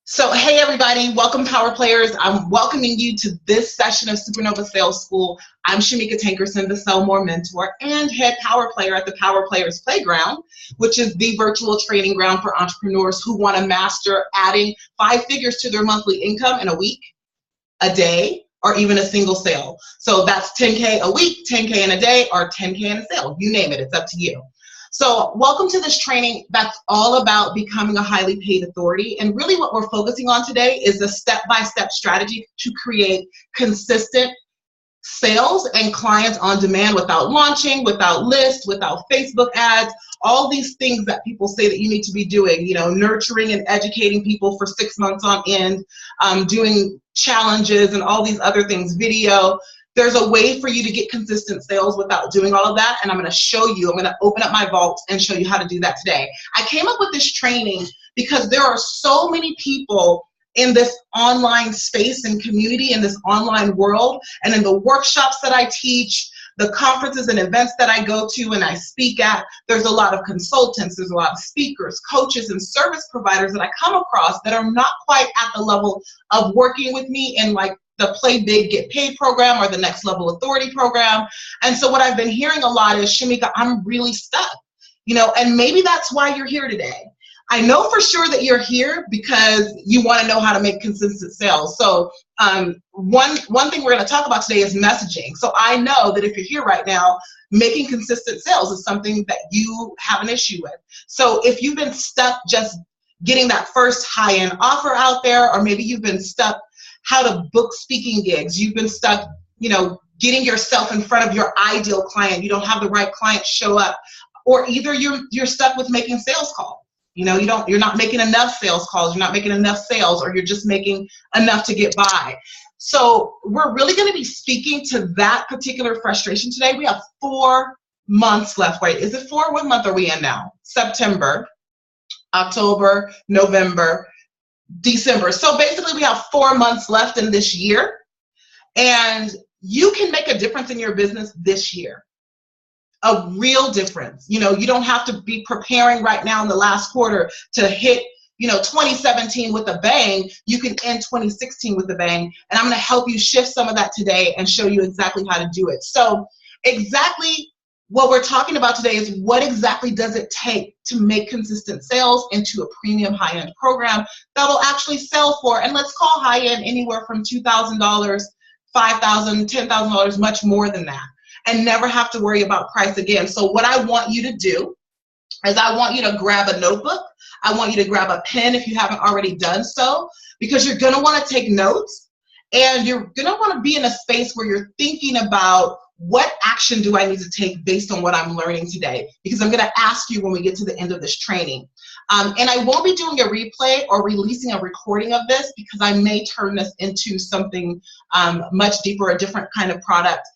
So, hey everybody, welcome Power Players. I'm welcoming you to this session of Supernova Sales School. I'm Shameca Tankerson, the Sell More Mentor and head Power Player at the Power Players Playground, which is the virtual training ground for entrepreneurs who want to master adding 5 figures to their monthly income in a week, a day, or even a single sale. So that's 10K a week, 10K in a day, or 10K in a sale. You name it, it's up to you. So welcome to this training that's all about becoming a highly paid authority. And really what we're focusing on today is a step-by-step strategy to create consistent sales and clients on demand without launching, without lists, without Facebook ads, all these things that people say that you need to be doing, nurturing and educating people for 6 months on end, doing challenges and all these other things, video. There's a way for you to get consistent sales without doing all of that, and I'm going to show you. I'm going to open up my vault and show you how to do that today. I came up with this training because there are so many people in this online space and community, in this online world, and in the workshops that I teach, the conferences and events that I go to and I speak at, there's a lot of consultants, there's a lot of speakers, coaches, and service providers that I come across that are not quite at the level of working with me in like the Play Big, Get Paid program or the Next Level Authority program. And so what I've been hearing a lot is, Shameca, I'm really stuck, and maybe that's why you're here today. I know for sure that you're here because you want to know how to make consistent sales. So one thing we're going to talk about today is messaging. So I know that if you're here right now, making consistent sales is something that you have an issue with. So if you've been stuck just getting that first high-end offer out there, or maybe you've been stuck how to book speaking gigs, you've been stuck, getting yourself in front of your ideal client, you don't have the right client show up, or either you're stuck with making sales calls. You're not making enough sales calls, you're not making enough sales, or you're just making enough to get by. So we're really going to be speaking to that particular frustration today. We have 4 months left. Wait, is it 4? What month are we in now? September, October, November, December. So basically we have 4 months left in this year, and you can make a difference in your business this year. A real difference. You don't have to be preparing right now in the last quarter to hit 2017 with a bang. You can end 2016 with a bang, and I'm going to help you shift some of that today and show you exactly how to do it. So exactly what we're talking about today is what exactly does it take to make consistent sales into a premium high-end program that will actually sell for, and let's call high-end anywhere from $2,000, $5,000, $10,000, much more than that, and never have to worry about price again. So what I want you to do is I want you to grab a notebook. I want you to grab a pen if you haven't already done so, because you're going to want to take notes, and you're going to want to be in a space where you're thinking about what action do I need to take based on what I'm learning today, because I'm going to ask you when we get to the end of this training. And I won't be doing a replay or releasing a recording of this because I may turn this into something much deeper, a different kind of product.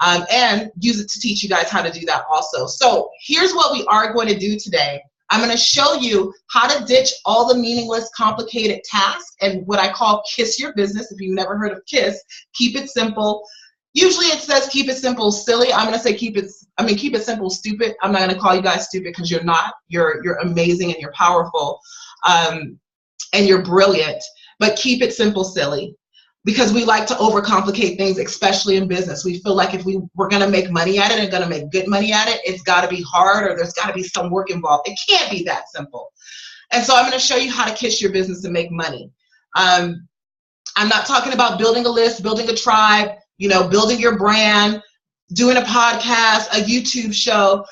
And use it to teach you guys how to do that also. So here's what we are going to do today. I'm going to show you how to ditch all the meaningless, complicated tasks and what I call KISS your business. If you've never heard of KISS, keep it simple. Usually it says keep it simple, silly. I'm going to say keep it simple, stupid. I'm not going to call you guys stupid because you're not. You're amazing and you're powerful and you're brilliant. But keep it simple, silly. Because we like to overcomplicate things, especially in business. We feel like if we're going to make money at it and going to make good money at it, it's got to be hard, or there's got to be some work involved. It can't be that simple. And so I'm going to show you how to kiss your business and make money. I'm not talking about building a list, building a tribe, building your brand, doing a podcast, a YouTube show.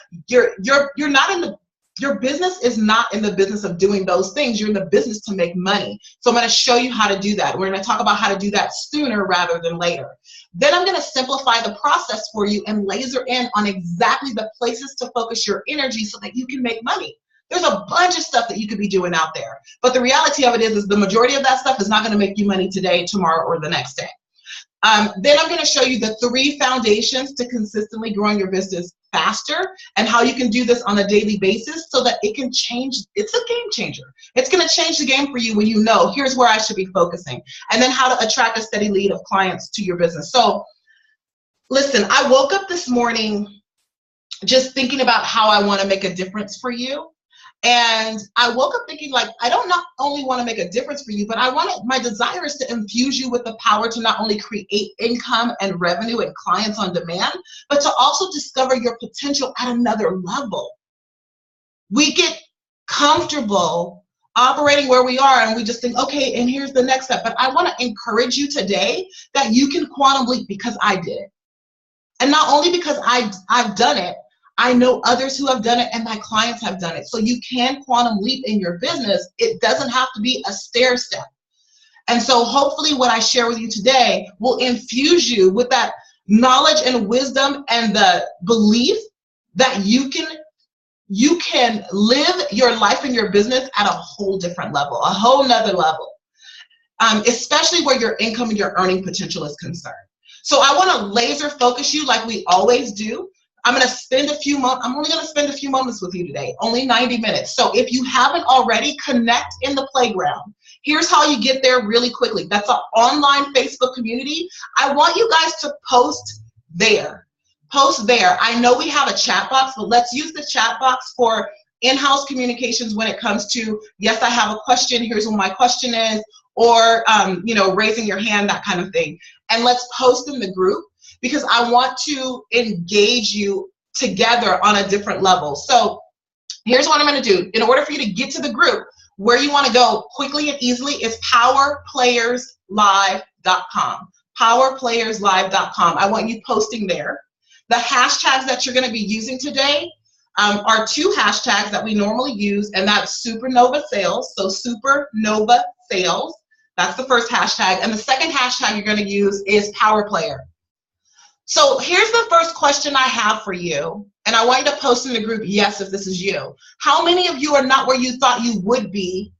Your business is not in the business of doing those things. You're in the business to make money. So I'm going to show you how to do that. We're going to talk about how to do that sooner rather than later. Then I'm going to simplify the process for you and laser in on exactly the places to focus your energy so that you can make money. There's a bunch of stuff that you could be doing out there. But the reality of it is the majority of that stuff is not going to make you money today, tomorrow, or the next day. Then I'm going to show you the 3 foundations to consistently growing your business faster, and how you can do this on a daily basis so that it can change. It's a game changer. It's going to change the game for you when you know, here's where I should be focusing. And then how to attract a steady lead of clients to your business. So listen, I woke up this morning just thinking about how I want to make a difference for you. And I woke up thinking, like, I don't not only want to make a difference for you, but my desire is to infuse you with the power to not only create income and revenue and clients on demand, but to also discover your potential at another level. We get comfortable operating where we are and we just think, okay, and here's the next step. But I want to encourage you today that you can quantum leap because I did it. And not only because I've done it, I know others who have done it and my clients have done it. So you can quantum leap in your business. It doesn't have to be a stair step. And so hopefully what I share with you today will infuse you with that knowledge and wisdom and the belief that you can live your life and your business at a whole different level, a whole nother level, especially where your income and your earning potential is concerned. So I want to laser focus you like we always do. I'm only going to spend a few moments with you today, only 90 minutes. So if you haven't already, connect in the playground. Here's how you get there really quickly. That's an online Facebook community. I want you guys to post there. Post there. I know we have a chat box, but let's use the chat box for in-house communications when it comes to, yes, I have a question, here's what my question is, or raising your hand, that kind of thing. And let's post in the group because I want to engage you together on a different level. So here's what I'm going to do. In order for you to get to the group, where you want to go quickly and easily is powerplayerslive.com. Powerplayerslive.com. I want you posting there. The hashtags that you're going to be using today are two hashtags that we normally use, and that's Supernova Sales. So Supernova Sales, that's the first hashtag. And the second hashtag you're going to use is Power Player. So here's the first question I have for you, and I want you to post in the group, yes, if this is you. How many of you are not where you thought you would be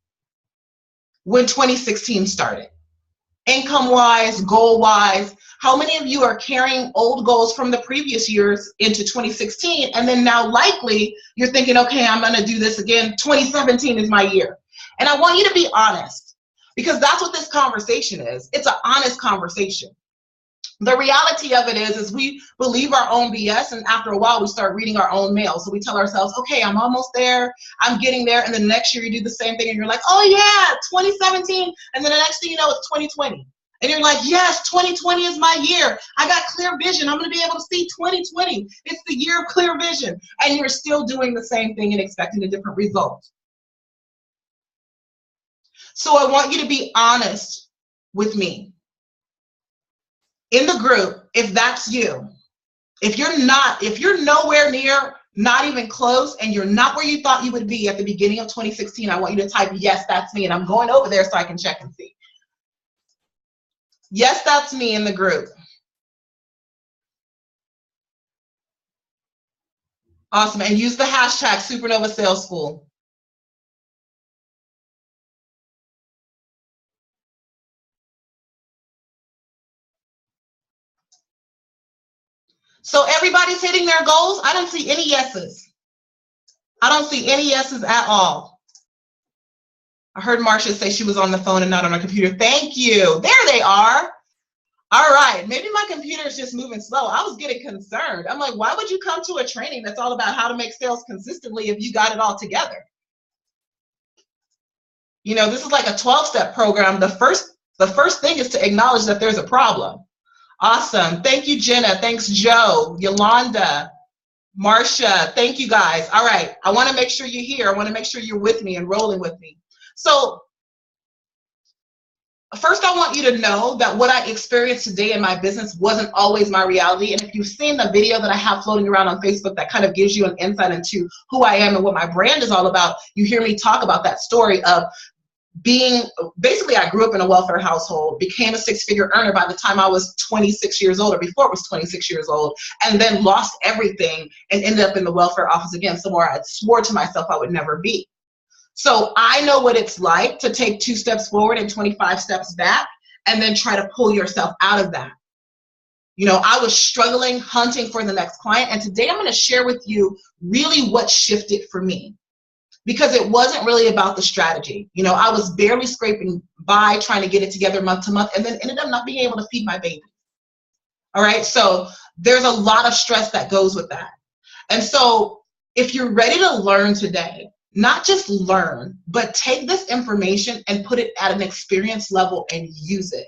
when 2016 started? Income-wise, goal-wise, how many of you are carrying old goals from the previous years into 2016, and then now likely you're thinking, okay, I'm going to do this again. 2017 is my year. And I want you to be honest, because that's what this conversation is. It's an honest conversation. The reality of it is we believe our own BS, and after a while we start reading our own mail. So we tell ourselves, okay, I'm almost there, I'm getting there, and then the next year you do the same thing and you're like, oh yeah, 2017, and then the next thing you know it's 2020. And you're like, yes, 2020 is my year. I got clear vision. I'm going to be able to see 2020. It's the year of clear vision. And you're still doing the same thing and expecting a different result. So I want you to be honest with me. In the group, if that's you, if you're nowhere near, not even close, and you're not where you thought you would be at the beginning of 2016, I want you to type, yes, that's me. And I'm going over there so I can check and see. Yes, that's me in the group. Awesome. And use the hashtag Supernova Sales School. So everybody's hitting their goals? I don't see any yeses. I don't see any yeses at all. I heard Marcia say she was on the phone and not on her computer. Thank you. There they are. All right. Maybe my computer is just moving slow. I was getting concerned. I'm like, why would you come to a training that's all about how to make sales consistently if you got it all together? You know, this is like a 12-step program. The first thing is to acknowledge that there's a problem. Awesome. Thank you, Jenna. Thanks, Joe, Yolanda, Marcia. Thank you, guys. All right. I want to make sure you're here. I want to make sure you're with me and rolling with me. So first, I want you to know that what I experienced today in my business wasn't always my reality. And if you've seen the video that I have floating around on Facebook that kind of gives you an insight into who I am and what my brand is all about, you hear me talk about that story of basically I grew up in a welfare household, became a six-figure earner by the time I was 26 years old, or before it was 26 years old, and then lost everything and ended up in the welfare office again, somewhere I swore to myself I would never be. So I know what it's like to take 2 steps forward and 25 steps back and then try to pull yourself out of that. You know, I was struggling, hunting for the next client, and today I'm going to share with you really what shifted for me. Because it wasn't really about the strategy. You know, I was barely scraping by trying to get it together month to month and then ended up not being able to feed my baby. All right, so there's a lot of stress that goes with that. And so if you're ready to learn today, not just learn, but take this information and put it at an experience level and use it.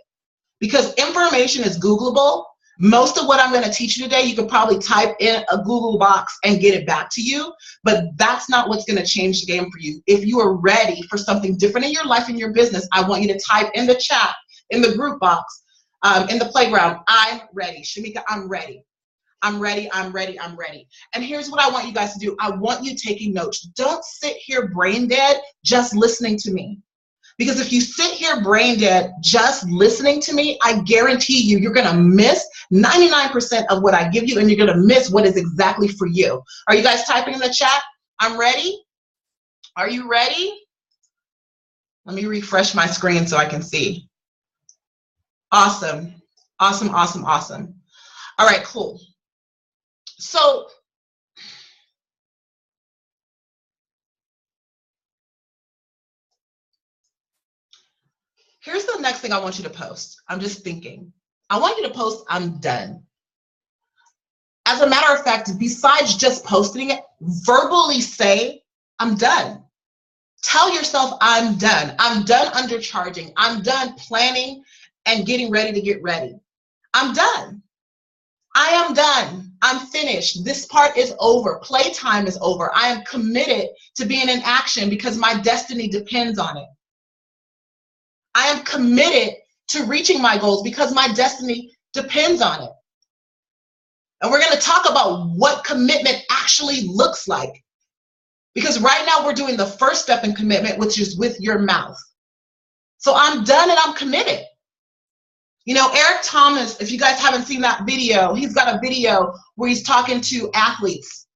Because information is Googleable. Most of what I'm going to teach you today, you could probably type in a Google box and get it back to you, but that's not what's going to change the game for you. If you are ready for something different in your life and your business, I want you to type in the chat, in the group box, in the playground, I'm ready. Shameca, I'm ready. I'm ready, I'm ready, I'm ready. And here's what I want you guys to do. I want you taking notes. Don't sit here brain dead just listening to me. Because if you sit here brain dead just listening to me, I guarantee you, you're going to miss 99% of what I give you, and you're going to miss what is exactly for you. Are you guys typing in the chat? I'm ready. Are you ready? Let me refresh my screen so I can see. Awesome. Awesome, awesome, awesome. All right, cool. So here's the next thing I want you to post. I'm just thinking. I want you to post, I'm done. As a matter of fact, besides just posting it, verbally say, I'm done. Tell yourself, I'm done. I'm done undercharging. I'm done planning and getting ready to get ready. I'm done. I am done. I'm finished. This part is over. Playtime is over. I am committed to being in action because my destiny depends on it. I am committed to reaching my goals because my destiny depends on it. And we're going to talk about what commitment actually looks like. Because right now we're doing the first step in commitment, which is with your mouth. So I'm done and I'm committed. You know, Eric Thomas, if you guys haven't seen that video, he's got a video where he's talking to athletes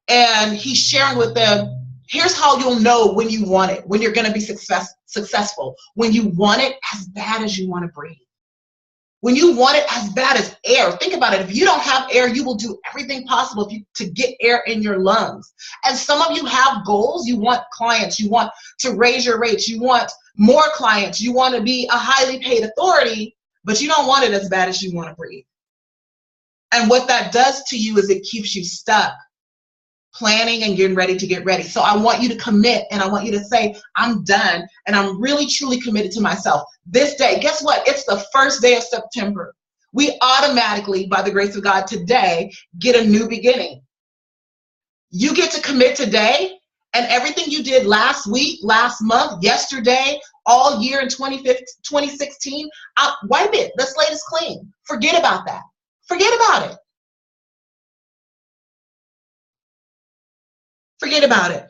and he's sharing with them, here's how you'll know when you want it, when you're going to be successful, when you want it as bad as you want to breathe. When you want it as bad as air. Think about it. If you don't have air, you will do everything possible to get air in your lungs. And some of you have goals. You want clients. You want to raise your rates. You want more clients. You want to be a highly paid authority, but you don't want it as bad as you want to breathe. And what that does to you is it keeps you stuck, planning and getting ready to get ready. So I want you to commit, and I want you to say, I'm done, and I'm really, truly committed to myself. This day, guess what? It's the first day of September. We automatically, by the grace of God, today, get a new beginning. You get to commit today, and everything you did last week, last month, yesterday, all year in 2016, wipe it. The slate is clean. Forget about that. Forget about it. Forget about it.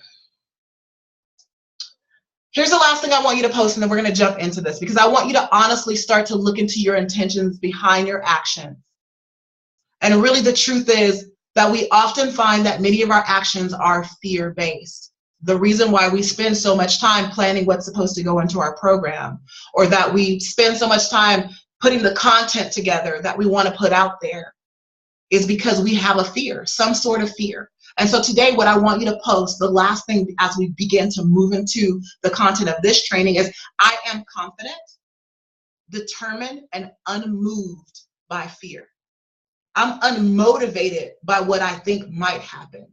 Here's the last thing I want you to post, and then we're going to jump into this, because I want you to honestly start to look into your intentions behind your actions. And really the truth is that we often find that many of our actions are fear-based. The reason why we spend so much time planning what's supposed to go into our program, or that we spend so much time putting the content together that we want to put out there, is because we have a fear, some sort of fear. And so today, what I want you to post, the last thing as we begin to move into the content of this training, is I am confident, determined, and unmoved by fear. I'm unmotivated by what I think might happen.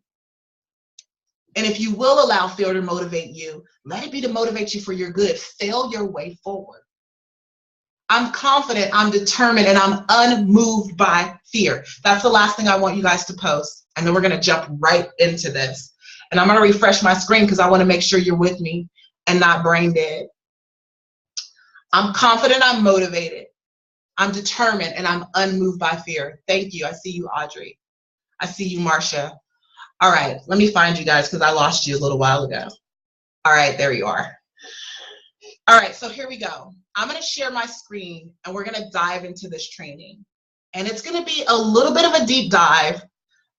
And if you will allow fear to motivate you, let it be to motivate you for your good. Fail your way forward. I'm confident, I'm determined, and I'm unmoved by fear. That's the last thing I want you guys to post. And then we're going to jump right into this. And I'm going to refresh my screen because I want to make sure you're with me and not brain dead. I'm confident, I'm motivated, I'm determined, and I'm unmoved by fear. Thank you. I see you, Audrey. I see you, Marcia. All right, let me find you guys because I lost you a little while ago. All right, there you are. All right, so here we go. I'm going to share my screen, and we're going to dive into this training. And it's going to be a little bit of a deep dive,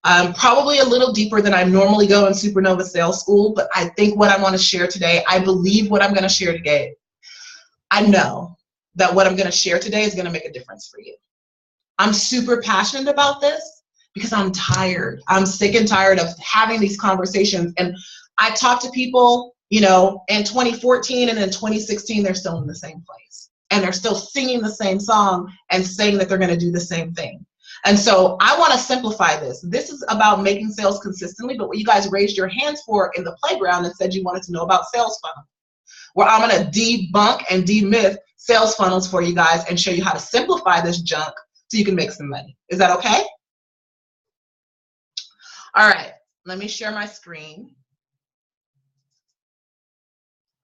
probably a little deeper than I normally go in Supernova Sales School, but I think what I want to share today, I believe what I'm going to share today, I know that what I'm going to share today is going to make a difference for you. I'm super passionate about this because I'm tired. I'm sick and tired of having these conversations. And I talk to people, you know, in 2014 and in 2016, they're still in the same place. And they're still singing the same song and saying that they're going to do the same thing. And so I want to simplify this. This is about making sales consistently, but what you guys raised your hands for in the playground and said you wanted to know about sales funnels, where I'm going to debunk and demyth sales funnels for you guys and show you how to simplify this junk so you can make some money. Is that okay? All right, let me share my screen.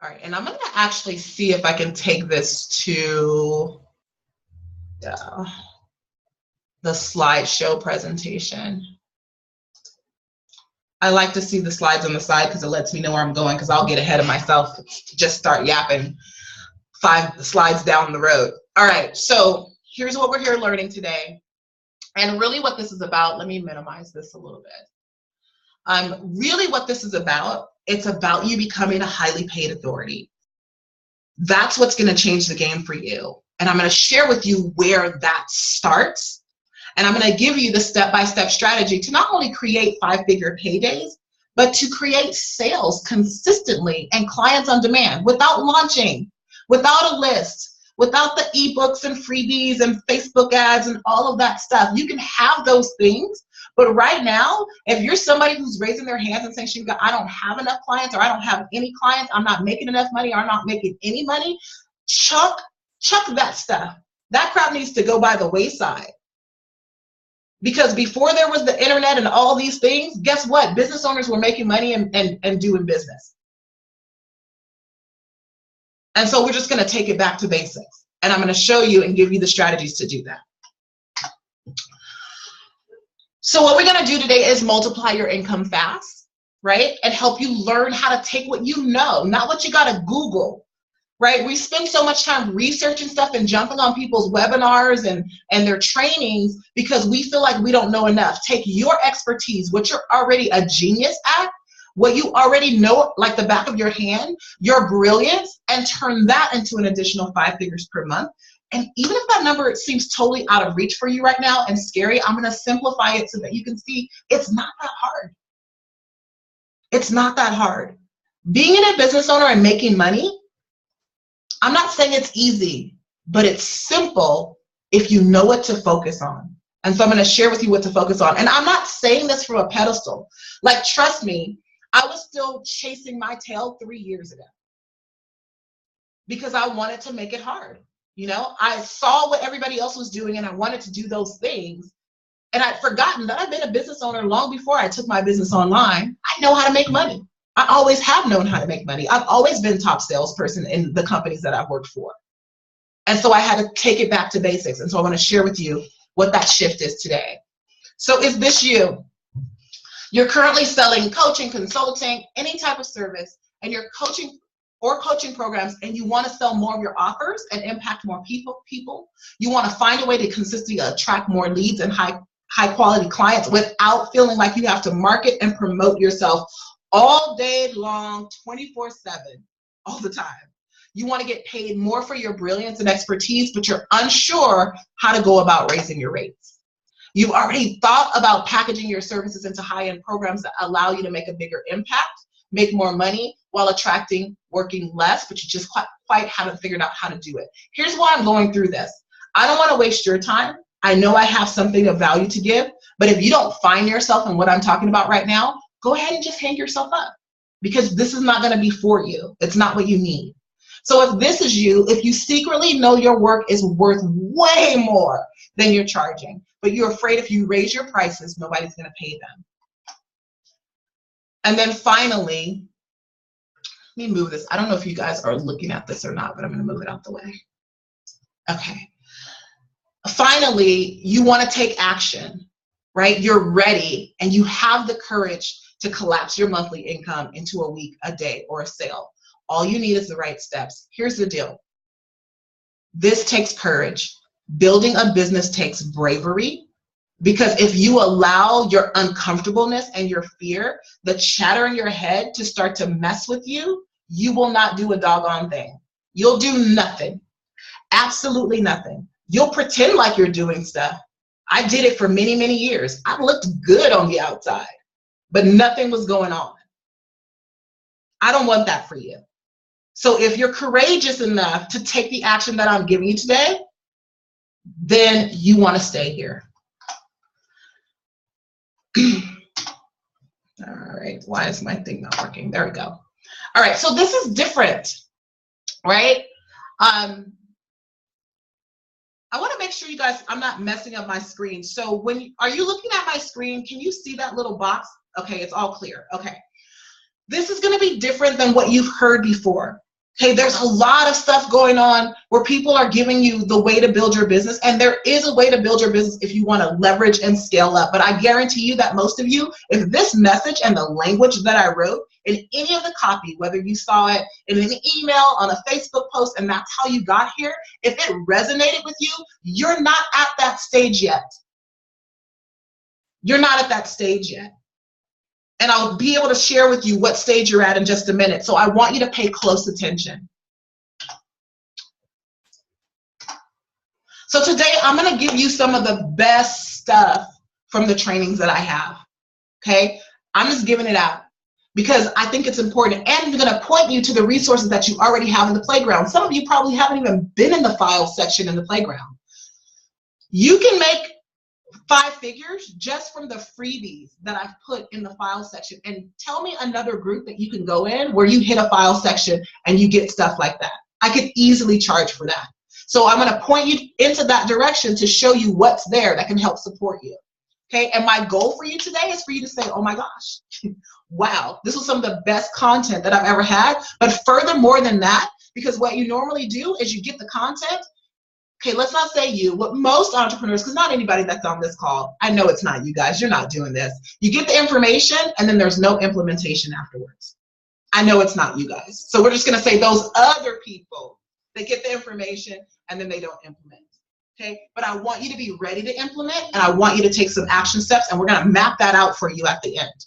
All right, and I'm going to actually see if I can take this to the slideshow presentation. I like to see the slides on the side because it lets me know where I'm going, because I'll get ahead of myself, just start yapping 5 slides down the road. All right, so here's what we're here learning today. And really what this is about, let me minimize this a little bit. Really what this is about, it's about you becoming a highly paid authority. That's what's going to change the game for you. And I'm going to share with you where that starts. And I'm going to give you the step-by-step strategy to not only create 5-figure paydays, but to create sales consistently and clients on demand without launching, without a list, without the ebooks and freebies and Facebook ads and all of that stuff. You can have those things, but right now, if you're somebody who's raising their hands and saying, Shameca, I don't have enough clients, or I don't have any clients, I'm not making enough money, or I'm not making any money, chuck that stuff. That crap needs to go by the wayside. Because before there was the internet and all these things, guess what? Business owners were making money and doing business. And so we're just going to take it back to basics. And I'm going to show you and give you the strategies to do that. So what we're going to do today is multiply your income fast, right? And help you learn how to take what you know, not what you got to Google, right? We spend so much time researching stuff and jumping on people's webinars and their trainings because we feel like we don't know enough. Take your expertise, what you're already a genius at, what you already know like the back of your hand, your brilliance, and turn that into an additional 5 figures per month. And even if that number seems totally out of reach for you right now and scary, I'm going to simplify it so that you can see it's not that hard. It's not that hard. Being a business owner and making money, I'm not saying it's easy, but it's simple if you know what to focus on. And so I'm going to share with you what to focus on. And I'm not saying this from a pedestal. Like, trust me, I was still chasing my tail 3 years ago because I wanted to make it hard. You know, I saw what everybody else was doing and I wanted to do those things. And I'd forgotten that I've been a business owner long before I took my business online. I know how to make money. I always have known how to make money. I've always been top salesperson in the companies that I've worked for. And so I had to take it back to basics. And so I want to share with you what that shift is today. So is this you? You're currently selling coaching, consulting, any type of service, and you're coaching programs, and you want to sell more of your offers and impact more people. You want to find a way to consistently attract more leads and high quality clients without feeling like you have to market and promote yourself all day long, 24/7, all the time. You want to get paid more for your brilliance and expertise, but you're unsure how to go about raising your rates. You've already thought about packaging your services into high-end programs that allow you to make a bigger impact, make more money while working less, but you just quite haven't figured out how to do it. Here's why I'm going through this. I don't want to waste your time. I know I have something of value to give, but if you don't find yourself in what I'm talking about right now, go ahead and just hang yourself up, because this is not going to be for you. It's not what you need. So if this is you, if you secretly know your work is worth way more than you're charging, but you're afraid if you raise your prices, nobody's going to pay them. And then finally, let me move this. I don't know if you guys are looking at this or not, but I'm going to move it out the way. Okay. Finally, you want to take action, right? You're ready and you have the courage to collapse your monthly income into a week, a day, or a sale. All you need is the right steps. Here's the deal. This takes courage. Building a business takes bravery, because if you allow your uncomfortableness and your fear, the chatter in your head, to start to mess with you, you will not do a doggone thing. You'll do nothing. Absolutely nothing. You'll pretend like you're doing stuff. I did it for many, many years. I looked good on the outside, but nothing was going on. I don't want that for you. So if you're courageous enough to take the action that I'm giving you today, then you want to stay here. All right, why is my thing not working? There we go. All right, so this is different, right? I want to make sure you guys, I'm not messing up my screen. So are you looking at my screen? Can you see that little box? Okay, it's all clear. Okay. This is going to be different than what you've heard before. Okay, there's a lot of stuff going on where people are giving you the way to build your business, and there is a way to build your business if you want to leverage and scale up. But I guarantee you that most of you, if this message and the language that I wrote in any of the copy, whether you saw it in an email, on a Facebook post, and that's how you got here, if it resonated with you, you're not at that stage yet. You're not at that stage yet. And I'll be able to share with you what stage you're at in just a minute. So I want you to pay close attention. So today I'm going to give you some of the best stuff from the trainings that I have. Okay? I'm just giving it out because I think it's important. And I'm going to point you to the resources that you already have in the playground. Some of you probably haven't even been in the file section in the playground. You can make 5 figures just from the freebies that I've put in the file section. And tell me another group that you can go in where you hit a file section and you get stuff like that. I could easily charge for that. So I'm going to point you into that direction to show you what's there that can help support you. Okay, and my goal for you today is for you to say, oh my gosh, wow, this was some of the best content that I've ever had. But furthermore than that, because what you normally do is you get the content. Okay, let's not say you, what most entrepreneurs, because not anybody that's on this call, I know it's not you guys, you're not doing this. You get the information and then there's no implementation afterwards. I know it's not you guys. So we're just going to say those other people, they get the information and then they don't implement. Okay, but I want you to be ready to implement and I want you to take some action steps and we're going to map that out for you at the end.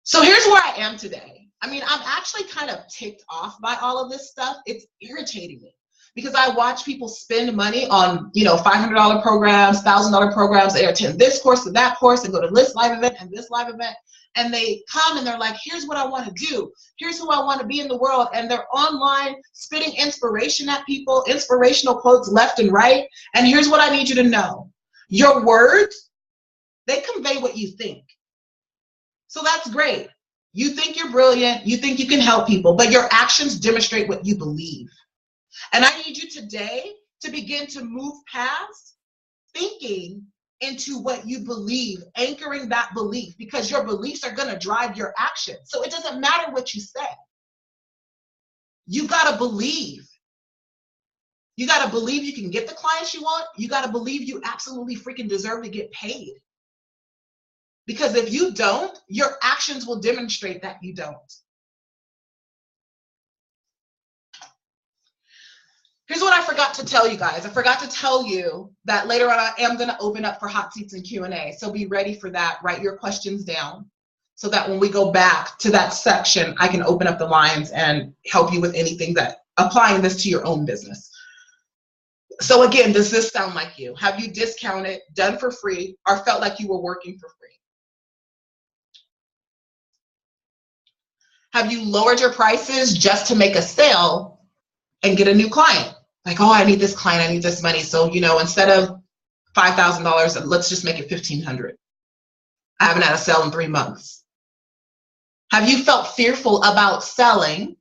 So here's where I am today. I mean, I'm actually kind of ticked off by all of this stuff. It's irritating me. Because I watch people spend money on, $500 programs, $1,000 programs. They attend this course and that course and go to this live event and this live event. And they come and they're like, here's what I want to do. Here's who I want to be in the world. And they're online spitting inspiration at people, inspirational quotes left and right. And here's what I need you to know. Your words, they convey what you think. So that's great. You think you're brilliant. You think you can help people, but your actions demonstrate what you believe. And I need you today to begin to move past thinking into what you believe, anchoring that belief, because your beliefs are going to drive your action. So it doesn't matter what you say. You got to believe. You got to believe you can get the clients you want. You got to believe you absolutely freaking deserve to get paid. Because if you don't, your actions will demonstrate that you don't. Here's what I forgot to tell you guys. I forgot to tell you that later on I am going to open up for hot seats and Q&A. So be ready for that. Write your questions down so that when we go back to that section, I can open up the lines and help you with anything that applying this to your own business. So again, does this sound like you? Have you discounted, done for free, or felt like you were working for free? Have you lowered your prices just to make a sale and get a new client? Like, oh, I need this client, I need this money. So, instead of $5,000, let's just make it $1,500. I haven't had a sale in 3 months. Have you felt fearful about selling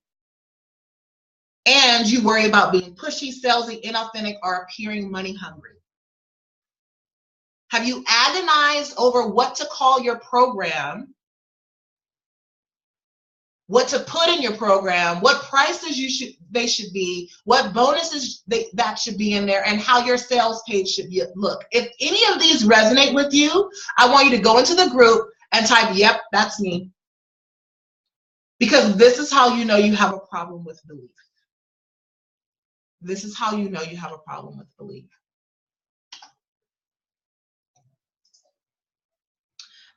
and you worry about being pushy, salesy, inauthentic, or appearing money hungry? Have you agonized over what to call your program, what to put in your program, what prices they should be, what bonuses that should be in there, and how your sales page should look? If any of these resonate with you, I want you to go into the group and type, yep, that's me. Because this is how you know you have a problem with belief. This is how you know you have a problem with belief.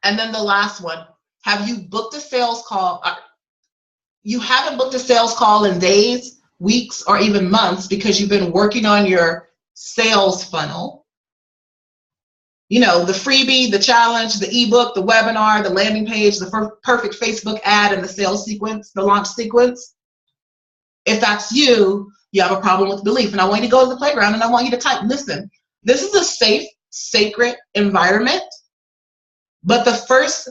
And then the last one, have you booked a sales call? You haven't booked a sales call in days, weeks, or even months because you've been working on your sales funnel. The freebie, the challenge, the ebook, the webinar, the landing page, the perfect Facebook ad, and the sales sequence, the launch sequence. If that's you, you have a problem with belief. And I want you to go to the playground and I want you to type, listen, this is a safe, sacred environment But the first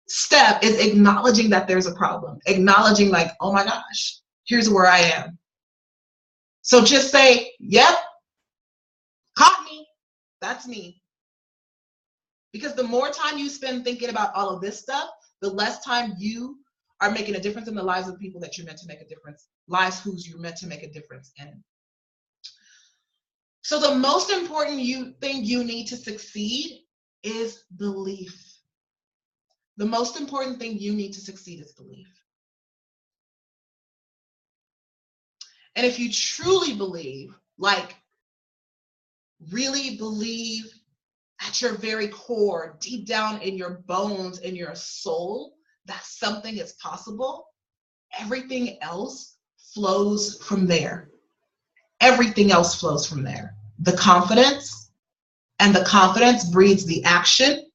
step is acknowledging that there's a problem, acknowledging like, oh my gosh, here's where I am. So just say, yep, caught me, that's me. Because the more time you spend thinking about all of this stuff, the less time you are making a difference in the lives of the people that you're meant to make a difference, lives whose you're meant to make a difference in. So the most important thing you need to succeed is belief. The most important thing you need to succeed is belief. And if you truly believe, like really believe at your very core, deep down in your bones, in your soul, that something is possible, everything else flows from there. Everything else flows from there. The confidence, and the confidence breeds the action,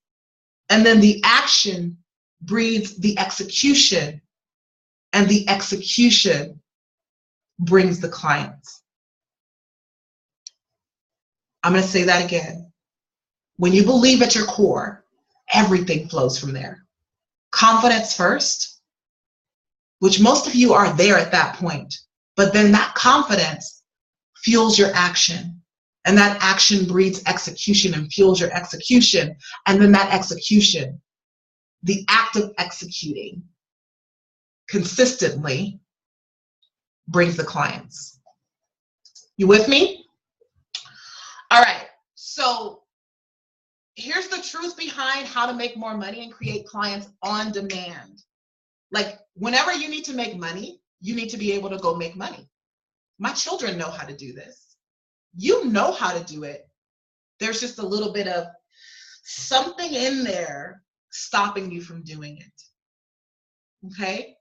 and then the action breeds the execution, and the execution brings the clients. I'm going to say that again. When you believe at your core, everything flows from there. Confidence first, which most of you are there at that point, but then that confidence fuels your action, and that action breeds execution and fuels your execution, and then that execution, the act of executing consistently, brings the clients. You with me? All right, so here's the truth behind how to make more money and create clients on demand. Like, whenever you need to make money, you need to be able to go make money. My children know how to do this. You know how to do it. There's just a little bit of something in there stopping you from doing it. Okay?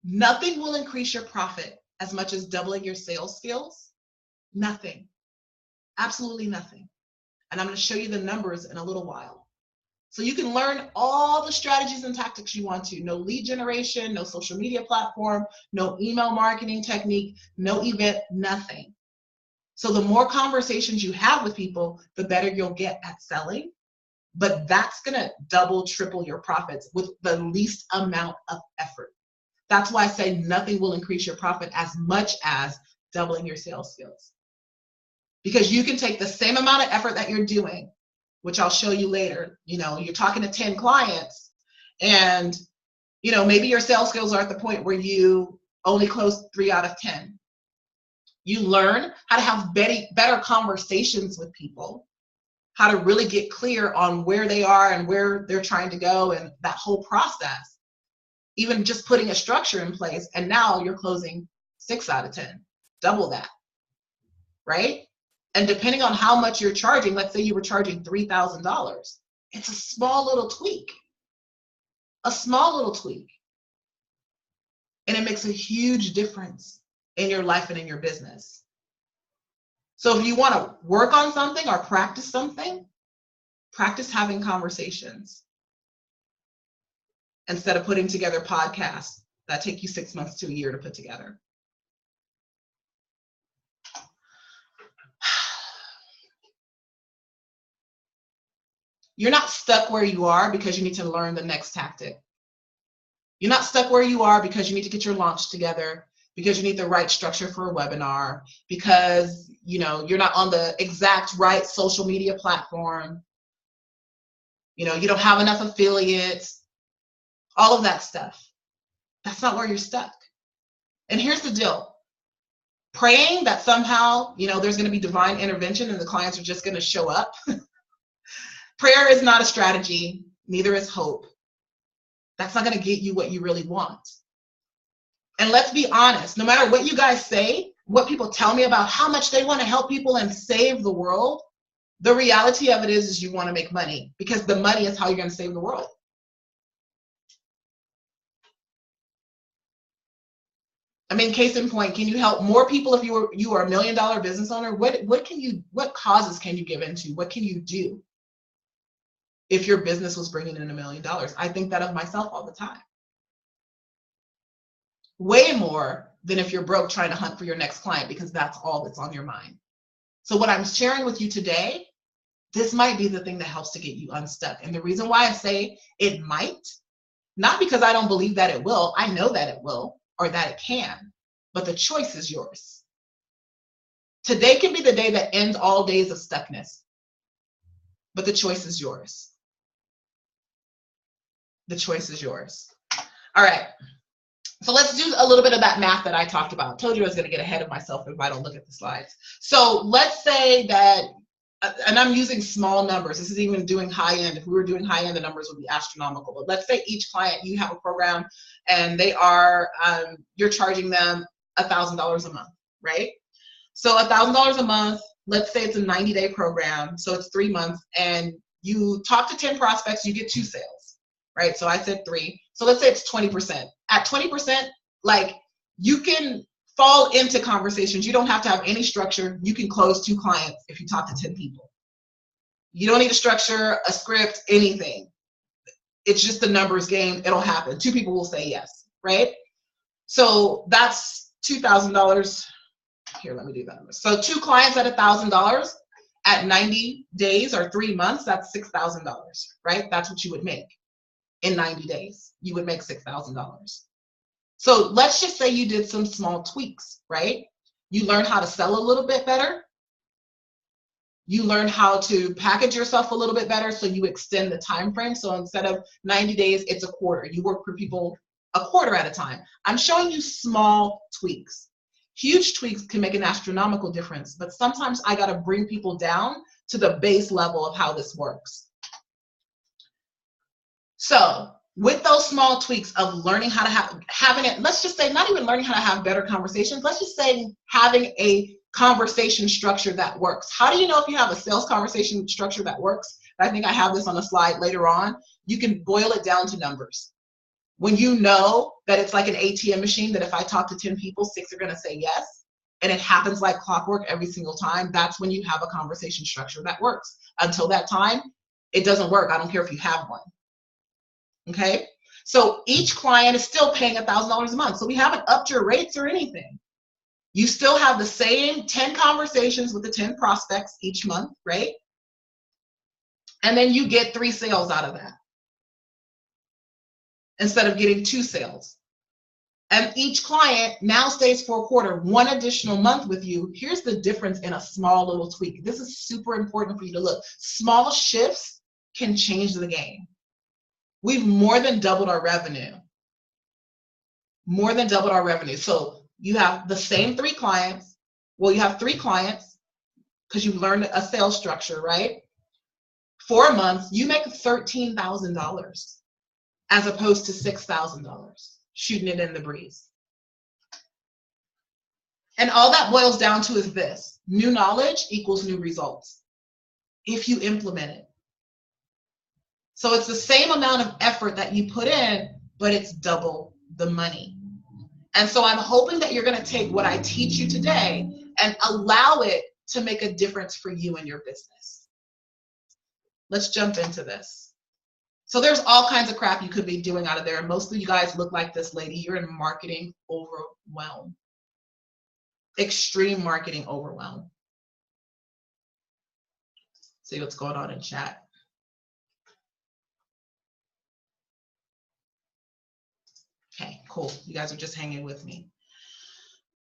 Nothing will increase your profit as much as doubling your sales skills. Nothing. Absolutely nothing. And I'm going to show you the numbers in a little while. So you can learn all the strategies and tactics you want to. No lead generation, no social media platform, no email marketing technique, no event, nothing. So the more conversations you have with people, the better you'll get at selling. But that's going to double, triple your profits with the least amount of effort. That's why I say nothing will increase your profit as much as doubling your sales skills. Because you can take the same amount of effort that you're doing, which I'll show you later. You know, you're talking to 10 clients and, you know, maybe your sales skills are at the point where you only close 3 out of 10. You learn how to have better conversations with people, how to really get clear on where they are and where they're trying to go, and that whole process. Even just putting a structure in place, and now you're closing 6 out of 10, double that, right? And depending on how much you're charging, let's say you were charging $3,000, it's a small little tweak, a small little tweak. And it makes a huge difference in your life and in your business. So if you want to work on something or practice something, practice having conversations instead of putting together podcasts that take you 6 months to a year to put together. You're not stuck where you are because you need to learn the next tactic. You're not stuck where you are because you need to get your launch together, because you need the right structure for a webinar, because, you know, you're not on the exact right social media platform. You know, you don't have enough affiliates, all of that stuff. That's not where you're stuck. And here's the deal. Praying that somehow, you know, there's going to be divine intervention and the clients are just going to show up. Prayer is not a strategy, neither is hope. That's not going to get you what you really want. And let's be honest, no matter what you guys say, what people tell me about how much they want to help people and save the world, the reality of it is you want to make money, because the money is how you're going to save the world. I mean, case in point, can you help more people if you are $1 million business owner? What causes can you give into? What can you do if your business was bringing in $1 million? I think that of myself all the time. Way more than if you're broke trying to hunt for your next client, because that's all that's on your mind. So what I'm sharing with you today this might be the thing that helps to get you unstuck. And the reason why I say it might, not because I don't believe that it will, I know that it will, or that it can, but the choice is yours. Today can be the day that ends all days of stuckness, but the choice is yours. The choice is yours. All right. So let's do a little bit of that math that I talked about. I told you I was going to get ahead of myself if I don't look at the slides. So let's say that, and I'm using small numbers. This is even doing high end. If we were doing high end, the numbers would be astronomical. But let's say each client, you have a program and they are, you're charging them $1,000 a month, right? So $1,000 a month, let's say it's a 90-day program. So it's 3 months and you talk to 10 prospects, you get 2 sales, right? So I said 3. So let's say it's 20%. At 20%, like you can fall into conversations. You don't have to have any structure. You can close 2 clients if you talk to 10 people. You don't need a structure, a script, anything. It's just a numbers game. It'll happen. 2 people will say yes, right? So that's $2,000. Here, let me do that. So 2 clients at $1,000 at 90 days or 3 months, that's $6,000, right? That's what you would make in 90 days. You would make $6,000. So let's just say you did some small tweaks, right? You learned how to sell a little bit better. You learn how to package yourself a little bit better, so you extend the time frame. So instead of 90 days, it's a quarter. You work for people a quarter at a time. I'm showing you small tweaks. Huge tweaks can make an astronomical difference, but sometimes I got to bring people down to the base level of how this works. So with those small tweaks of learning how to having it, let's just say not even learning how to have better conversations, let's just say having a conversation structure that works. How do you know if you have a sales conversation structure that works? I think I have this on a slide later on. You can boil it down to numbers. When you know that it's like an ATM machine, that if I talk to 10 people, 6 are going to say yes, and it happens like clockwork every single time, that's when you have a conversation structure that works. Until that time, it doesn't work. I don't care if you have one. Okay? So each client is still paying $1,000 a month. So we haven't upped your rates or anything. You still have the same 10 conversations with the 10 prospects each month, right? And then you get 3 sales out of that instead of getting 2 sales. And each client now stays for a quarter, 1 additional month with you. Here's the difference in a small little tweak. This is super important for you to look. Small shifts can change the game. We've more than doubled our revenue. More than doubled our revenue. So you have the same 3 clients. Well, you have 3 clients because you've learned a sales structure, right? 4 months, you make $13,000 as opposed to $6,000, shooting it in the breeze. And all that boils down to is this: new knowledge equals new results if you implement it. So it's the same amount of effort that you put in, but it's double the money. And so I'm hoping that you're going to take what I teach you today and allow it to make a difference for you and your business. Let's jump into this. So there's all kinds of crap you could be doing out of there. Most of you guys look like this lady. You're in marketing overwhelm. Extreme marketing overwhelm. See what's going on in chat. Okay, cool. You guys are just hanging with me.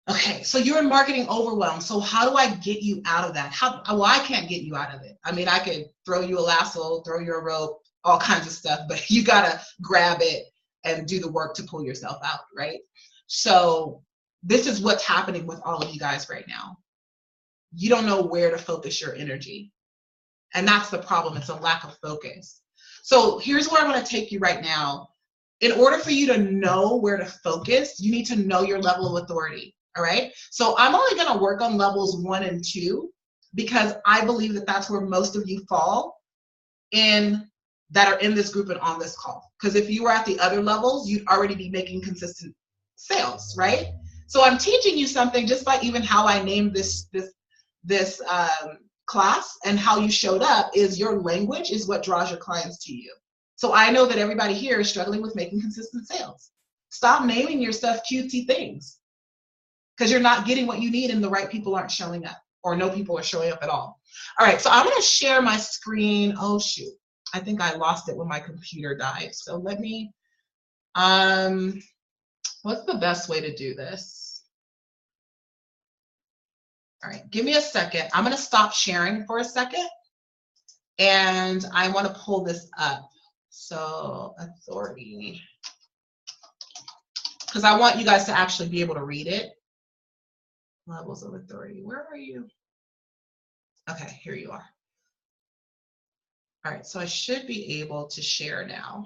Okay, so you're in marketing overwhelm. So how do I get you out of that? Well, I can't get you out of it. I mean, I could throw you a lasso, throw you a rope, all kinds of stuff, but you gotta grab it and do the work to pull yourself out, right? So this is what's happening with all of you guys right now. You don't know where to focus your energy. And that's the problem. It's a lack of focus. So here's where I'm gonna take you right now. In order for you to know where to focus, you need to know your level of authority. All right. So I'm only going to work on levels 1 and 2 because I believe that that's where most of you fall in that are in this group and on this call. Because if you were at the other levels, you'd already be making consistent sales, right? So I'm teaching you something just by even how I named this class and how you showed up is your language is what draws your clients to you. So I know that everybody here is struggling with making consistent sales. Stop naming your stuff cutesy things because you're not getting what you need and the right people aren't showing up. or no people are showing up at all. All right, so I'm going to share my screen. Oh, shoot. I think I lost it when my computer died. So let me, what's the best way to do this? All right, give me a second. I'm going to stop sharing for a second, and I want to pull this up. So authority, because I want you guys to actually be able to read it. Levels of authority. Where are you? Okay, here you are. All right, so I should be able to share now.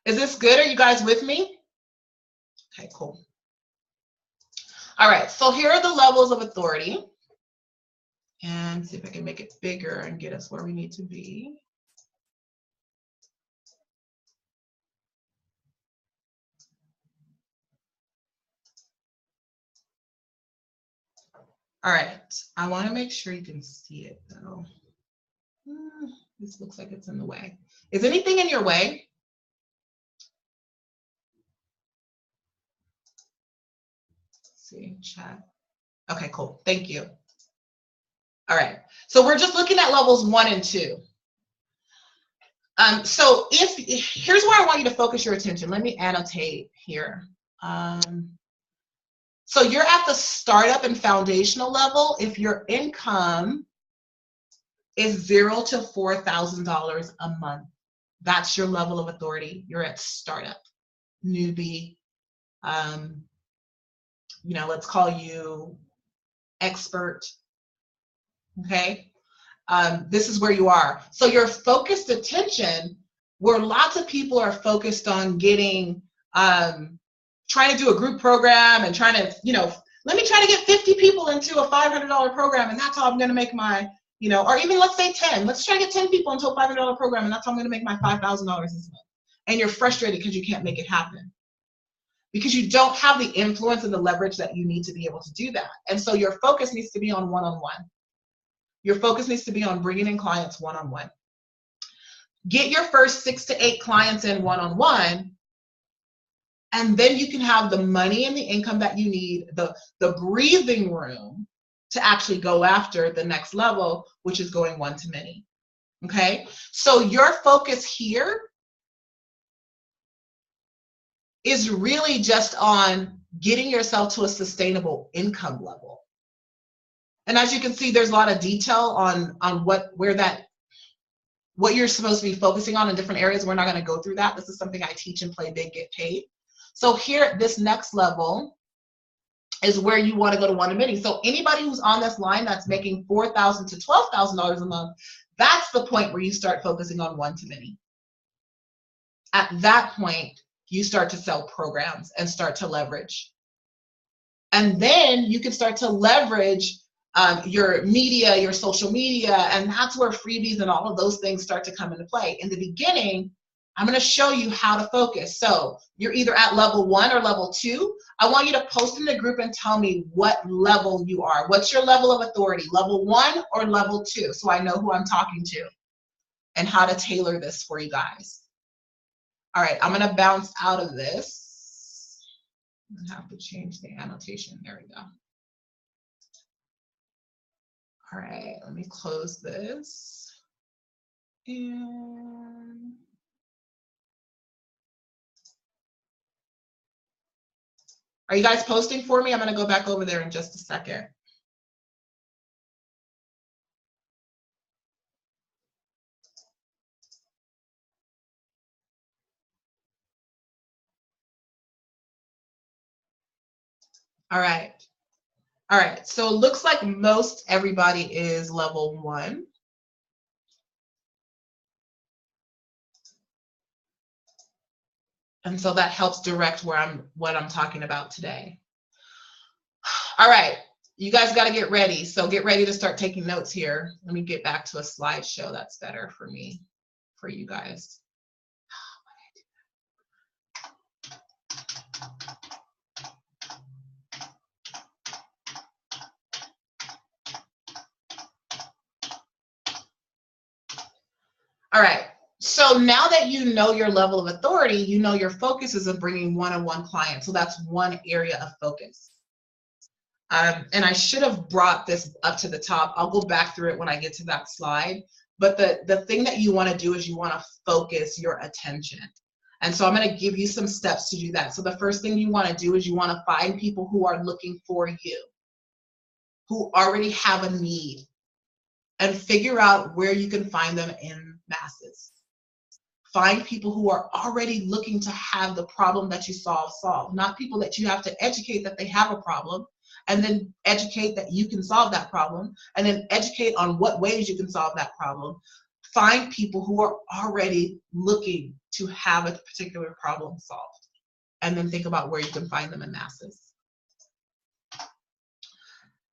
Is this good? Are you guys with me? Okay, cool. All right, so here are the levels of authority. And see if I can make it bigger and get us where we need to be. All right, I want to make sure you can see it though. This looks like it's in the way. Is anything in your way? Let's see, chat. Okay, cool. Thank you. All right, so we're just looking at levels 1 and 2. So here's where I want you to focus your attention. Let me annotate here. So you're at the startup and foundational level. If your income is $0 to $4,000 a month, that's your level of authority. You're at startup, newbie. You know, let's call you expert. Okay. This is where you are. So your focused attention, where lots of people are focused on getting, trying to do a group program and trying to, you know, let me try to get 50 people into a $500 program and that's how I'm going to make my, you know, or even let's say 10. Let's try to get 10 people into a $500 program and that's how I'm going to make my $5,000 this month. And you're frustrated because you can't make it happen. Because you don't have the influence and the leverage that you need to be able to do that. And so your focus needs to be on one-on-one. Your focus needs to be on bringing in clients one-on-one. Get your first 6 to 8 clients in one-on-one, and then you can have the money and the income that you need, the breathing room to actually go after the next level, which is going one-to-many. Okay? So your focus here is really just on getting yourself to a sustainable income level. And as you can see, there's a lot of detail on what you're supposed to be focusing on in different areas. We're not going to go through that. This is something I teach and Play Big, Get Paid. So here at this next level is where you want to go to one-to-many. So anybody who's on this line that's making $4,000 to $12,000 a month, that's the point where you start focusing on one-to-many. At that point, you start to sell programs and start to leverage. And then you can start to leverage your media, your social media, and that's where freebies and all of those things start to come into play. In the beginning, I'm going to show you how to focus. So you're either at level 1 or level 2. I want you to post in the group and tell me what level you are. What's your level of authority, level 1 or level 2? So I know who I'm talking to and how to tailor this for you guys. All right, I'm going to bounce out of this. I'm going to have to change the annotation. There we go. All right, let me close this. And are you guys posting for me? I'm going to go back over there in just a second. All right. All right, so it looks like most everybody is level 1. And so that helps direct what I'm talking about today. All right, you guys got to get ready. So get ready to start taking notes here. Let me get back to a slideshow. That's better for me, for you guys. All right, so now that you know your level of authority, you know your focus is on bringing one-on-one clients. So that's one area of focus. And I should have brought this up to the top. I'll go back through it when I get to that slide. But the thing that you want to do is you want to focus your attention. And so I'm going to give you some steps to do that. So the first thing you want to do is you want to find people who are looking for you, who already have a need, and figure out where you can find them in masses. Find people who are already looking to have the problem that you solve, not people that you have to educate that they have a problem, and then educate that you can solve that problem, and then educate on what ways you can solve that problem. Find people who are already looking to have a particular problem solved, and then think about where you can find them in masses.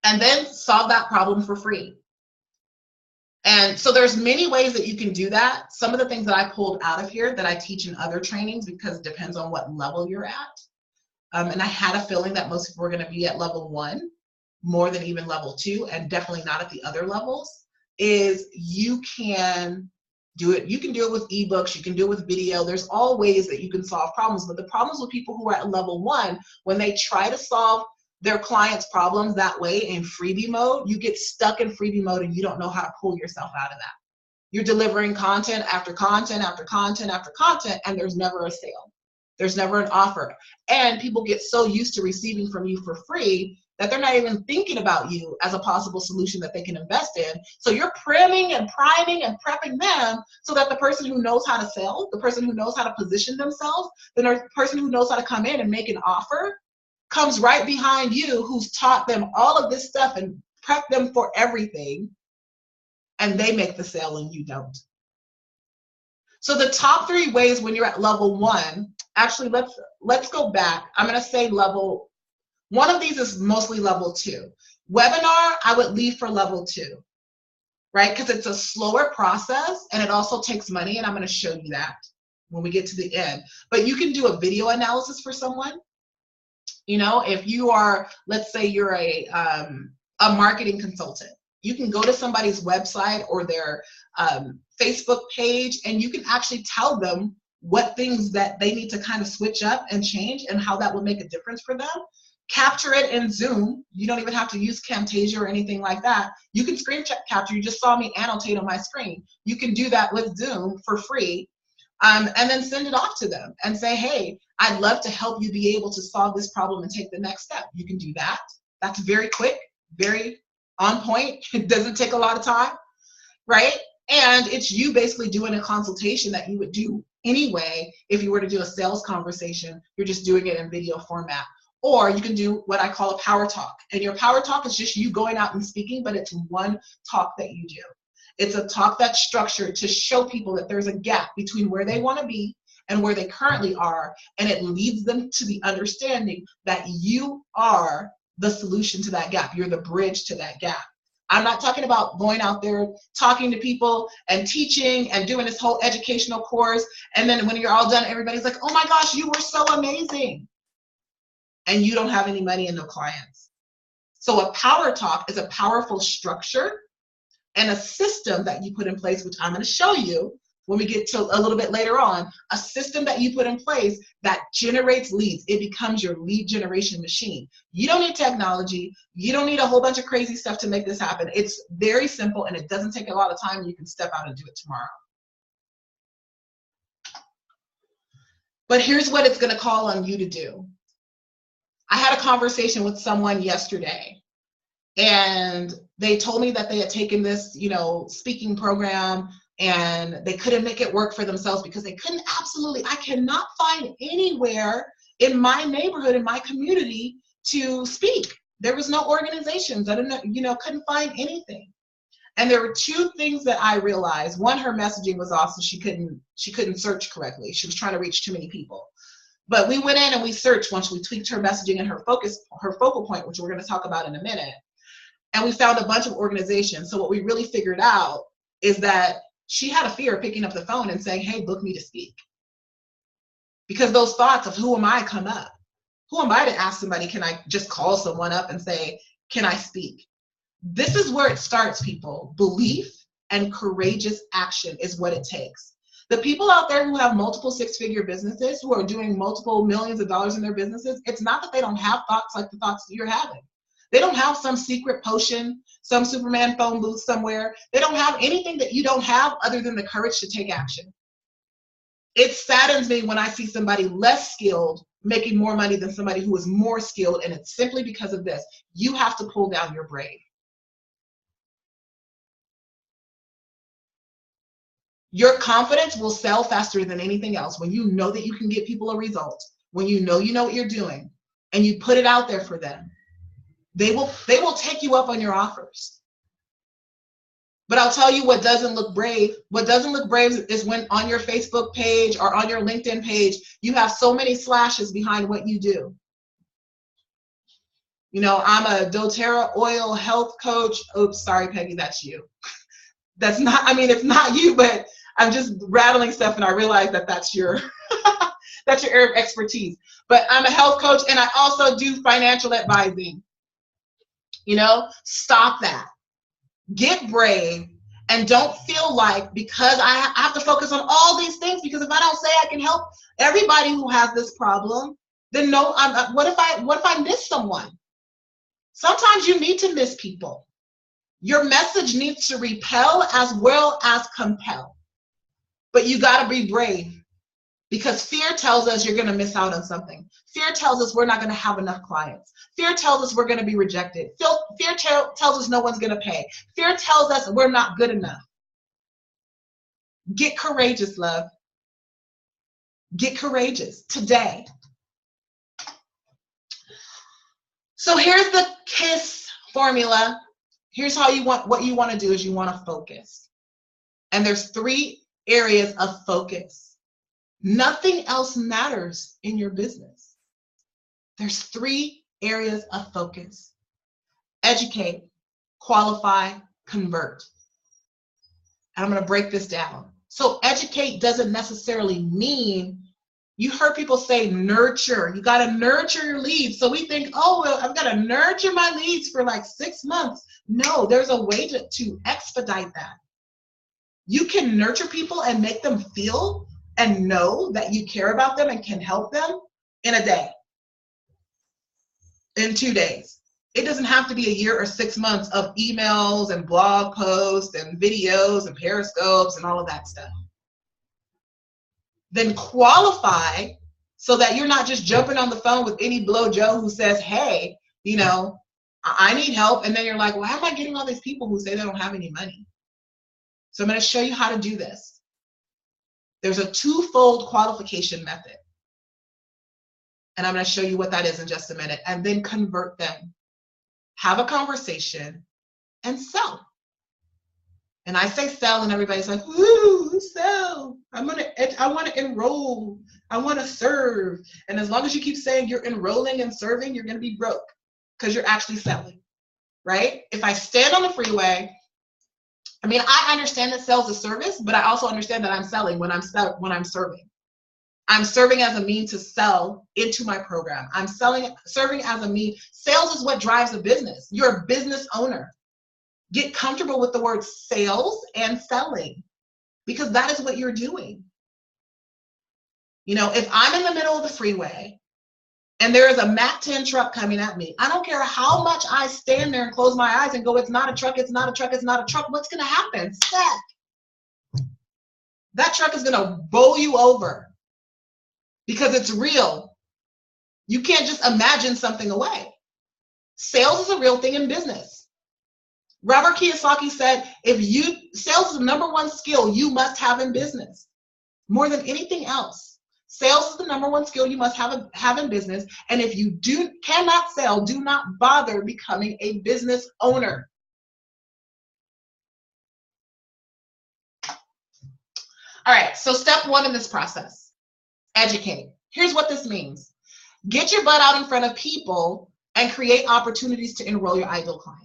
And then solve that problem for free. And so there's many ways that you can do that. Some of the things that I pulled out of here that I teach in other trainings, because it depends on what level you're at. And I had a feeling that most people were going to be at level 1 more than even level 2, and definitely not at the other levels, is you can do it. You can do it with ebooks, you can do it with video. There's all ways that you can solve problems. But the problems with people who are at level 1, when they try to solve their clients' problems that way in freebie mode, you get stuck in freebie mode and you don't know how to pull yourself out of that. You're delivering content after content after content after content, and there's never a sale. There's never an offer. And people get so used to receiving from you for free that they're not even thinking about you as a possible solution that they can invest in. So you're priming and priming and prepping them so that the person who knows how to sell, the person who knows how to position themselves, the person who knows how to come in and make an offer comes right behind you, who's taught them all of this stuff and prepped them for everything, and they make the sale and you don't. So the top 3 ways when you're at level 1, actually let's go back. I'm going to say level, one of these is mostly level 2. Webinar, I would leave for level 2, right? Because it's a slower process and it also takes money, and I'm going to show you that when we get to the end. But you can do a video analysis for someone. You know, if you are, let's say you're a marketing consultant, you can go to somebody's website or their Facebook page, and you can actually tell them what things that they need to kind of switch up and change, and how that would make a difference for them. Capture it in Zoom. You don't even have to use Camtasia or anything like that. You can screen capture. You just saw me annotate on my screen. You can do that with Zoom for free. And then send it off to them and say, hey, I'd love to help you be able to solve this problem and take the next step. You can do that. That's very quick, very on point. It doesn't take a lot of time, right? And it's you basically doing a consultation that you would do anyway if you were to do a sales conversation. You're just doing it in video format. Or you can do what I call a power talk. And your power talk is just you going out and speaking, but it's one talk that you do. It's a talk that's structured to show people that there's a gap between where they want to be and where they currently are, and it leads them to the understanding that you are the solution to that gap. You're the bridge to that gap. I'm not talking about going out there talking to people and teaching and doing this whole educational course, and then when you're all done, everybody's like, oh my gosh, you were so amazing, and you don't have any money and no clients. So a power talk is a powerful structure and a system that you put in place, which I'm going to show you when we get to a little bit later on, a system that you put in place that generates leads. It becomes your lead generation machine. You don't need technology. You don't need a whole bunch of crazy stuff to make this happen. It's very simple, and it doesn't take a lot of time. You can step out and do it tomorrow. But here's what it's going to call on you to do. I had a conversation with someone yesterday, and they told me that they had taken this, speaking program, and they couldn't make it work for themselves because they couldn't I cannot find anywhere in my neighborhood, in my community, to speak. There was no organizations. I don't know, couldn't find anything. And there were 2 things that I realized. One, her messaging was off, so she couldn't search correctly. She was trying to reach too many people. But we went in and we searched once we tweaked her messaging and her focal point, which we're going to talk about in a minute. And we found a bunch of organizations. So what we really figured out is that she had a fear of picking up the phone and saying, hey, book me to speak. Because those thoughts of who am I come up. Who am I to ask somebody, can I just call someone up and say, can I speak? This is where it starts, people. Belief and courageous action is what it takes. The people out there who have multiple 6-figure businesses, who are doing multiple millions of dollars in their businesses, it's not that they don't have thoughts like the thoughts that you're having. They don't have some secret potion, some Superman phone booth somewhere. They don't have anything that you don't have other than the courage to take action. It saddens me when I see somebody less skilled making more money than somebody who is more skilled, and it's simply because of this. You have to pull down your brave. Your confidence will sell faster than anything else when you know that you can get people a result, when you know what you're doing, and you put it out there for them. They will take you up on your offers. But I'll tell you what doesn't look brave. What doesn't look brave is when on your Facebook page or on your LinkedIn page, you have so many slashes behind what you do. You know, I'm a doTERRA oil health coach. Oops, sorry, Peggy, that's you. That's not, I mean, it's not you, but I'm just rattling stuff and I realize that that's your, that's your area of expertise. But I'm a health coach and I also do financial advising. You know, stop that. Get brave and don't feel like because I have to focus on all these things, because if I don't say I can help everybody who has this problem, then no, what if I miss someone? Sometimes you need to miss people. Your message needs to repel as well as compel. But you got to be brave, because fear tells us you're going to miss out on something. Fear tells us we're not going to have enough clients. Fear tells us we're going to be rejected. Fear tells us no one's going to pay. Fear tells us we're not good enough. Get courageous, love. Get courageous today. So here's the KISS formula. Here's how what you want to do is you want to focus. And there's 3 areas of focus. Nothing else matters in your business. There's 3 areas of focus: educate, qualify, convert. And I'm going to break this down. So educate doesn't necessarily mean, you heard people say nurture. You got to nurture your leads. So we think, oh, well, I've got to nurture my leads for like 6 months. No, there's a way to expedite that. You can nurture people and make them feel and know that you care about them and can help them in a day, in 2 days. It doesn't have to be a year or 6 months of emails and blog posts and videos and periscopes and all of that stuff. Then qualify, so that you're not just jumping on the phone with any blow Joe who says, hey, you know, I need help. And then you're like, well, how am I getting all these people who say they don't have any money? So I'm going to show you how to do this. There's a 2-fold qualification method. And I'm going to show you what that is in just a minute. And then convert them. Have a conversation and sell. And I say sell and everybody's like, ooh, sell. I want to enroll. I want to serve. And as long as you keep saying you're enrolling and serving, you're going to be broke, because you're actually selling, right? If I stand on the freeway, I mean, I understand that sales is service, but I also understand that I'm selling when I'm serving. I'm serving as a means to sell into my program. I'm serving as a means. Sales is what drives a business. You're a business owner. Get comfortable with the word sales and selling, because that is what you're doing. You know, if I'm in the middle of the freeway and there is a Mac 10 truck coming at me, I don't care how much I stand there and close my eyes and go, it's not a truck, it's not a truck, it's not a truck. What's going to happen? That truck is going to bowl you over, because it's real. You can't just imagine something away. Sales is a real thing in business. Robert Kiyosaki said, sales is the #1 skill you must have in business, more than anything else. Sales is the #1 skill you must have in business. And if you cannot sell, do not bother becoming a business owner. All right, so step 1 in this process, educate. Here's what this means. Get your butt out in front of people and create opportunities to enroll your ideal client.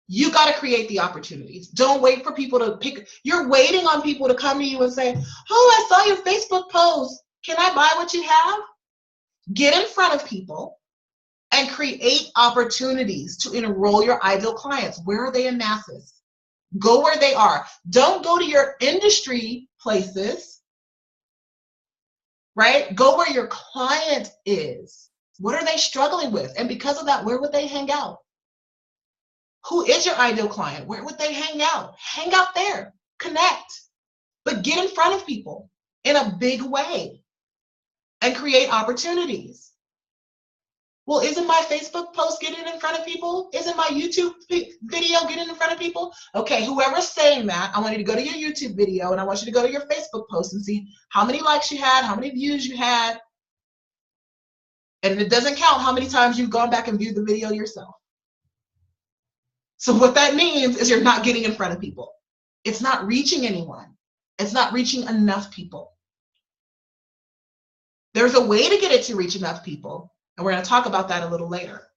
You got to create the opportunities. Don't wait for people to pick. You're waiting on people to come to you and say, oh, I saw your Facebook post. Can I buy what you have? Get in front of people and create opportunities to enroll your ideal clients. Where are they in masses? Go where they are. Don't go to your industry places, right? Go where your client is. What are they struggling with? And because of that, where would they hang out? Who is your ideal client? Where would they hang out? Hang out there, connect, but get in front of people in a big way and create opportunities. Well, isn't my Facebook post getting in front of people? Isn't my YouTube video getting in front of people? Okay, whoever's saying that, I want you to go to your YouTube video and I want you to go to your Facebook post and see how many likes you had, how many views you had. And it doesn't count how many times you've gone back and viewed the video yourself. So what that means is you're not getting in front of people. It's not reaching anyone. It's not reaching enough people. There's a way to get it to reach enough people. And we're going to talk about that a little later.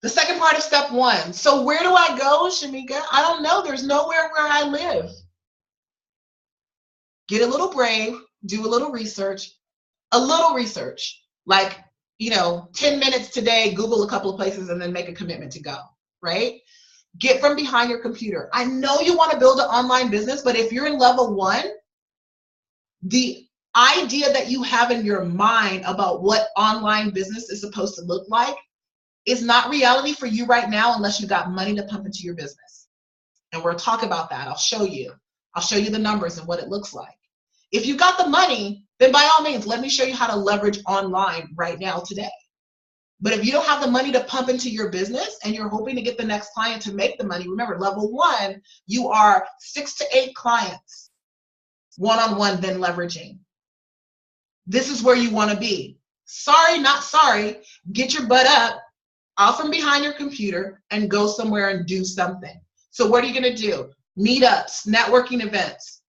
The second part of step 1. So where do I go, Shameca? I don't know. There's nowhere where I live. Get a little brave. Do a little research. A little research. Like, 10 minutes today, Google a couple of places and then make a commitment to go, right? Get from behind your computer. I know you want to build an online business, but if you're in level 1, the idea that you have in your mind about what online business is supposed to look like is not reality for you right now unless you got money to pump into your business. And we'll talk about that. I'll show you the numbers and what it looks like. If you got the money, then by all means, let me show you how to leverage online right now today. But if you don't have the money to pump into your business and you're hoping to get the next client to make the money, remember, level 1, you are 6 to 8 clients, one-on-one, then leveraging. This is where you want to be. Sorry, not sorry. Get your butt up, out from behind your computer, and go somewhere and do something. So what are you going to do? Meetups, networking events,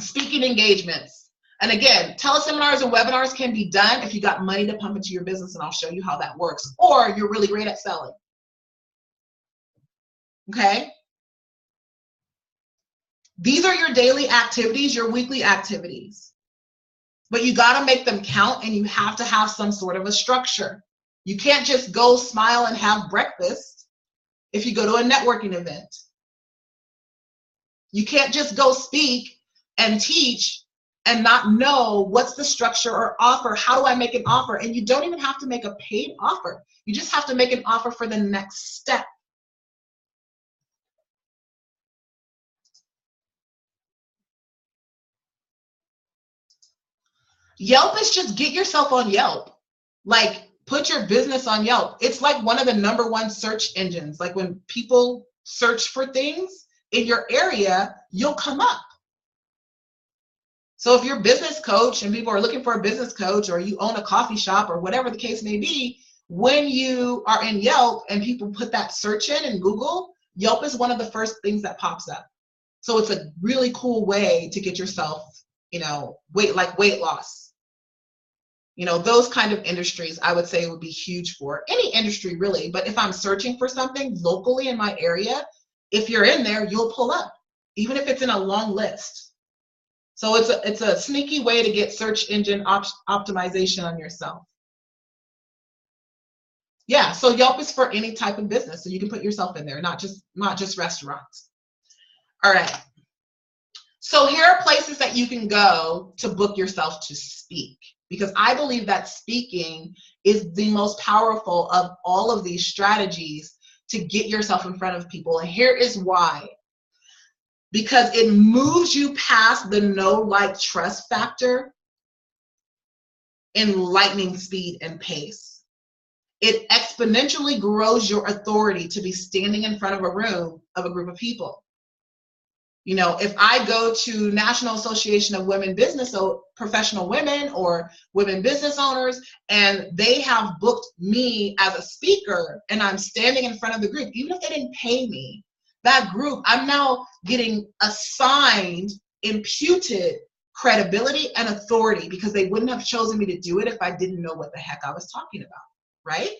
speaking engagements. And again, teleseminars and webinars can be done if you got money to pump into your business, and I'll show you how that works. Or you're really great at selling. Okay? These are your daily activities, your weekly activities. But you got to make them count, and you have to have some sort of a structure. You can't just go smile and have breakfast if you go to a networking event. You can't just go speak and teach and not know what's the structure or offer. How do I make an offer? And you don't even have to make a paid offer. You just have to make an offer for the next step. Yelp is just get yourself on Yelp. Like, put your business on Yelp. It's like one of the #1 search engines. Like when people search for things in your area, you'll come up. So if you're a business coach and people are looking for a business coach, or you own a coffee shop or whatever the case may be, when you are in Yelp and people put that search in Google, Yelp is one of the first things that pops up. So it's a really cool way to get yourself, weight loss. Those kind of industries I would say would be huge for any industry really. But if I'm searching for something locally in my area, if you're in there, you'll pull up, even if it's in a long list. So it's a sneaky way to get search engine optimization on yourself. Yeah, so Yelp is for any type of business, so you can put yourself in there, not just restaurants. All right. So here are places that you can go to book yourself to speak, because I believe that speaking is the most powerful of all of these strategies to get yourself in front of people. And here is why. Because it moves you past the know, like, trust factor in lightning speed and pace. It exponentially grows your authority to be standing in front of a room of a group of people. If I go to National Association of Women Business, so professional women or women business owners, and they have booked me as a speaker and I'm standing in front of the group, even if they didn't pay me, that group, I'm now getting assigned, imputed credibility and authority, because they wouldn't have chosen me to do it if I didn't know what the heck I was talking about, right?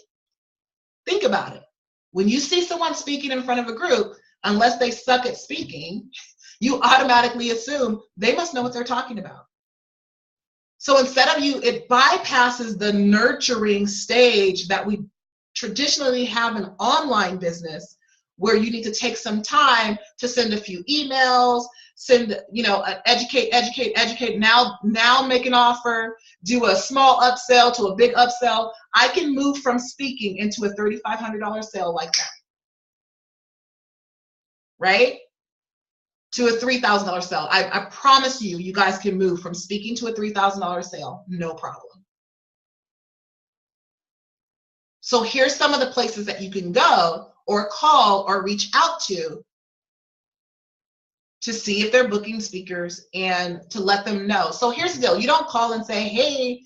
Think about it. When you see someone speaking in front of a group, unless they suck at speaking, you automatically assume they must know what they're talking about. So instead of it bypasses the nurturing stage that we traditionally have in online business, where you need to take some time to send a few emails, send, educate, now make an offer, do a small upsell to a big upsell. I can move from speaking into a $3,500 sale like that, right? To a $3,000 sale. I promise you, you guys can move from speaking to a $3,000 sale, no problem. So here's some of the places that you can go or call or reach out to see if they're booking speakers and to let them know. So here's the deal. You don't call and say, hey,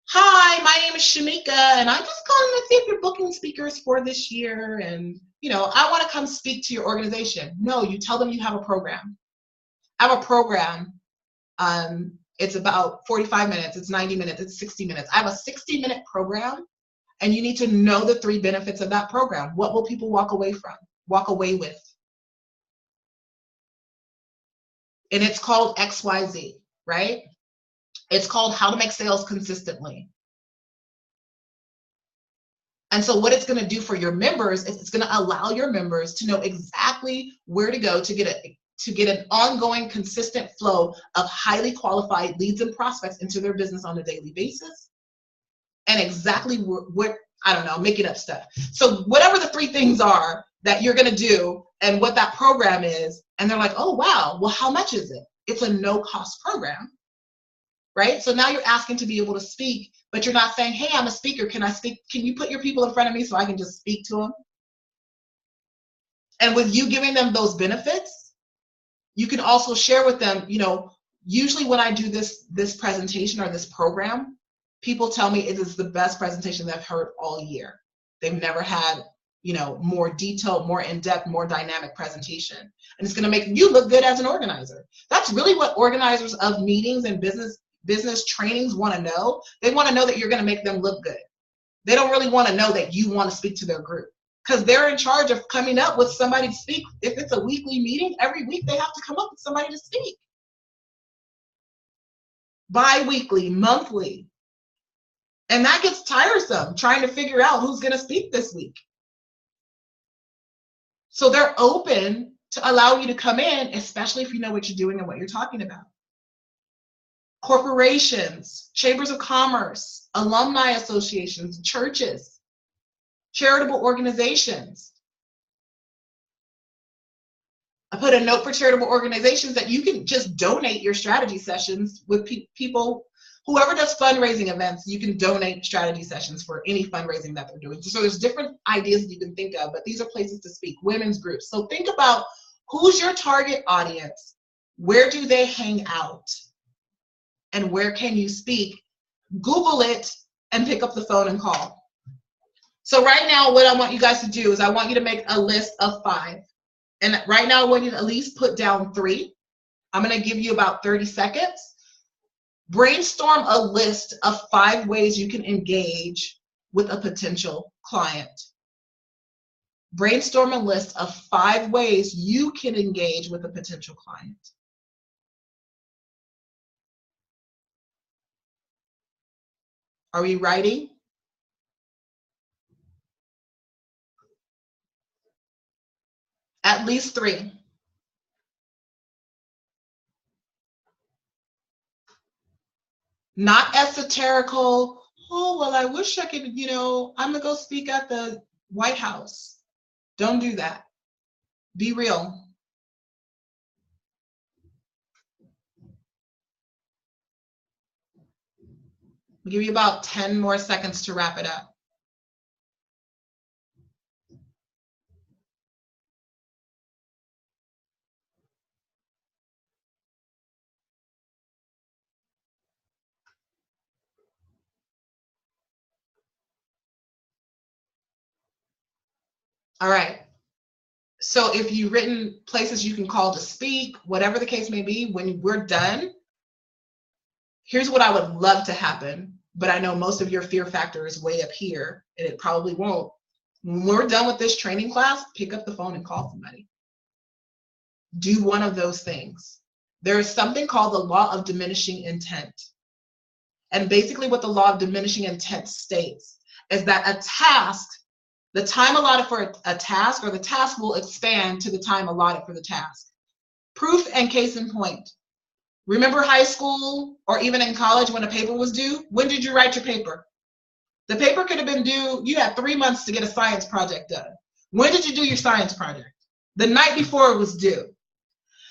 hi, my name is Shameca, and I'm just calling to see if you're booking speakers for this year, and I want to come speak to your organization. No, you tell them you have a program. I have a program. It's about 45 minutes, it's 90 minutes, it's 60 minutes. I have a 60-minute program, and you need to know the 3 benefits of that program. What will people walk away with? And it's called XYZ, right? It's called How to Make Sales Consistently. And so what it's going to do for your members is it's going to allow your members to know exactly where to go to get an ongoing, consistent flow of highly qualified leads and prospects into their business on a daily basis. And exactly what, I don't know, making up stuff. So whatever the 3 things are that you're going to do and what that program is, and they're like, oh, wow, well, how much is it? It's a no-cost program, right? So now you're asking to be able to speak, but you're not saying, hey, I'm a speaker. Can I speak? Can you put your people in front of me so I can just speak to them? And with you giving them those benefits, you can also share with them, usually when I do this presentation or this program, people tell me it is the best presentation they've heard all year. They've never had, more detailed, more in-depth, more dynamic presentation. And it's going to make you look good as an organizer. That's really what organizers of meetings and business trainings want to know. They want to know that you're going to make them look good. They don't really want to know that you want to speak to their group, because they're in charge of coming up with somebody to speak. If it's a weekly meeting, every week they have to come up with somebody to speak. Bi-weekly, monthly. And that gets tiresome, trying to figure out who's going to speak this week. So they're open to allow you to come in, especially if you know what you're doing and what you're talking about. Corporations, chambers of commerce, alumni associations, churches, charitable organizations. I put a note for charitable organizations that you can just donate your strategy sessions with people. Whoever does fundraising events, you can donate strategy sessions for any fundraising that they're doing. So there's different ideas that you can think of, but these are places to speak. Women's groups. So think about who's your target audience, where do they hang out, and where can you speak? Google it and pick up the phone and call. So right now, what I want you guys to do is I want you to make a list of 5. And right now, I want you to at least put down 3. I'm going to give you about 30 seconds. Brainstorm a list of 5 ways you can engage with a potential client. Brainstorm a list of 5 ways you can engage with a potential client. Are we writing? At least 3. Not esoterical, oh, well, I wish I could, I'm gonna go speak at the White House. Don't do that. Be real. I'll give you about 10 more seconds to wrap it up. All right. So if you've written places you can call to speak, whatever the case may be, when we're done, here's what I would love to happen, but I know most of your fear factor is way up here, and it probably won't. When we're done with this training class, pick up the phone and call somebody. Do one of those things. There is something called the law of diminishing intent. And basically what the law of diminishing intent states is that a task The time allotted for a task or the task will expand to the time allotted for the task. Proof and case in point. Remember high school or even in college when a paper was due? When did you write your paper? The paper could have been due, you had 3 months to get a science project done. When did you do your science project? The night before it was due.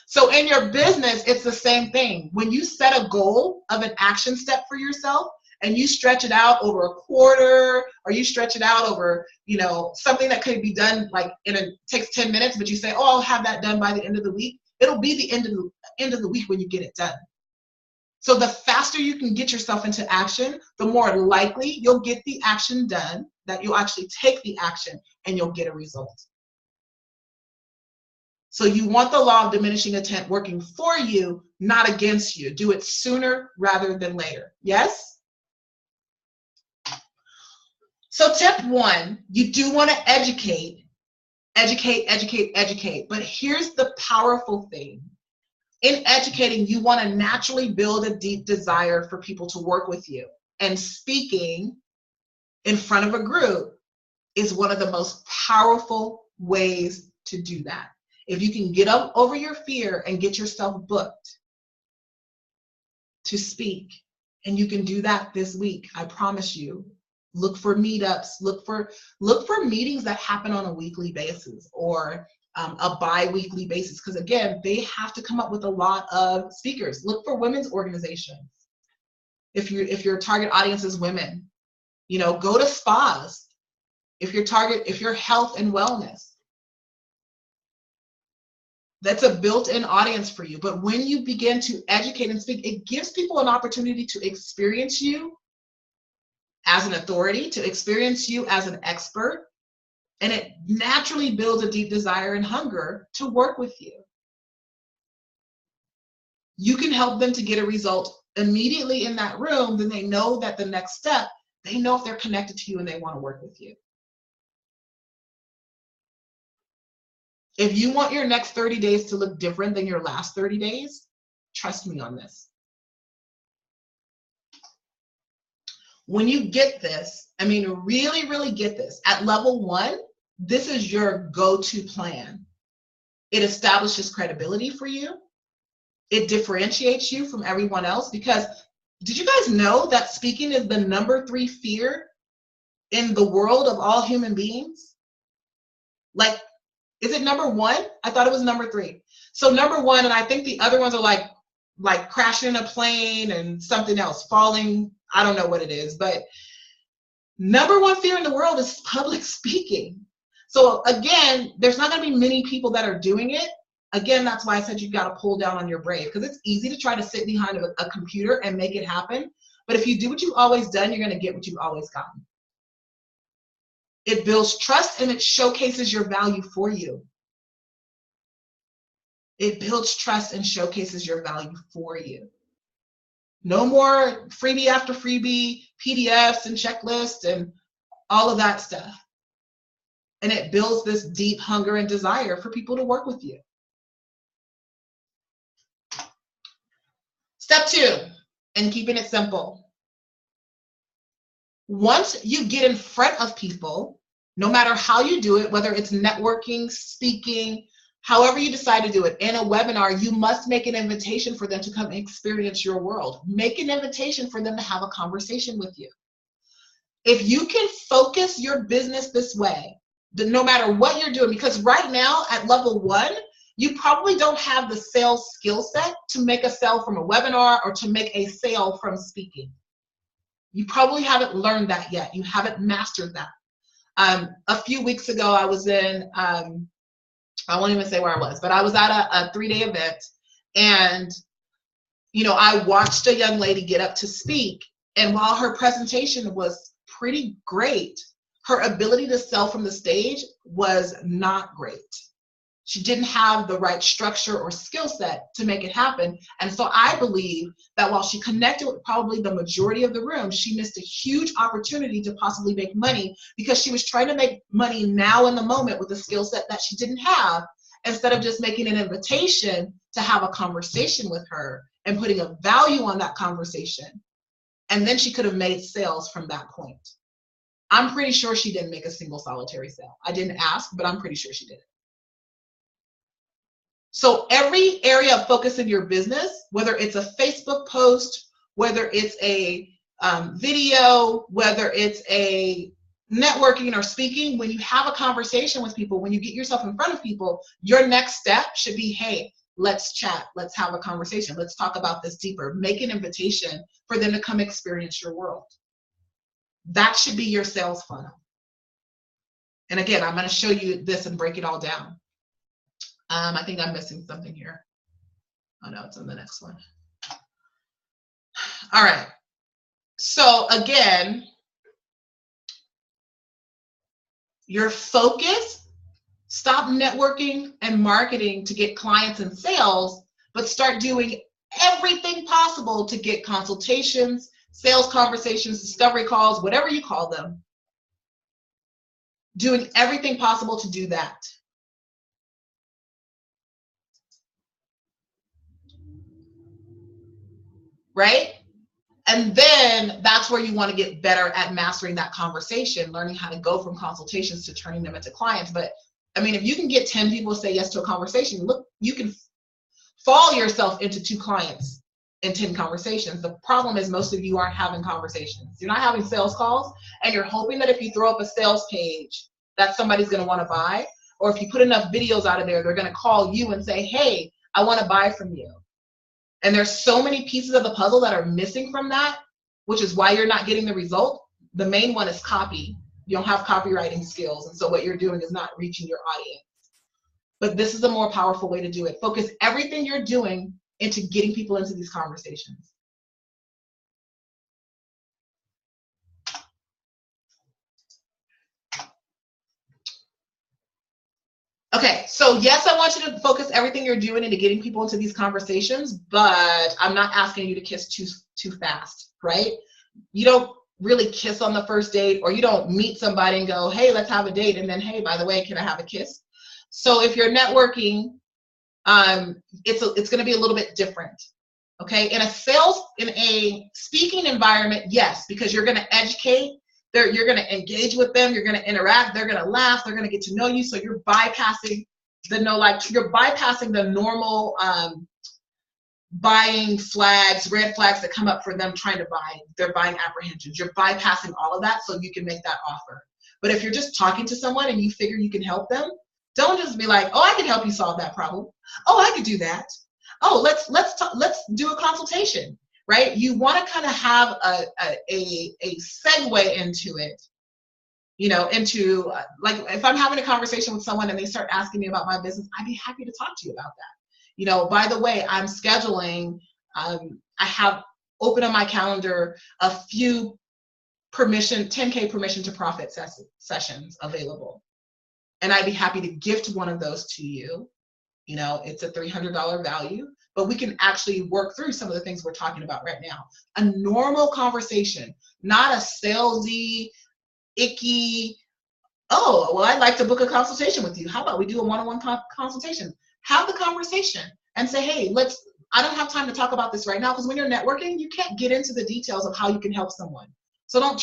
So in your business, it's the same thing. When you set a goal of an action step for yourself and you stretch it out over a quarter, or you stretch it out over, something that could be done like takes 10 minutes, but you say, oh, I'll have that done by the end of the week. It'll be the end of the week when you get it done. So the faster you can get yourself into action, the more likely you'll get the action done, that you'll actually take the action and you'll get a result. So you want the law of diminishing intent working for you, not against you. Do it sooner rather than later. Yes? So tip 1, you do want to educate. But here's the powerful thing. In educating, you want to naturally build a deep desire for people to work with you. And speaking in front of a group is one of the most powerful ways to do that. If you can get up over your fear and get yourself booked to speak, and you can do that this week, I promise you. Look for meetups, look for meetings that happen on a weekly basis or a bi-weekly basis, because again, they have to come up with a lot of speakers. Look for women's organizations. If your target audience is women, go to spas. If your health and wellness, that's a built-in audience for you. But when you begin to educate and speak, it gives people an opportunity to experience you as an authority, to experience you as an expert, and it naturally builds a deep desire and hunger to work with you. You can help them to get a result immediately in that room, then they know that the next step, they know if they're connected to you and they want to work with you. If you want your next 30 days to look different than your last 30 days, trust me on this. When you get this, really, really get this, at level 1, this is your go-to plan. It establishes credibility for you. It differentiates you from everyone else, because did you guys know that speaking is the number 3 fear in the world of all human beings? Like, is it number 1? I thought it was number 3. So number 1, and I think the other ones are like crashing in a plane and something else, falling. I don't know what it is, but number 1 fear in the world is public speaking. So again, there's not going to be many people that are doing it. Again, that's why I said you've got to pull down on your brave, because it's easy to try to sit behind a computer and make it happen. But if you do what you've always done, you're going to get what you've always gotten. It builds trust and it showcases your value for you. It builds trust and showcases your value for you. No more freebie after freebie, PDFs and checklists and all of that stuff. And it builds this deep hunger and desire for people to work with you. Step 2, and keeping it simple. Once you get in front of people, no matter how you do it, whether it's networking, speaking, however you decide to do it, in a webinar, you must make an invitation for them to come experience your world. Make an invitation for them to have a conversation with you. If you can focus your business this way, no matter what you're doing, because right now at level 1, you probably don't have the sales skill set to make a sale from a webinar or to make a sale from speaking. You probably haven't learned that yet. You haven't mastered that. A few weeks ago, I was in, I won't even say where I was, but I was at a 3-day event, and I watched a young lady get up to speak, and while her presentation was pretty great, her ability to sell from the stage was not great. She didn't have the right structure or skill set to make it happen. And so I believe that while she connected with probably the majority of the room, she missed a huge opportunity to possibly make money, because she was trying to make money now in the moment with a skill set that she didn't have, instead of just making an invitation to have a conversation with her and putting a value on that conversation. And then she could have made sales from that point. I'm pretty sure she didn't make a single solitary sale. I didn't ask, but I'm pretty sure she did it. So every area of focus in your business, whether it's a Facebook post, whether it's a video, whether it's a networking or speaking, when you have a conversation with people, when you get yourself in front of people, your next step should be, hey, let's chat, let's have a conversation, let's talk about this deeper. Make an invitation for them to come experience your world. That should be your sales funnel. And again, I'm going to show you this and break it all down. I think I'm missing something here. Oh no, it's on the next one. All right. So again, your focus, stop networking and marketing to get clients and sales, but start doing everything possible to get consultations, sales conversations, discovery calls, whatever you call them. Doing everything possible to do that. Right? And then that's where you want to get better at mastering that conversation, learning how to go from consultations to turning them into clients. But I mean, if you can get 10 people to say yes to a conversation, look, you can fall yourself into 2 clients in 10 conversations. The problem is most of you aren't having conversations. You're not having sales calls, and you're hoping that if you throw up a sales page that somebody's going to want to buy, or if you put enough videos out of there, they're going to call you and say, hey, I want to buy from you. And there's so many pieces of the puzzle that are missing from that, which is why you're not getting the result. The main one is copy. You don't have copywriting skills. And so what you're doing is not reaching your audience. But this is a more powerful way to do it. Focus everything you're doing into getting people into these conversations. Okay, so yes, I want you to focus everything you're doing into getting people into these conversations, but I'm not asking you to kiss too fast, right? You don't really kiss on the first date, or you don't meet somebody and go, hey, let's have a date, and then, hey, by the way, can I have a kiss? So if you're networking, it's going to be a little bit different. Okay, in a speaking environment, yes, because you're going to educate. You're going to engage with them. You're going to interact. They're going to laugh. They're going to get to know you. So you're bypassing you're bypassing the normal buying flags, red flags that come up for them trying to buy. Their buying apprehensions. You're bypassing all of that so you can make that offer. But if you're just talking to someone and you figure you can help them, don't just be like, oh, I can help you solve that problem. Oh, I could do that. Oh, let's do a consultation. Right? You want to kind of have a segue into it, you know, into like if I'm having a conversation with someone and they start asking me about my business, I'd be happy to talk to you about that. You know, by the way, I'm scheduling, I have open on my calendar a few 10K permission to profit sessions available. And I'd be happy to gift one of those to you. You know, it's a $300 value, but we can actually work through some of the things we're talking about right now. A normal conversation, not a salesy, icky, oh, well, I'd like to book a consultation with you. How about we do a one-on-one consultation? Have the conversation and say, hey, I don't have time to talk about this right now, because when you're networking, you can't get into the details of how you can help someone. So don't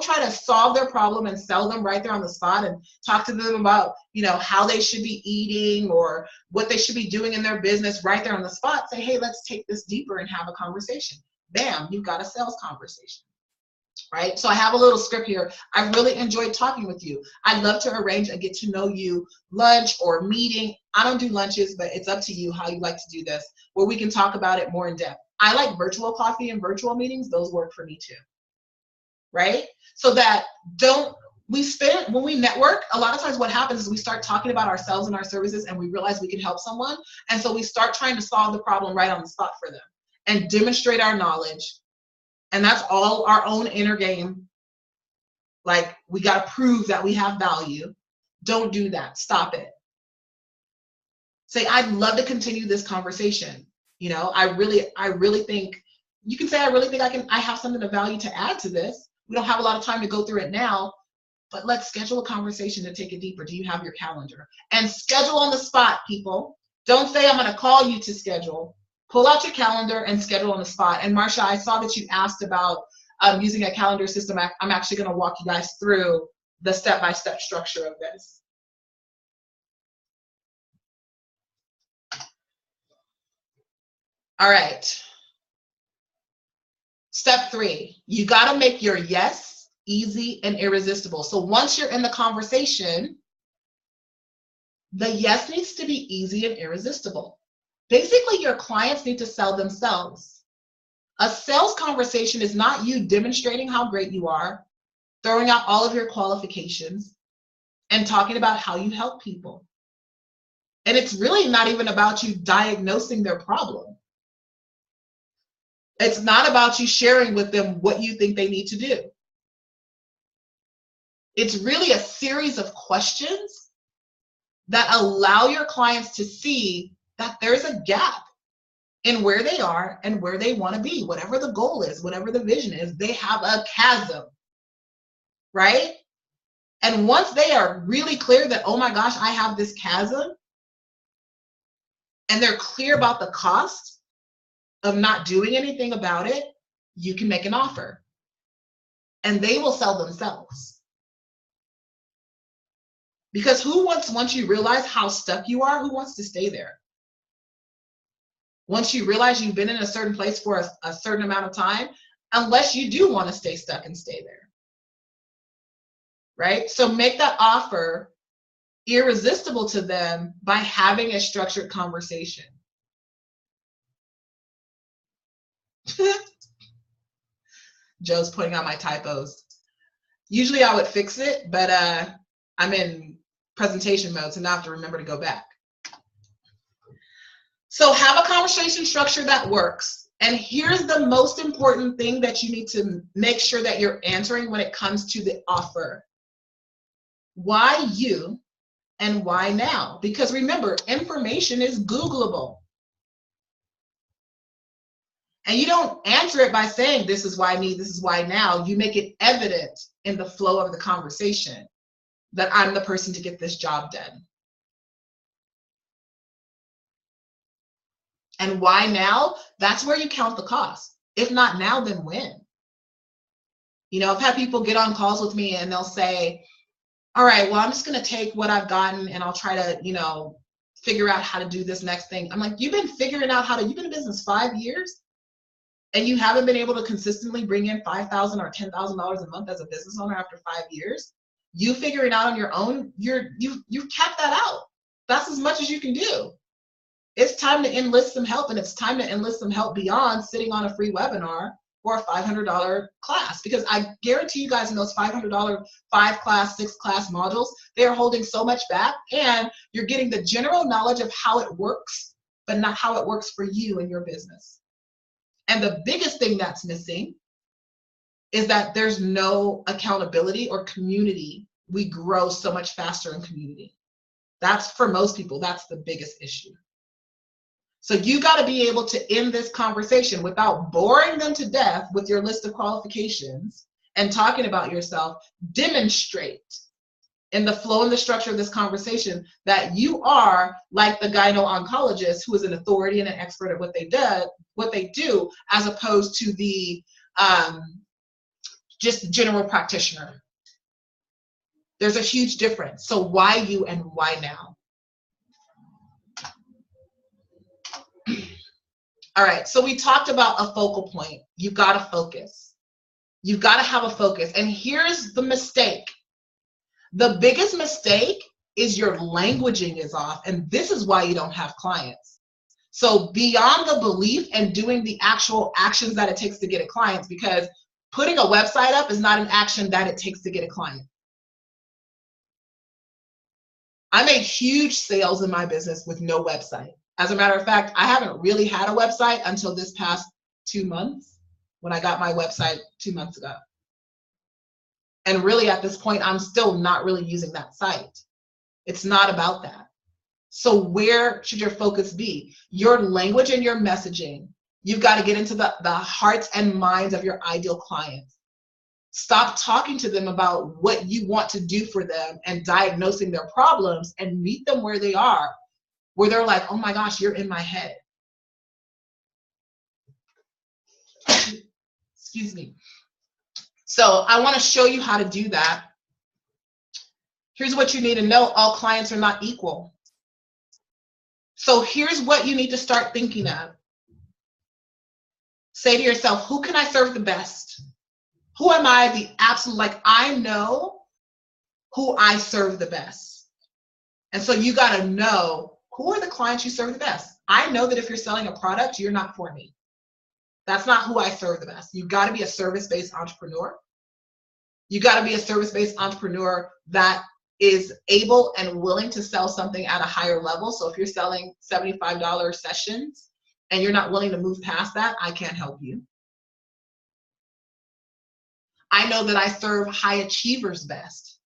try to solve their problem and sell them right there on the spot and talk to them about, you know, how they should be eating or what they should be doing in their business right there on the spot. Say, hey, let's take this deeper and have a conversation. Bam, you've got a sales conversation. Right? So I have a little script here. I really enjoyed talking with you. I'd love to arrange a get to know you lunch or meeting. I don't do lunches, but it's up to you how you like to do this, where we can talk about it more in depth. I like virtual coffee and virtual meetings. Those work for me too. Right? So that when we network, a lot of times what happens is we start talking about ourselves and our services and we realize we can help someone. And so we start trying to solve the problem right on the spot for them and demonstrate our knowledge. And that's all our own inner game. Like, we got to prove that we have value. Don't do that. Stop it. Say, I'd love to continue this conversation. You know, I really think, you can say, I really think I have something of value to add to this. We don't have a lot of time to go through it now, but let's schedule a conversation to take it deeper. Do you have your calendar? And schedule on the spot, people. Don't say, I'm going to call you to schedule. Pull out your calendar and schedule on the spot. And Marsha, I saw that you asked about using a calendar system, I'm actually going to walk you guys through the step-by-step structure of this. All right. Step 3, you got to make your yes easy and irresistible. So once you're in the conversation, the yes needs to be easy and irresistible. Basically, your clients need to sell themselves. A sales conversation is not you demonstrating how great you are, throwing out all of your qualifications, and talking about how you help people. And it's really not even about you diagnosing their problem. It's not about you sharing with them what you think they need to do. It's really a series of questions that allow your clients to see that there's a gap in where they are and where they want to be. Whatever the goal is, whatever the vision is, they have a chasm, right? And once they are really clear that, oh my gosh, I have this chasm, and they're clear about the cost of not doing anything about it, you can make an offer. And they will sell themselves. Because once you realize how stuck you are, who wants to stay there? Once you realize you've been in a certain place for a certain amount of time, unless you do want to stay stuck and stay there, right? So make that offer irresistible to them by having a structured conversation. Joe's pointing out my typos. Usually I would fix it, but I'm in presentation mode, so now I have to remember to go back. So have a conversation structure that works. And here's the most important thing that you need to make sure that you're answering when it comes to the offer. Why you and why now? Because remember, information is Googleable. And you don't answer it by saying, this is why me, this is why now. You make it evident in the flow of the conversation that I'm the person to get this job done. And why now? That's where you count the cost. If not now, then when? You know, I've had people get on calls with me and they'll say, all right, well, I'm just going to take what I've gotten and I'll try to, you know, figure out how to do this next thing. I'm like, you've been figuring out how to, you've been in business 5 years and you haven't been able to consistently bring in $5,000 or $10,000 a month as a business owner after 5 years. You figuring out on your own, you've capped that out. That's as much as you can do. It's time to enlist some help, and it's time to enlist some help beyond sitting on a free webinar or a $500 class, because I guarantee you guys in those $500 5-class, 6-class modules, they are holding so much back, and you're getting the general knowledge of how it works, but not how it works for you and your business. And the biggest thing that's missing is that there's no accountability or community. We grow so much faster in community. That's, for most people, that's the biggest issue. So you got to be able to end this conversation without boring them to death with your list of qualifications and talking about yourself. Demonstrate in the flow and the structure of this conversation that you are like the gyno-oncologist who is an authority and an expert at what they do, as opposed to the just general practitioner. There's a huge difference. So why you and why now? All right, so we talked about a focal point. You've got to focus. You've got to have a focus. And here's the mistake. The biggest mistake is your languaging is off, and this is why you don't have clients. So beyond the belief and doing the actual actions that it takes to get a client, because putting a website up is not an action that it takes to get a client. I made huge sales in my business with no website. As a matter of fact, I haven't really had a website until this past 2 months, when I got my website 2 months ago. And really at this point, I'm still not really using that site. It's not about that. So where should your focus be? Your language and your messaging. You've got to get into the hearts and minds of your ideal clients. Stop talking to them about what you want to do for them and diagnosing their problems, and meet them where they are, where they're like, oh my gosh, you're in my head. Excuse me. So I want to show you how to do that. Here's what you need to know. All clients are not equal. So here's what you need to start thinking of. Say to yourself, who can I serve the best? Who am I the absolute, like I know who I serve the best. And so you got to know who are the clients you serve the best. I know that if you're selling a product, you're not for me. That's not who I serve the best. You got to be a service-based entrepreneur. You got to be a service-based entrepreneur that is able and willing to sell something at a higher level. So if you're selling $75 sessions and you're not willing to move past that, I can't help you. I know that I serve high achievers best.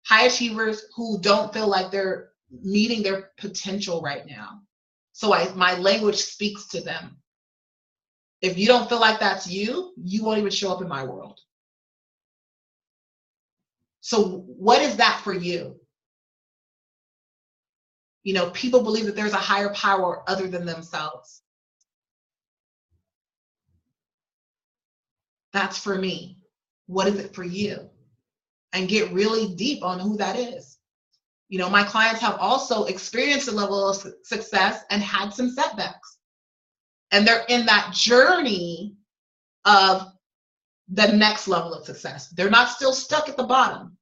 High achievers who don't feel like they're meeting their potential right now. So my language speaks to them. If you don't feel like that's you, you won't even show up in my world. So what is that for you? You know, people believe that there's a higher power other than themselves. That's for me. What is it for you? And get really deep on who that is. You know, my clients have also experienced a level of success and had some setbacks. And they're in that journey of the next level of success. They're not still stuck at the bottom,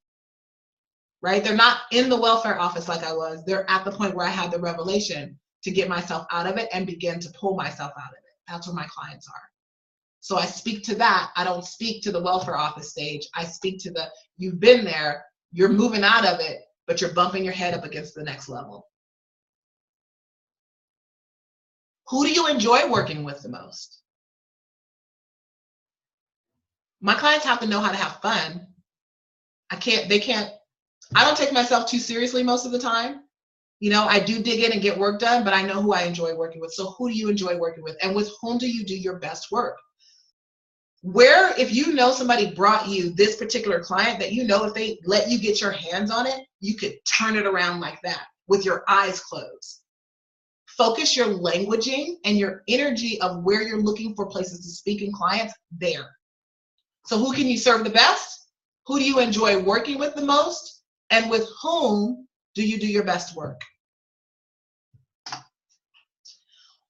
right? They're not in the welfare office like I was. They're at the point where I had the revelation to get myself out of it and begin to pull myself out of it. That's where my clients are. So I speak to that. I don't speak to the welfare office stage. I speak to the, you've been there, you're moving out of it, but you're bumping your head up against the next level. Who do you enjoy working with the most? My clients have to know how to have fun. I don't take myself too seriously most of the time. You know, I do dig in and get work done, but I know who I enjoy working with. So who do you enjoy working with? And with whom do you do your best work? Where, if you know somebody brought you this particular client that you know if they let you get your hands on it, you could turn it around like that with your eyes closed. Focus your languaging and your energy of where you're looking for places to speak in clients there. So who can you serve the best? Who do you enjoy working with the most? And with whom do you do your best work?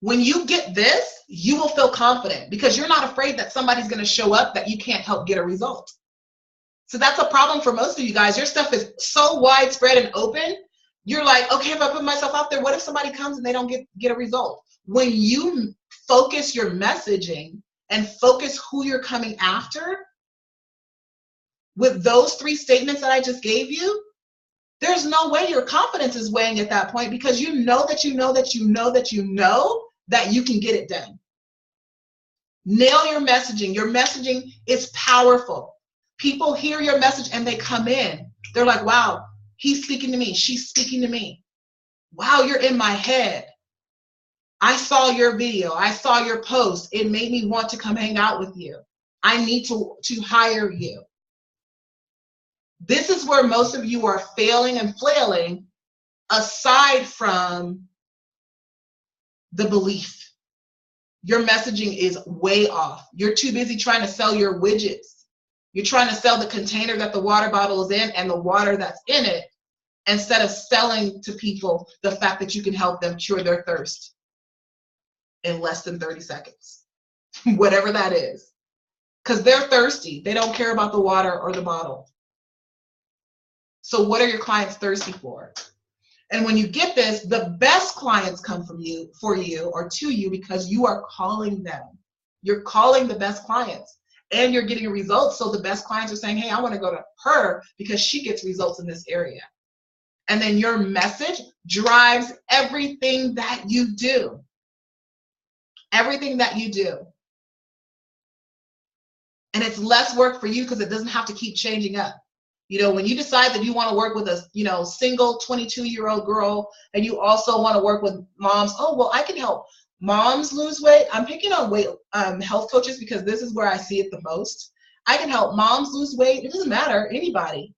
When you get this, you will feel confident because you're not afraid that somebody's going to show up that you can't help get a result. So that's a problem for most of you guys. Your stuff is so widespread and open. You're like, okay, if I put myself out there, what if somebody comes and they don't get a result? When you focus your messaging and focus who you're coming after with those 3 statements that I just gave you, there's no way your confidence is weighing at that point because you know that you know that you know that you know that you can get it done. Nail your messaging. Your messaging is powerful. People hear your message and they come in. They're like, wow, he's speaking to me. She's speaking to me. Wow, you're in my head. I saw your video. I saw your post. It made me want to come hang out with you. I need to hire you. This is where most of you are failing and flailing, aside from the belief. Your messaging is way off. You're too busy trying to sell your widgets. You're trying to sell the container that the water bottle is in and the water that's in it, instead of selling to people the fact that you can help them cure their thirst in less than 30 seconds, whatever that is. Because they're thirsty. They don't care about the water or the bottle. So what are your clients thirsty for? And when you get this, the best clients come from you, for you, or to you, because you are calling them. You're calling the best clients and you're getting results. So the best clients are saying, hey, I want to go to her because she gets results in this area. And then your message drives everything that you do. Everything that you do. And it's less work for you because it doesn't have to keep changing up. You know, when you decide that you want to work with a, single 22-year-old girl, and you also want to work with moms, oh, well, I can help moms lose weight. I'm picking on health coaches because this is where I see it the most. I can help moms lose weight. It doesn't matter, anybody.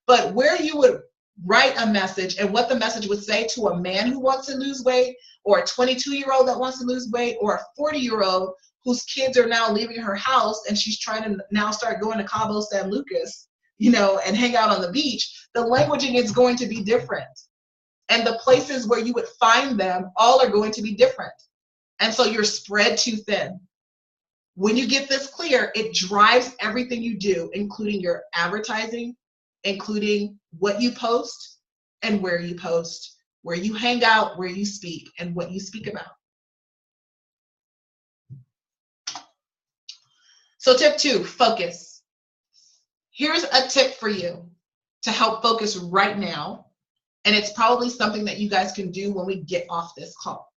But where you would write a message and what the message would say to a man who wants to lose weight, or a 22-year-old that wants to lose weight, or a 40-year-old whose kids are now leaving her house and she's trying to now start going to Cabo San Lucas, you know, and hang out on the beach, the languaging is going to be different. And the places where you would find them all are going to be different. And so you're spread too thin. When you get this clear, it drives everything you do, including your advertising, including what you post and where you hang out, where you speak, and what you speak about. So tip 2, focus. Here's a tip for you to help focus right now. And it's probably something that you guys can do when we get off this call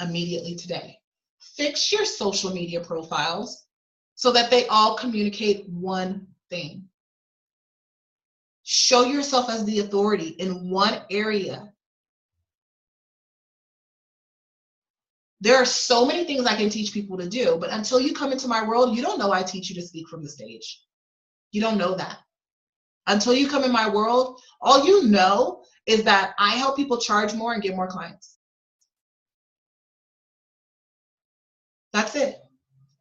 immediately today. Fix your social media profiles so that they all communicate one thing. Show yourself as the authority in one area. There are so many things I can teach people to do, but until you come into my world, you don't know I teach you to speak from the stage. You don't know that. Until you come in my world, all you know is that I help people charge more and get more clients. That's it.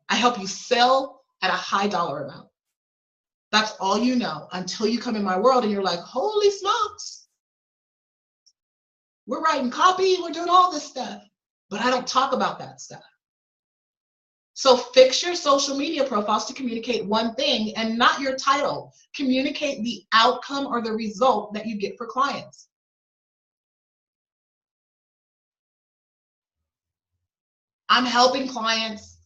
I help you sell at a high dollar amount. That's all you know until you come in my world and you're like, holy smokes, we're writing copy, we're doing all this stuff. But I don't talk about that stuff. So fix your social media profiles to communicate one thing and not your title. Communicate the outcome or the result that you get for clients. I'm helping clients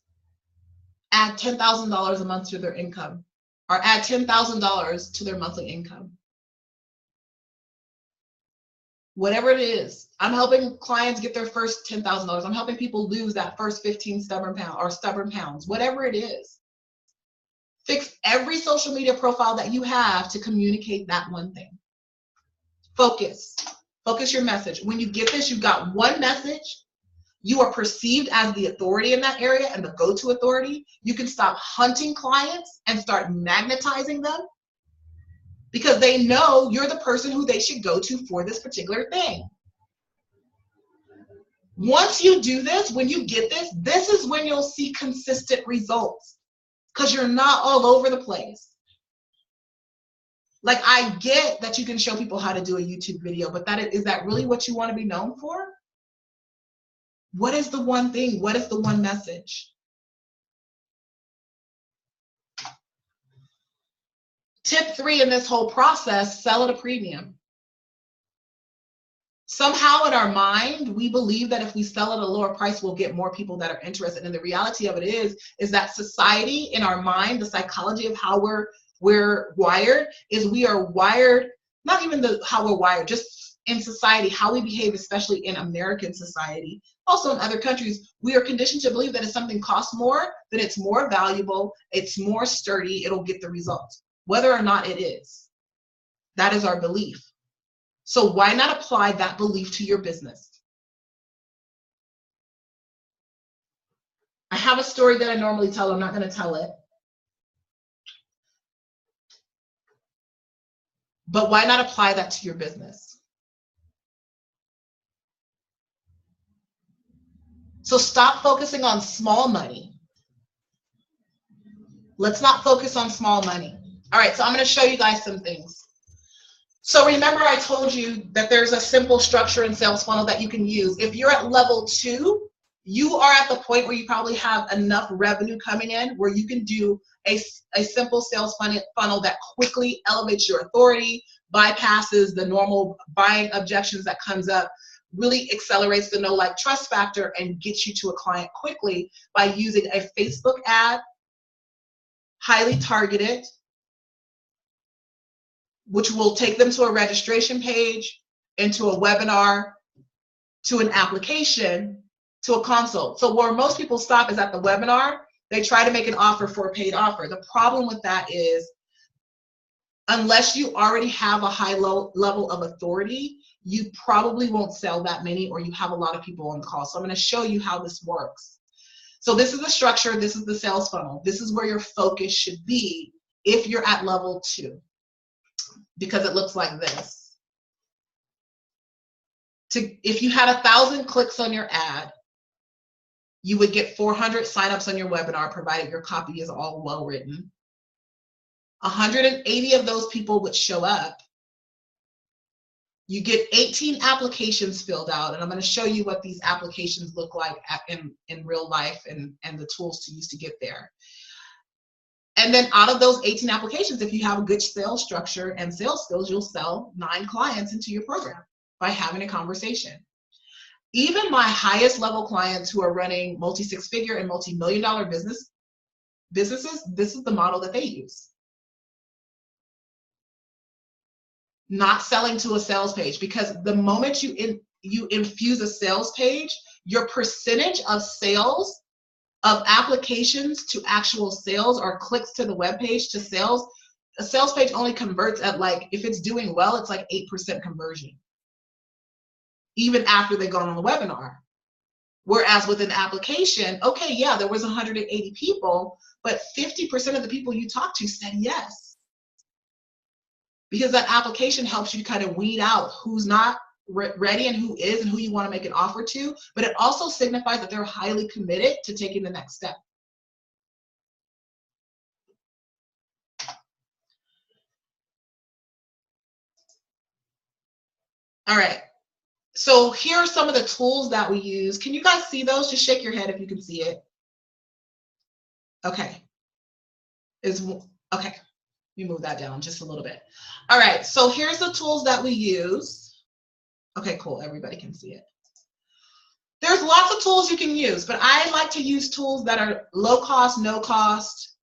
add $10,000 a month to their income, or add $10,000 to their monthly income. Whatever it is, I'm helping clients get their first $10,000. I'm helping people lose that first 15 stubborn pounds, whatever it is. Fix every social media profile that you have to communicate that one thing. Focus. Focus your message. When you get this, you've got one message. You are perceived as the authority in that area and the go-to authority. You can stop hunting clients and start magnetizing them, because they know you're the person who they should go to for this particular thing. Once you do this, when you get this, this is when you'll see consistent results, because you're not all over the place. Like, I get that you can show people how to do a YouTube video, but is that really what you want to be known for? What is the one thing? What is the one message? Tip 3 in this whole process, sell at a premium. Somehow in our mind, we believe that if we sell at a lower price, we'll get more people that are interested. And the reality of it is that society in our mind, the psychology of how we're wired, is we are wired, not even how we're wired, just in society, how we behave, especially in American society. Also in other countries, we are conditioned to believe that if something costs more, then it's more valuable, it's more sturdy, it'll get the results, whether or not it is. That is our belief. So why not apply that belief to your business? I have a story that I normally tell. I'm not going to tell it. But why not apply that to your business? So stop focusing on small money. Let's not focus on small money. All right, so I'm going to show you guys some things. So remember I told you that there's a simple structure and sales funnel that you can use. If you're at level 2, you are at the point where you probably have enough revenue coming in where you can do a simple sales funnel that quickly elevates your authority, bypasses the normal buying objections that comes up, really accelerates the know, like, trust factor, and gets you to a client quickly by using a Facebook ad, highly targeted, which will take them to a registration page, into a webinar, to an application, to a consult. So where most people stop is at the webinar. They try to make an offer for a paid offer. The problem with that is, unless you already have a high level of authority, you probably won't sell that many, or you have a lot of people on the call. So I'm going to show you how this works. So this is the structure. This is the sales funnel. This is where your focus should be if you're at level 2. Because it looks like this. If you had 1,000 clicks on your ad, You would get 400 signups on your webinar, provided your copy is all well written. 180 of those people would show up. You get 18 applications filled out, and I'm going to show you what these applications look like in real life and the tools to use to get there. And then out of those 18 applications, if you have a good sales structure and sales skills, you'll sell 9 clients into your program by having a conversation. Even my highest level clients who are running multi-six-figure and multi-million-dollar businesses, this is the model that they use. Not selling to a sales page, because the moment you infuse a sales page, your percentage of sales, of applications to actual sales or clicks to the web page to sales, a sales page only converts at, like, if it's doing well, it's like 8% conversion, even after they've gone on the webinar. Whereas with an application, okay, yeah, there was 180 people, but 50% of the people you talked to said yes. Because that application helps you kind of weed out who's not ready and who is and who you want to make an offer to, but it also signifies that they're highly committed to taking the next step. All right, so here are some of the tools that we use. Can you guys see those? Just shake your head if you can see it. Okay. Okay. You move that down just a little bit. All right, so here's the tools that we use. Okay, cool, everybody can see it. There's lots of tools you can use, but I like to use tools that are low cost, no cost,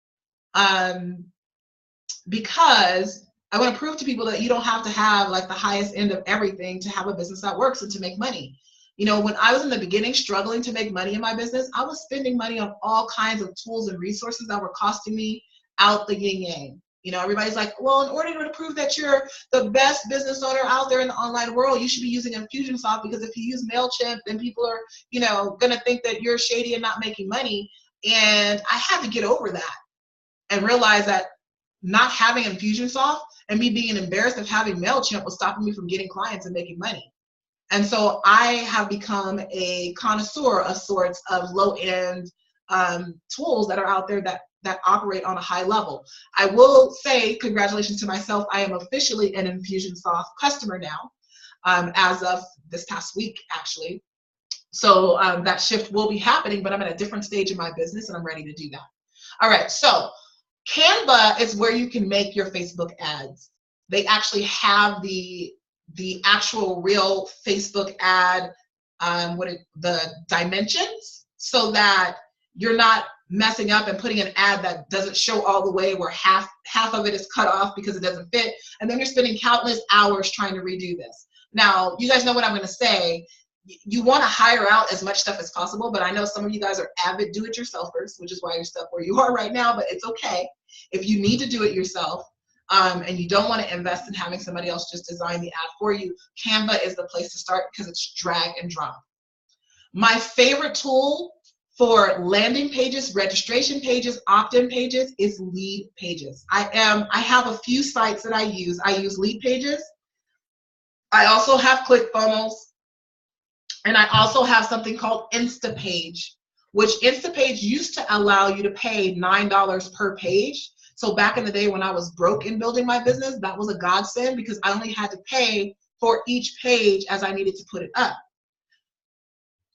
because I want to prove to people that you don't have to have like the highest end of everything to have a business that works and to make money. You know, when I was in the beginning struggling to make money in my business, I was spending money on all kinds of tools and resources that were costing me out the yin yang. You know, everybody's like, well, in order to prove that you're the best business owner out there in the online world, you should be using Infusionsoft, because if you use MailChimp, then people are, you know, going to think that you're shady and not making money. And I had to get over that and realize that not having Infusionsoft and me being embarrassed of having MailChimp was stopping me from getting clients and making money. And so I have become a connoisseur of sorts of low-end tools that are out there that operate on a high level. I will say congratulations to myself. I am officially an Infusionsoft customer now, as of this past week, actually. So that shift will be happening, but I'm at a different stage in my business and I'm ready to do that. All right, so Canva is where you can make your Facebook ads. They actually have the actual real Facebook ad, the dimensions, so that you're not messing up and putting an ad that doesn't show all the way, where half of it is cut off because it doesn't fit, and then you're spending countless hours trying to redo this. Now, you guys know what I'm going to say. You want to hire out as much stuff as possible, but I know some of you guys are avid do-it-yourselfers, which is why you're stuck where you are right now, but it's okay. If you need to do it yourself, and you don't want to invest in having somebody else just design the ad for you, Canva is the place to start because it's drag and drop. My favorite tool for landing pages, registration pages, opt-in pages is Lead Pages. I have a few sites that I use. I use Lead Pages. I also have ClickFunnels. And I also have something called Instapage, which Instapage used to allow you to pay $9 per page. So back in the day when I was broke in building my business, that was a godsend, because I only had to pay for each page as I needed to put it up.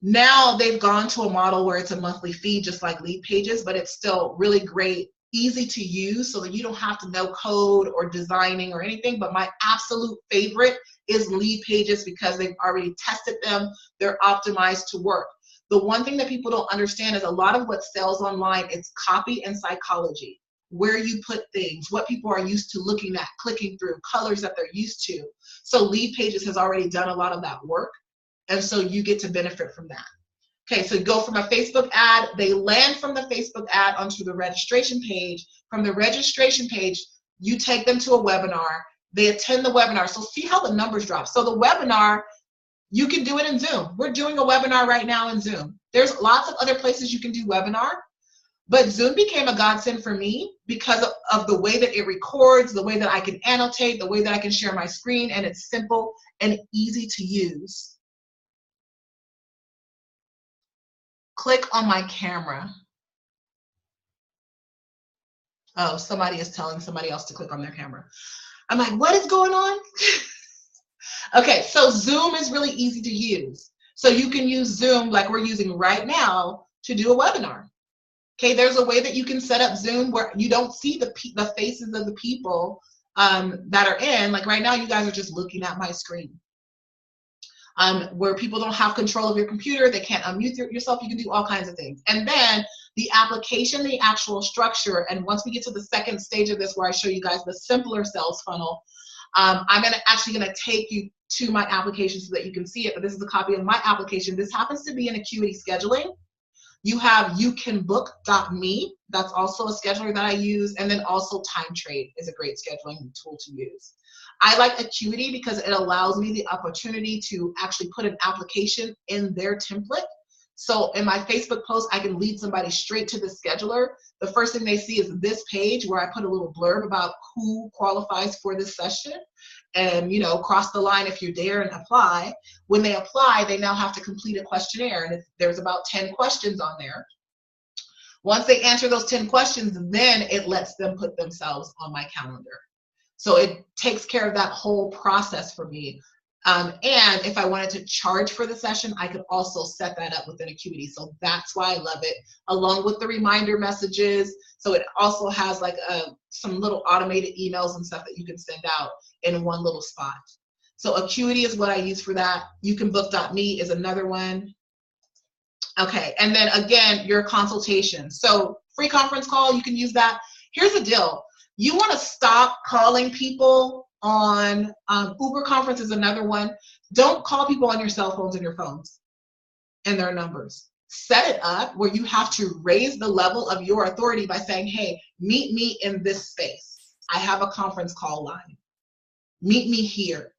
Now they've gone to a model where it's a monthly fee, just like Lead Pages, but it's still really great, easy to use, so that you don't have to know code or designing or anything. But my absolute favorite is Lead Pages, because they've already tested them. They're optimized to work. The one thing that people don't understand is a lot of what sells online, it's copy and psychology. Where you put things, what people are used to looking at, clicking through, colors that they're used to. So Lead Pages has already done a lot of that work, and so you get to benefit from that. Okay, so you go from a Facebook ad, they land from the Facebook ad onto the registration page. From the registration page, you take them to a webinar. They attend the webinar. So see how the numbers drop. So the webinar, you can do it in Zoom. We're doing a webinar right now in Zoom. There's lots of other places you can do webinar, but Zoom became a godsend for me because of the way that it records, the way that I can annotate, the way that I can share my screen, and it's simple and easy to use. click on my camera. Oh, somebody is telling somebody else to click on their camera. I'm like, what is going on? Okay, so Zoom is really easy to use. So you can use Zoom like we're using right now to do a webinar. Okay, there's a way that you can set up Zoom where you don't see the faces of the people that are in. Like right now, you guys are just looking at my screen. Where people don't have control of your computer, they can't unmute yourself, you can do all kinds of things. And then the application, the actual structure, and once we get to the second stage of this where I show you guys the simpler sales funnel, I'm actually gonna take you to my application so that you can see it, but this is a copy of my application. This happens to be in Acuity Scheduling. You have youcanbook.me, that's also a scheduler that I use, and then also TimeTrade is a great scheduling tool to use. I like Acuity because it allows me the opportunity to actually put an application in their template. So in my Facebook post, I can lead somebody straight to the scheduler. The first thing they see is this page where I put a little blurb about who qualifies for this session and, you know, cross the line if you're there and apply. When they apply, they now have to complete a questionnaire, and there's about 10 questions on there. Once they answer those 10 questions, then it lets them put themselves on my calendar. So it takes care of that whole process for me. And if I wanted to charge for the session, I could also set that up within Acuity. So that's why I love it, along with the reminder messages. So it also has like some little automated emails and stuff that you can send out in one little spot. So Acuity is what I use for that. Youcanbook.me is another one. Okay, and then again, your consultation. So free conference call, you can use that. Here's the deal. You want to stop calling people on Uber Conference is another one. Don't call people on your cell phones and your phones and their numbers. Set it up where you have to raise the level of your authority by saying, hey, meet me in this space. I have a conference call line. Meet me here.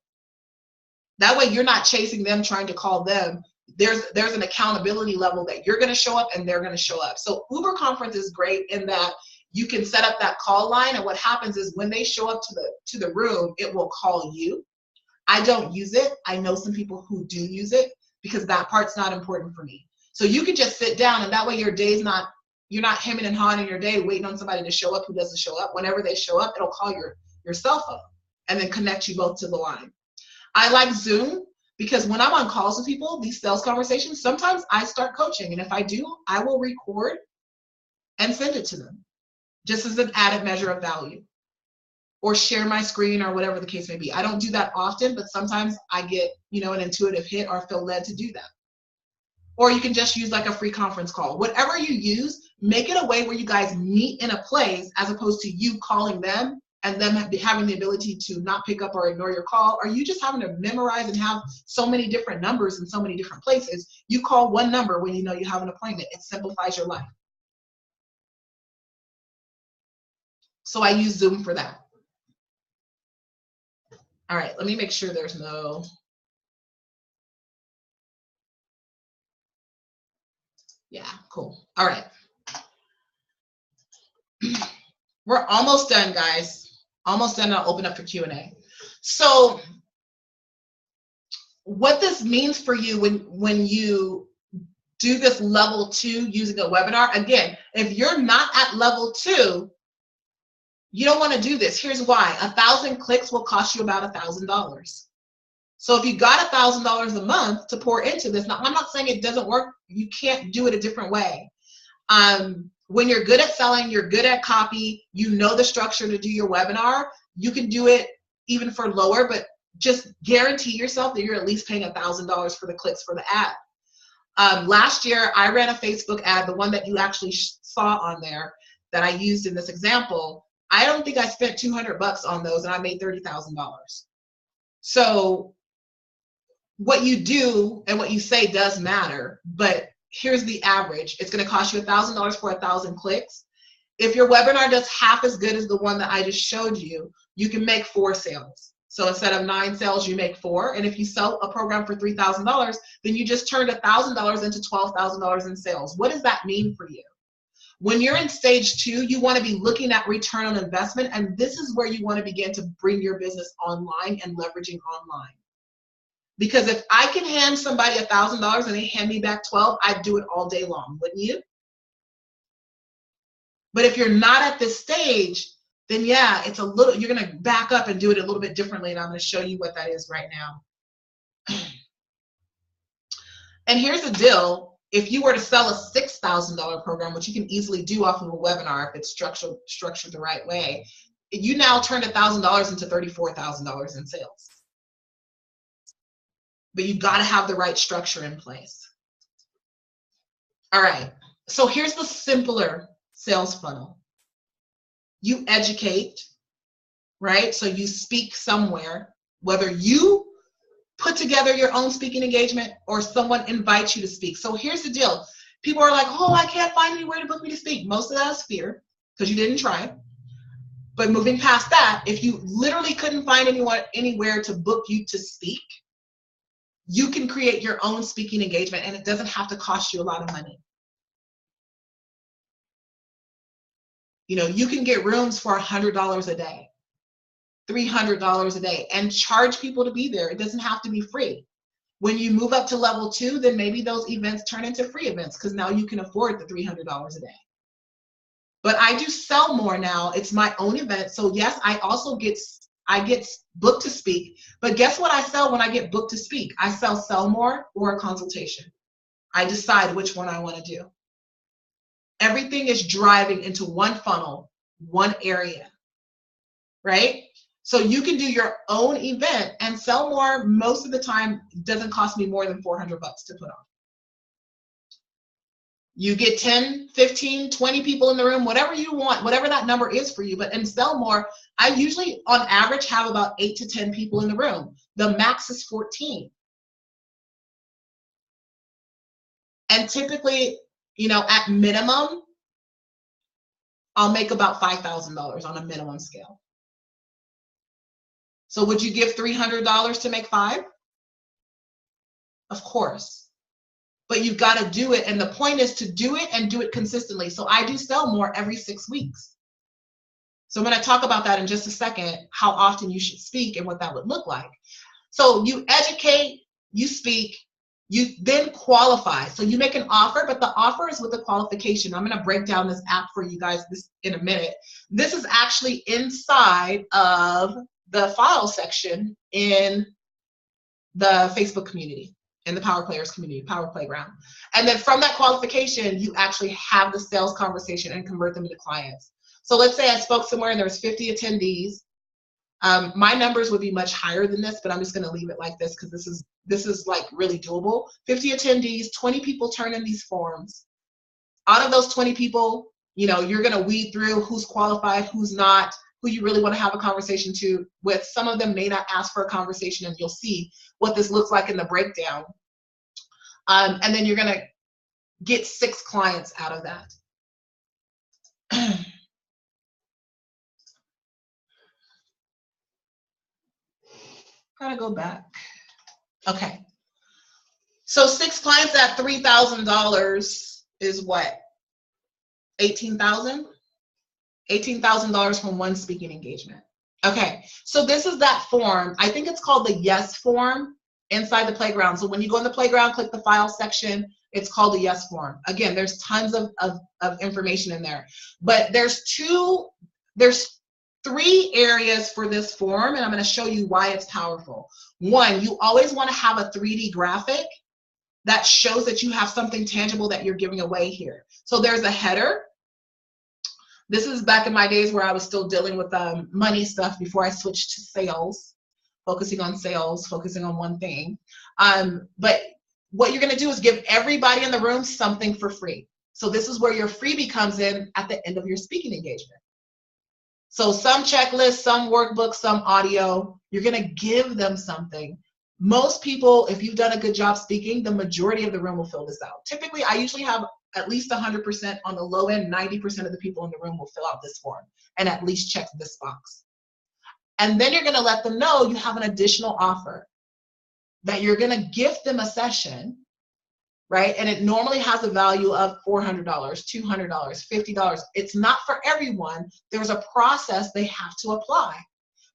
That way you're not chasing them, trying to call them. There's an accountability level that you're going to show up and they're going to show up. So Uber Conference is great in that you can set up that call line, and what happens is when they show up to the room, it will call you. I don't use it. I know some people who do use it because that part's not important for me. So you can just sit down, and that way your day's not, you're not hemming and hawing in your day waiting on somebody to show up who doesn't show up. Whenever they show up, it'll call your cell phone and then connect you both to the line. I like Zoom because when I'm on calls with people, these sales conversations, sometimes I start coaching, and if I do, I will record and send it to them, just as an added measure of value, or share my screen or whatever the case may be. I don't do that often, but sometimes I get, you know, an intuitive hit or feel led to do that. Or you can just use like a free conference call. Whatever you use, make it a way where you guys meet in a place as opposed to you calling them and them having the ability to not pick up or ignore your call, or you just having to memorize and have so many different numbers in so many different places. You call one number when you know you have an appointment. It simplifies your life. So I use Zoom for that. All right, let me make sure there's no. Yeah, cool. All right. We're almost done, guys. Almost done. I'll open up for Q&A. So what this means for you when you do this level 2 using a webinar, again, if you're not at level 2, you don't want to do this. Here's why. 1,000 clicks will cost you about $1,000. So if you got $1,000 a month to pour into this, now I'm not saying it doesn't work. You can't do it a different way. When you're good at selling, you're good at copy, you know the structure to do your webinar, you can do it even for lower, but just guarantee yourself that you're at least paying $1,000 for the clicks for the ad. Last year, I ran a Facebook ad, the one that you actually saw on there that I used in this example. I don't think I spent $200 on those, and I made $30,000. So what you do and what you say does matter, but here's the average. It's going to cost you $1,000 for 1,000 clicks. If your webinar does half as good as the one that I just showed you, you can make 4 sales. So instead of 9 sales, you make 4. And if you sell a program for $3,000, then you just turned $1,000 into $12,000 in sales. What does that mean for you? When you're in stage 2, you want to be looking at return on investment, and this is where you want to begin to bring your business online and leveraging online. Because if I can hand somebody $1,000 and they hand me back 12, I'd do it all day long, wouldn't you? But if you're not at this stage, then yeah, it's a little, you're going to back up and do it a little bit differently. And I'm going to show you what that is right now. And here's the deal. If you were to sell a $6,000 program, which you can easily do off of a webinar if it's structured the right way, you now turned $1,000 into $34,000 in sales. But you've got to have the right structure in place. All right. So here's the simpler sales funnel. You educate, right? So you speak somewhere, whether you put together your own speaking engagement or someone invites you to speak. So here's the deal. People are like, oh, I can't find anywhere to book me to speak. Most of that is fear because you didn't try. But moving past that, if you literally couldn't find anyone anywhere to book you to speak, you can create your own speaking engagement and it doesn't have to cost you a lot of money. You know, you can get rooms for $100 a day, $300 a day, and charge people to be there. It doesn't have to be free. When you move up to level 2, then maybe those events turn into free events because now you can afford the $300 a day. But I do sell more now. It's my own event. So yes, I also get booked to speak. But guess what I sell when I get booked to speak? I sell more or a consultation. I decide which one I want to do. Everything is driving into one funnel, one area, right? So you can do your own event and sell more. Most of the time, it doesn't cost me more than $400 to put on. You get 10, 15, 20 people in the room, whatever you want, whatever that number is for you, but and sell more. I usually, on average, have about 8 to 10 people in the room. The max is 14. And typically, you know, at minimum, I'll make about $5,000 on a minimum scale. So would you give $300 to make 5? Of course. But you've got to do it. And the point is to do it and do it consistently. So I do sell more every 6 weeks. So I'm going to talk about that in just a second, how often you should speak and what that would look like. So you educate, you speak, you then qualify. So you make an offer, but the offer is with a qualification. I'm going to break down this app for you guys in a minute. This is actually inside of the file section in the Facebook community, in the Power Players community, Power Playground. And then from that qualification, you actually have the sales conversation and convert them into clients. So let's say I spoke somewhere and there was 50 attendees. My numbers would be much higher than this, but I'm just going to leave it like this because this is like really doable. 50 attendees, 20 people turn in these forms. Out of those 20 people, you know, you're going to weed through who's qualified, who's not, who you really want to have a conversation with. Some of them may not ask for a conversation, and you'll see what this looks like in the breakdown. And then you're going to get 6 clients out of that. Gotta go back. Okay. So 6 clients at $3,000 is what? $18,000? $18,000 from one speaking engagement. Okay, so this is that form. I think it's called the yes form inside the playground. So when you go in the playground, click the file section, it's called the yes form. Again, there's tons of information in there. But there's 3 areas for this form, and I'm going to show you why it's powerful. One, you always want to have a 3D graphic that shows that you have something tangible that you're giving away here. So there's a header. This is back in my days where I was still dealing with money stuff before I switched to sales, focusing on sales, focusing on one thing. But what you're going to do is give everybody in the room something for free. So this is where your freebie comes in at the end of your speaking engagement. So some checklist, some workbook, some audio, you're going to give them something. Most people, if you've done a good job speaking, the majority of the room will fill this out. Typically, I usually have at least 100%. On the low end, 90% of the people in the room will fill out this form and at least check this box. And then you're going to let them know you have an additional offer, that you're going to gift them a session, right? And it normally has a value of $400, $200, $50. It's not for everyone. There's a process they have to apply.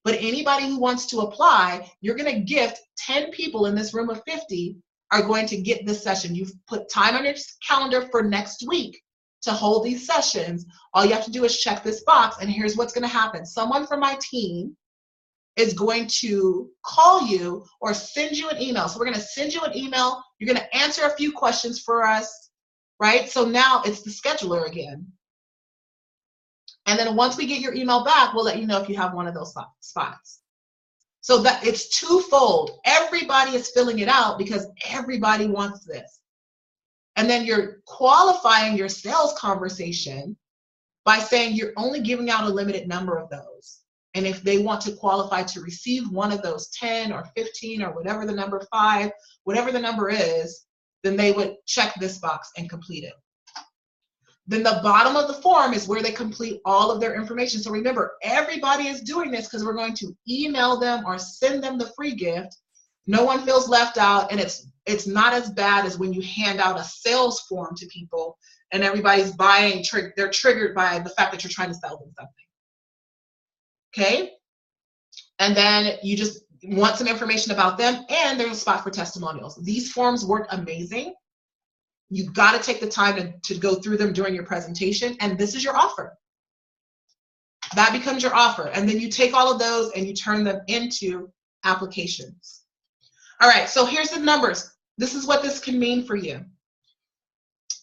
But anybody who wants to apply, you're going to gift 10 people in this room of 50 are going to get this session. You've put time on your calendar for next week to hold these sessions. All you have to do is check this box, and here's what's going to happen. Someone from my team is going to call you or send you an email. So we're going to send you an email. You're going to answer a few questions for us, right? So now it's the scheduler again. And then once we get your email back, we'll let you know if you have one of those spots. So that it's twofold. Everybody is filling it out because everybody wants this. And then you're qualifying your sales conversation by saying you're only giving out a limited number of those. And if they want to qualify to receive one of those 10 or 15 or whatever the number 5, whatever the number is, then they would check this box and complete it. Then the bottom of the form is where they complete all of their information. So remember, everybody is doing this because we're going to email them or send them the free gift. No one feels left out, and it's not as bad as when you hand out a sales form to people and everybody's buying, they're triggered by the fact that you're trying to sell them something. Okay? And then you just want some information about them, and there's a spot for testimonials. These forms work amazing. You've got to take the time to go through them during your presentation, and this is your offer. That becomes your offer, and then you take all of those and you turn them into applications. All right, so here's the numbers. This is what this can mean for you.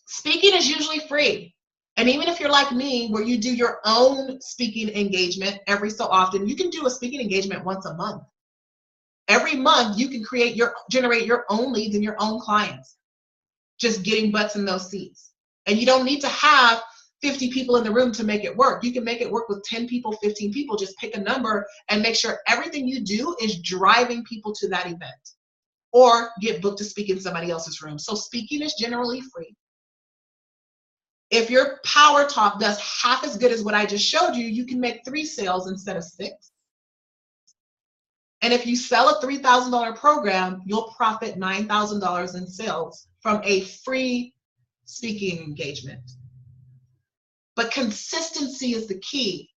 Speaking is usually free, and even if you're like me, where you do your own speaking engagement every so often, you can do a speaking engagement once a month. Every month, you can generate your own leads and your own clients. Just getting butts in those seats. And you don't need to have 50 people in the room to make it work. You can make it work with 10 people, 15 people. Just pick a number and make sure everything you do is driving people to that event, or get booked to speak in somebody else's room. So speaking is generally free. If your power talk does half as good as what I just showed you, you can make 3 sales instead of 6. And if you sell a $3,000 program, you'll profit $9,000 in sales from a free speaking engagement. But consistency is the key.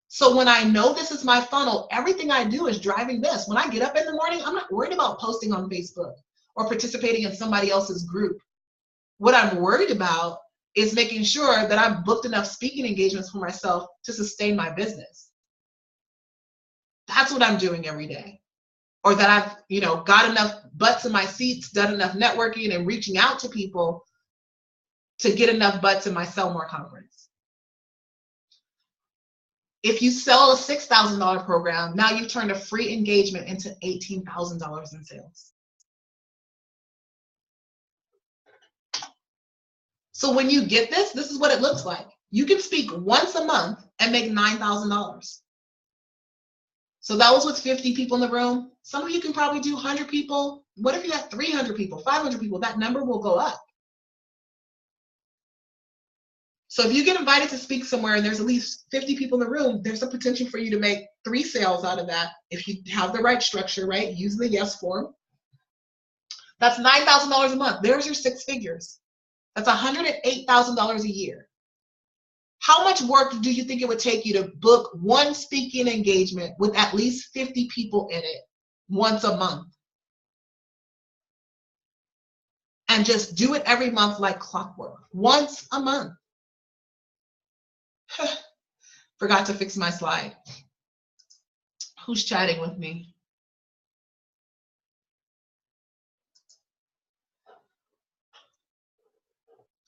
So when I know this is my funnel, everything I do is driving this. When I get up in the morning, I'm not worried about posting on Facebook or participating in somebody else's group. What I'm worried about is making sure that I've booked enough speaking engagements for myself to sustain my business. That's what I'm doing every day. Or that I've, got enough butts in my seats, done enough networking and reaching out to people to get enough butts in my Sell More conference. If you sell a $6,000 program, now you've turned a free engagement into $18,000 in sales. So when you get this is what it looks like. You can speak once a month and make $9,000. So that was with 50 people in the room. Some of you can probably do 100 people. What if you have 300 people, 500 people? That number will go up. So if you get invited to speak somewhere and there's at least 50 people in the room, there's a potential for you to make 3 sales out of that if you have the right structure, right? Use the yes form. That's $9,000 a month. There's your 6 figures. That's $108,000 a year. How much work do you think it would take you to book one speaking engagement with at least 50 people in it once a month? And just do it every month like clockwork, once a month. Forgot to fix my slide. Who's chatting with me?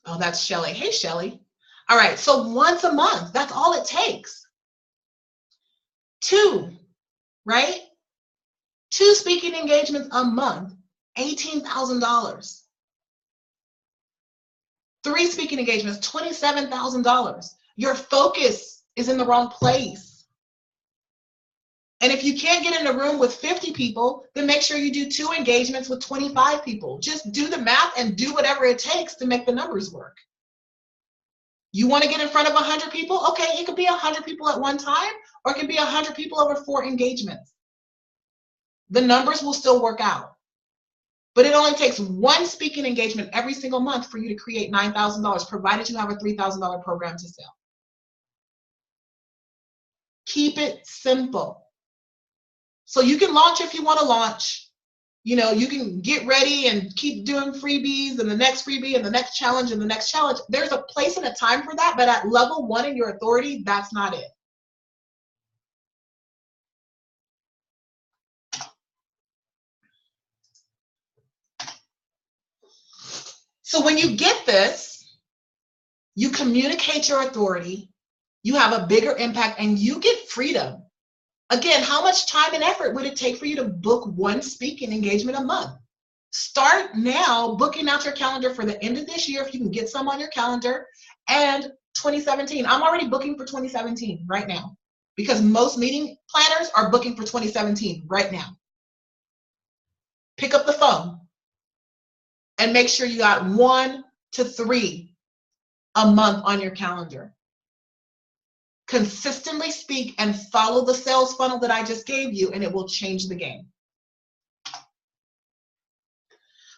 Oh, that's Shelly. Hey, Shelly. All right, so once a month, that's all it takes. 2, right? 2 speaking engagements a month, $18,000. 3 speaking engagements, $27,000. Your focus is in the wrong place. And if you can't get in a room with 50 people, then make sure you do 2 engagements with 25 people. Just do the math and do whatever it takes to make the numbers work. You want to get in front of 100 people? Okay, it could be 100 people at one time, or it can be 100 people over 4 engagements. The numbers will still work out. But it only takes 1 speaking engagement every single month for you to create $9,000, provided you have a $3,000 program to sell. Keep it simple. So you can launch if you want to launch. You know, you can get ready and keep doing freebies and the next freebie and the next challenge and the next challenge. There's a place and a time for that, but at level 1 in your authority, that's not it. So when you get this, you communicate your authority, you have a bigger impact, and you get freedom. Again, how much time and effort would it take for you to book one speaking engagement a month? Start now booking out your calendar for the end of this year if you can get some on your calendar, and 2017. I'm already booking for 2017 right now because most meeting planners are booking for 2017 right now. Pick up the phone and make sure you got 1 to 3 a month on your calendar. Consistently speak and follow the sales funnel that I just gave you, and it will change the game.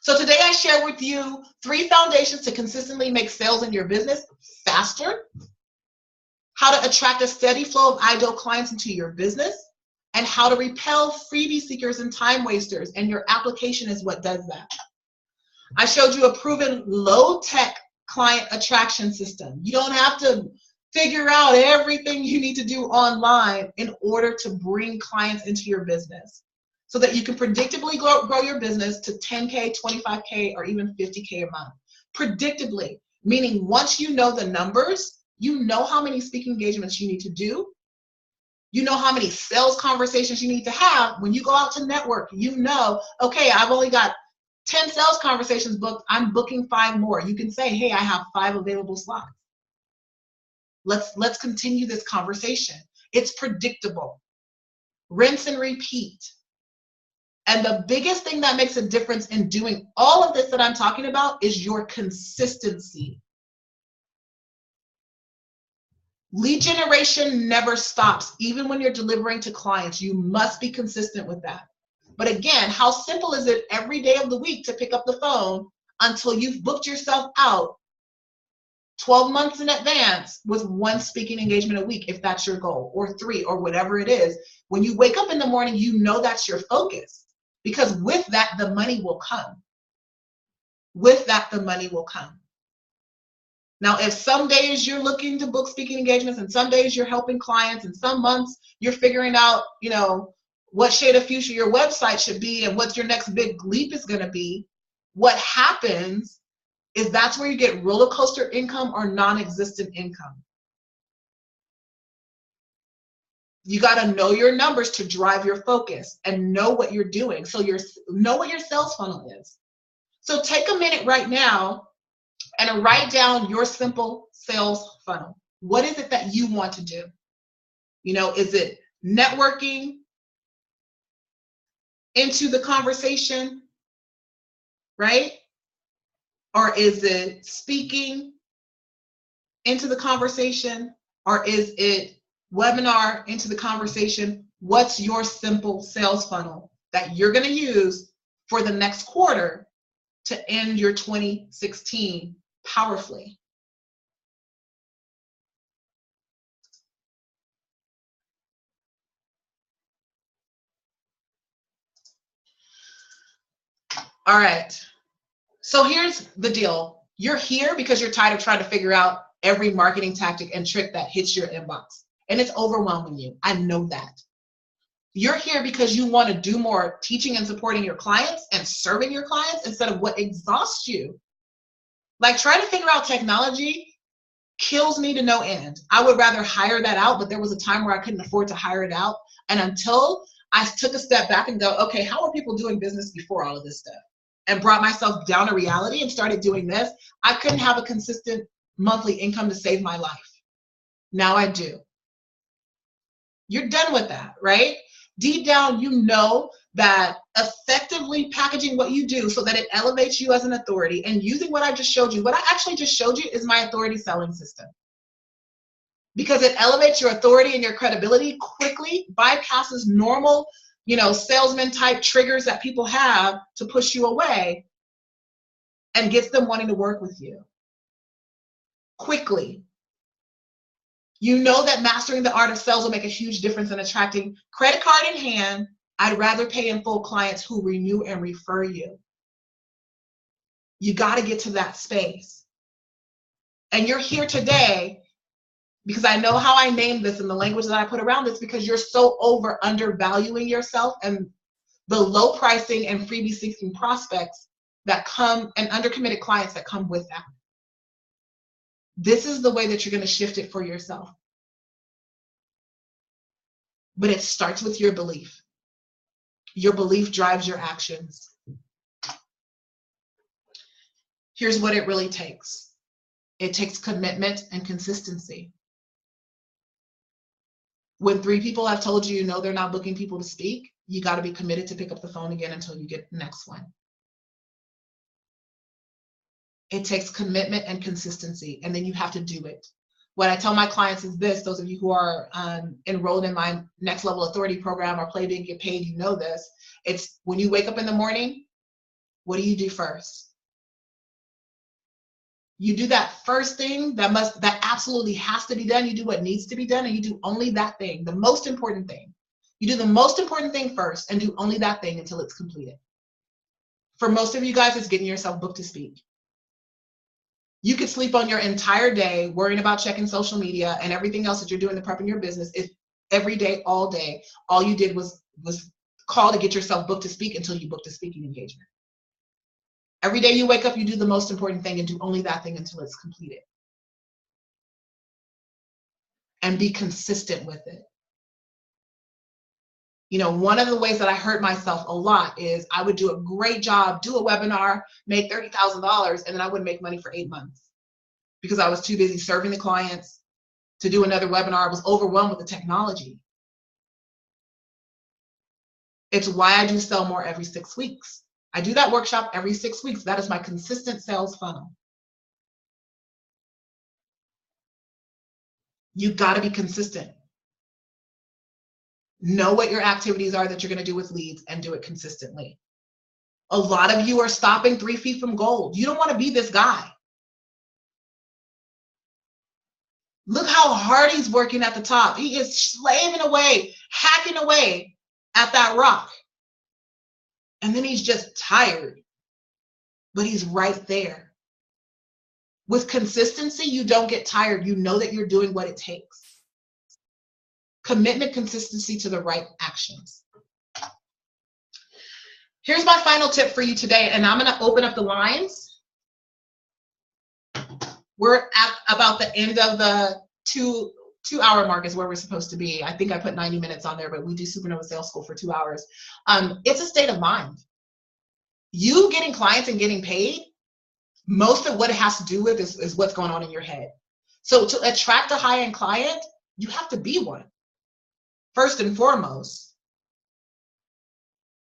So today I share with you 3 foundations to consistently make sales in your business faster, how to attract a steady flow of ideal clients into your business, and how to repel freebie seekers and time wasters, and your application is what does that. I showed you a proven low-tech client attraction system. You don't have to figure out everything you need to do online in order to bring clients into your business so that you can predictably grow your business to 10K, 25K, or even 50K a month. Predictably, meaning once you know the numbers, you know how many speaking engagements you need to do. You know how many sales conversations you need to have. When you go out to network, you know, okay, I've only got 10 sales conversations booked. I'm booking 5 more. You can say, hey, I have 5 available slots. Let's continue this conversation. It's predictable. Rinse and repeat. And the biggest thing that makes a difference in doing all of this that I'm talking about is your consistency. Lead generation never stops. Even when you're delivering to clients, you must be consistent with that. But again, how simple is it every day of the week to pick up the phone until you've booked yourself out 12 months in advance with 1 speaking engagement a week, if that's your goal, or 3, or whatever it is. When you wake up in the morning, you know that's your focus, because with that, the money will come. With that, the money will come. Now, if some days you're looking to book speaking engagements and some days you're helping clients and some months you're figuring out, you know, what shade of fuchsia your website should be and what your next big leap is going to be, what happens is that's where you get roller coaster income or non-existent income. You got to know your numbers to drive your focus and know what you're doing. So know what your sales funnel is. So take a minute right now and write down your simple sales funnel. What is it that you want to do? You know, is it networking into the conversation, right? Or is it speaking into the conversation? Or is it webinar into the conversation? What's your simple sales funnel that you're going to use for the next quarter to end your 2016 powerfully? All right. So here's the deal. You're here because you're tired of trying to figure out every marketing tactic and trick that hits your inbox. And it's overwhelming you. I know that. You're here because you want to do more teaching and supporting your clients and serving your clients instead of what exhausts you. Like, trying to figure out technology kills me to no end. I would rather hire that out, but there was a time where I couldn't afford to hire it out. And until I took a step back and go, okay, how are people doing business before all of this stuff? And brought myself down to reality and started doing this, I couldn't have a consistent monthly income to save my life. Now I do. You're done with that, right? Deep down, you know that effectively packaging what you do so that it elevates you as an authority and using what I just showed you. What I actually just showed you is my authority selling system. Because it elevates your authority and your credibility quickly, bypasses normal, you know, salesman type triggers that people have to push you away, and gets them wanting to work with you quickly. You know that mastering the art of sales will make a huge difference in attracting credit card in hand, I'd rather pay in full clients who renew and refer you. You got to get to that space. And you're here today because I know how I named this and the language that I put around this, because you're so undervaluing yourself and the low pricing and freebie seeking prospects that come, and undercommitted clients that come with that. This is the way that you're going to shift it for yourself. But it starts with your belief. Your belief drives your actions. Here's what it really takes. It takes commitment and consistency. When 3 people have told you, they're not booking people to speak, you got to be committed to pick up the phone again until you get the next one. It takes commitment and consistency, and then you have to do it. What I tell my clients is this, those of you who are enrolled in my Next Level Authority program or Play Big, Get Paid, you know this. It's when you wake up in the morning, what do you do first? You do that first thing that absolutely has to be done. You do what needs to be done, and you do only that thing, the most important thing. You do the most important thing first and do only that thing until it's completed. For most of you guys, it's getting yourself booked to speak. You could sleep on your entire day worrying about checking social media and everything else that you're doing to prep in your business. If every day, all day, all you did was call to get yourself booked to speak until you booked a speaking engagement. Every day you wake up, you do the most important thing and do only that thing until it's completed. And be consistent with it. One of the ways that I hurt myself a lot is I would do a great job, do a webinar, make $30,000, and then I wouldn't make money for 8 months because I was too busy serving the clients to do another webinar. I was overwhelmed with the technology. It's why I do Sell More every 6 weeks. I do that workshop every 6 weeks. That is my consistent sales funnel. You got to be consistent. Know what your activities are that you're going to do with leads and do it consistently. A lot of you are stopping 3 feet from gold. You don't want to be this guy. Look how hard he's working at the top. He is slaving away, hacking away at that rock. And then he's just tired, but he's right there. With consistency, you don't get tired. You know that you're doing what it takes. Commitment, consistency to the right actions. Here's my final tip for you today, and I'm going to open up the lines. We're at about the end of the two-hour mark is where we're supposed to be. I think I put 90 minutes on there, but we do Supernova Sales School for 2 hours. It's a state of mind. You getting clients and getting paid, most of what it has to do with is what's going on in your head. So to attract a high-end client, you have to be one, first and foremost.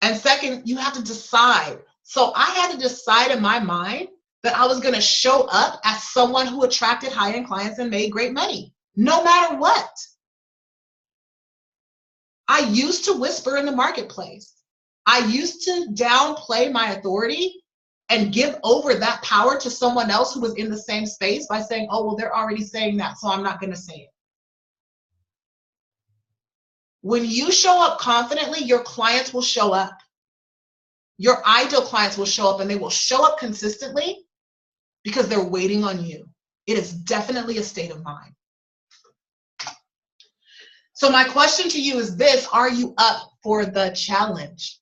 And second, you have to decide. So I had to decide in my mind that I was going to show up as someone who attracted high-end clients and made great money, no matter what. I used to whisper in the marketplace. I used to downplay my authority and give over that power to someone else who was in the same space by saying, oh, well, they're already saying that, so I'm not going to say it. When you show up confidently, your clients will show up. Your ideal clients will show up, and they will show up consistently because they're waiting on you. It is definitely a state of mind. So my question to you is this: are you up for the challenge?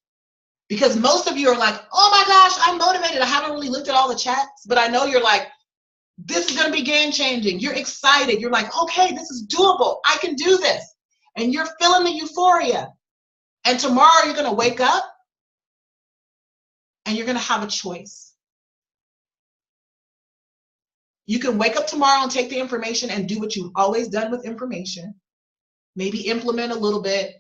Because most of you are like, oh my gosh, I'm motivated. I haven't really looked at all the chats, but I know you're like, this is going to be game changing. You're excited. You're like, okay, this is doable. I can do this. And you're feeling the euphoria. And tomorrow you're going to wake up and you're going to have a choice. You can wake up tomorrow and take the information and do what you've always done with information. Maybe implement a little bit,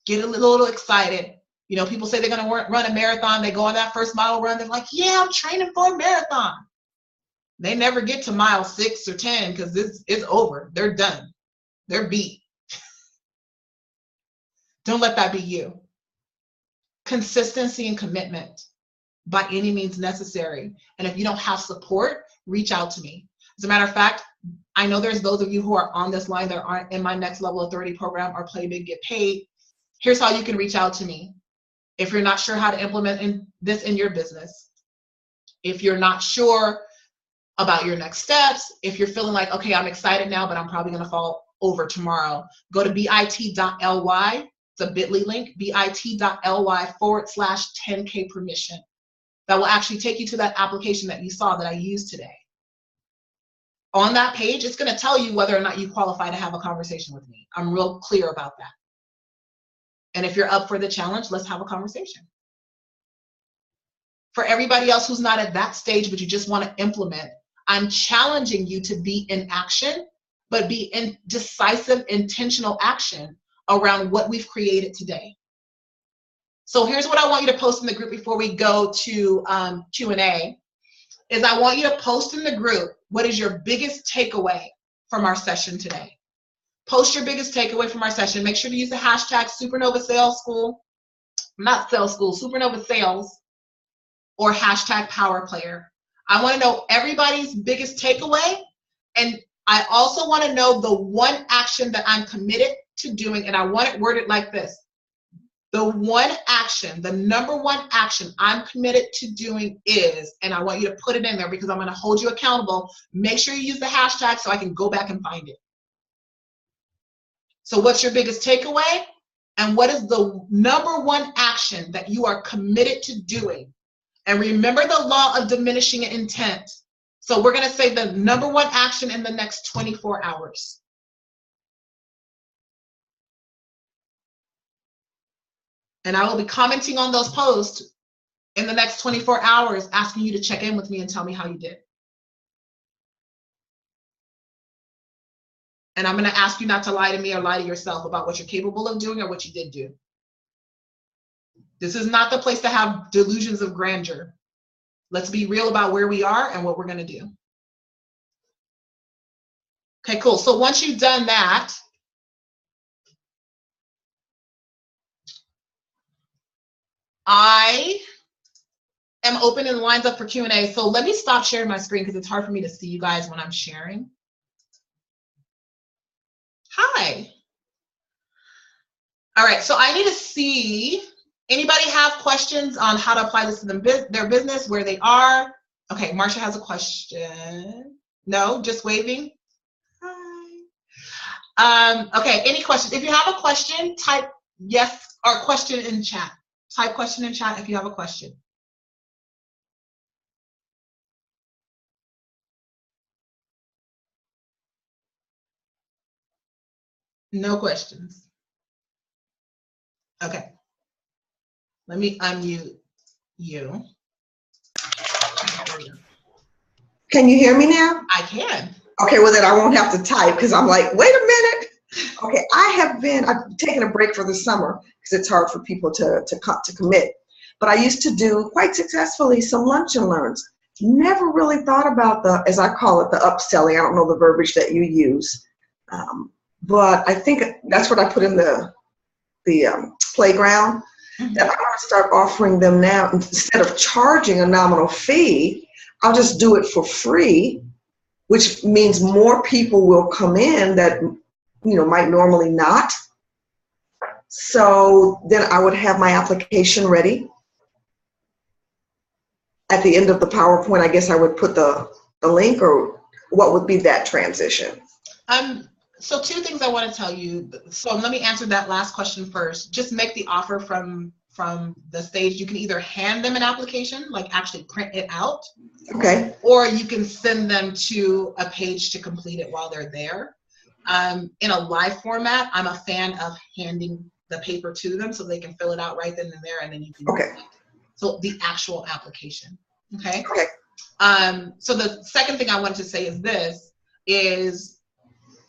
get a little excited. You know, people say they're going to run a marathon. They go on that first mile run. They're like, yeah, I'm training for a marathon. They never get to mile 6 or 10 because it's over. They're done. They're beat. Don't let that be you. Consistency and commitment by any means necessary. And if you don't have support, reach out to me. As a matter of fact, I know there's those of you who are on this line that aren't in my Next Level Authority program or Play Big, Get Paid. here's how you can reach out to me. If you're not sure how to implement this in your business, if you're not sure about your next steps, if you're feeling like, okay, I'm excited now, but I'm probably going to fall over tomorrow, go to bit.ly. It's a bit.ly link, bit.ly/10K permission. That will actually take you to that application that you saw that I used today. On that page, it's going to tell you whether or not you qualify to have a conversation with me. I'm real clear about that. And if you're up for the challenge, let's have a conversation. For everybody else who's not at that stage, but you just want to implement, I'm challenging you to be in action, but be in decisive, intentional action around what we've created today. So here's what I want you to post in the group before we go to Q&A, is I want you to post in the group, what is your biggest takeaway from our session today? Post your biggest takeaway from our session. Make sure to use the hashtag Supernova Sales School, not Sales School, Supernova Sales, or hashtag Power Player. I want to know everybody's biggest takeaway, and I also want to know the one action that I'm committed to doing, and I want it worded like this. The one action, the number one action I'm committed to doing is, and I want you to put it in there because I'm going to hold you accountable. Make sure you use the hashtag so I can go back and find it. So what's your biggest takeaway? And what is the number one action that you are committed to doing? And remember the law of diminishing intent. So we're going to say the number one action in the next 24 hours. And I will be commenting on those posts in the next 24 hours, asking you to check in with me and tell me how you did. And I'm going to ask you not to lie to me or lie to yourself about what you're capable of doing or what you did do. This is not the place to have delusions of grandeur. Let's be real about where we are and what we're going to do. Okay, cool. So once you've done that, I am opening the lines up for Q&A. So let me stop sharing my screen because it's hard for me to see you guys when I'm sharing. Hi. All right, so I need to see, anybody have questions on how to apply this to their business, where they are? Okay, Marsha has a question. No, just waving. Hi. Okay, any questions? If you have a question, type yes or question in chat. Type question in chat if you have a question. No questions. Okay. Let me unmute you. Can you hear me now? I can. Okay, well then I won't have to type because I'm like, wait a minute. Okay, I've taken a break for the summer because it's hard for people to commit. But I used to do quite successfully some lunch and learns. Never really thought about the, as I call it, the upselling. I don't know the verbiage that you use. But I think that's what I put in the playground. Mm-hmm. That I want to start offering them now. Instead of charging a nominal fee, I'll just do it for free, which means more people will come in that, you know, might normally not. So then I would have my application ready. At the end of the PowerPoint, I guess I would put the link, or what would be that transition? So two things I want to tell you. So let me answer that last question first. Just make the offer from the stage. You can either hand them an application, like actually print it out. Okay. Or you can send them to a page to complete it while they're there. In a live format, I'm a fan of handing the paper to them so they can fill it out right then and there, and then you can. Okay. So the actual application. Okay. Okay. So the second thing I wanted to say is this: is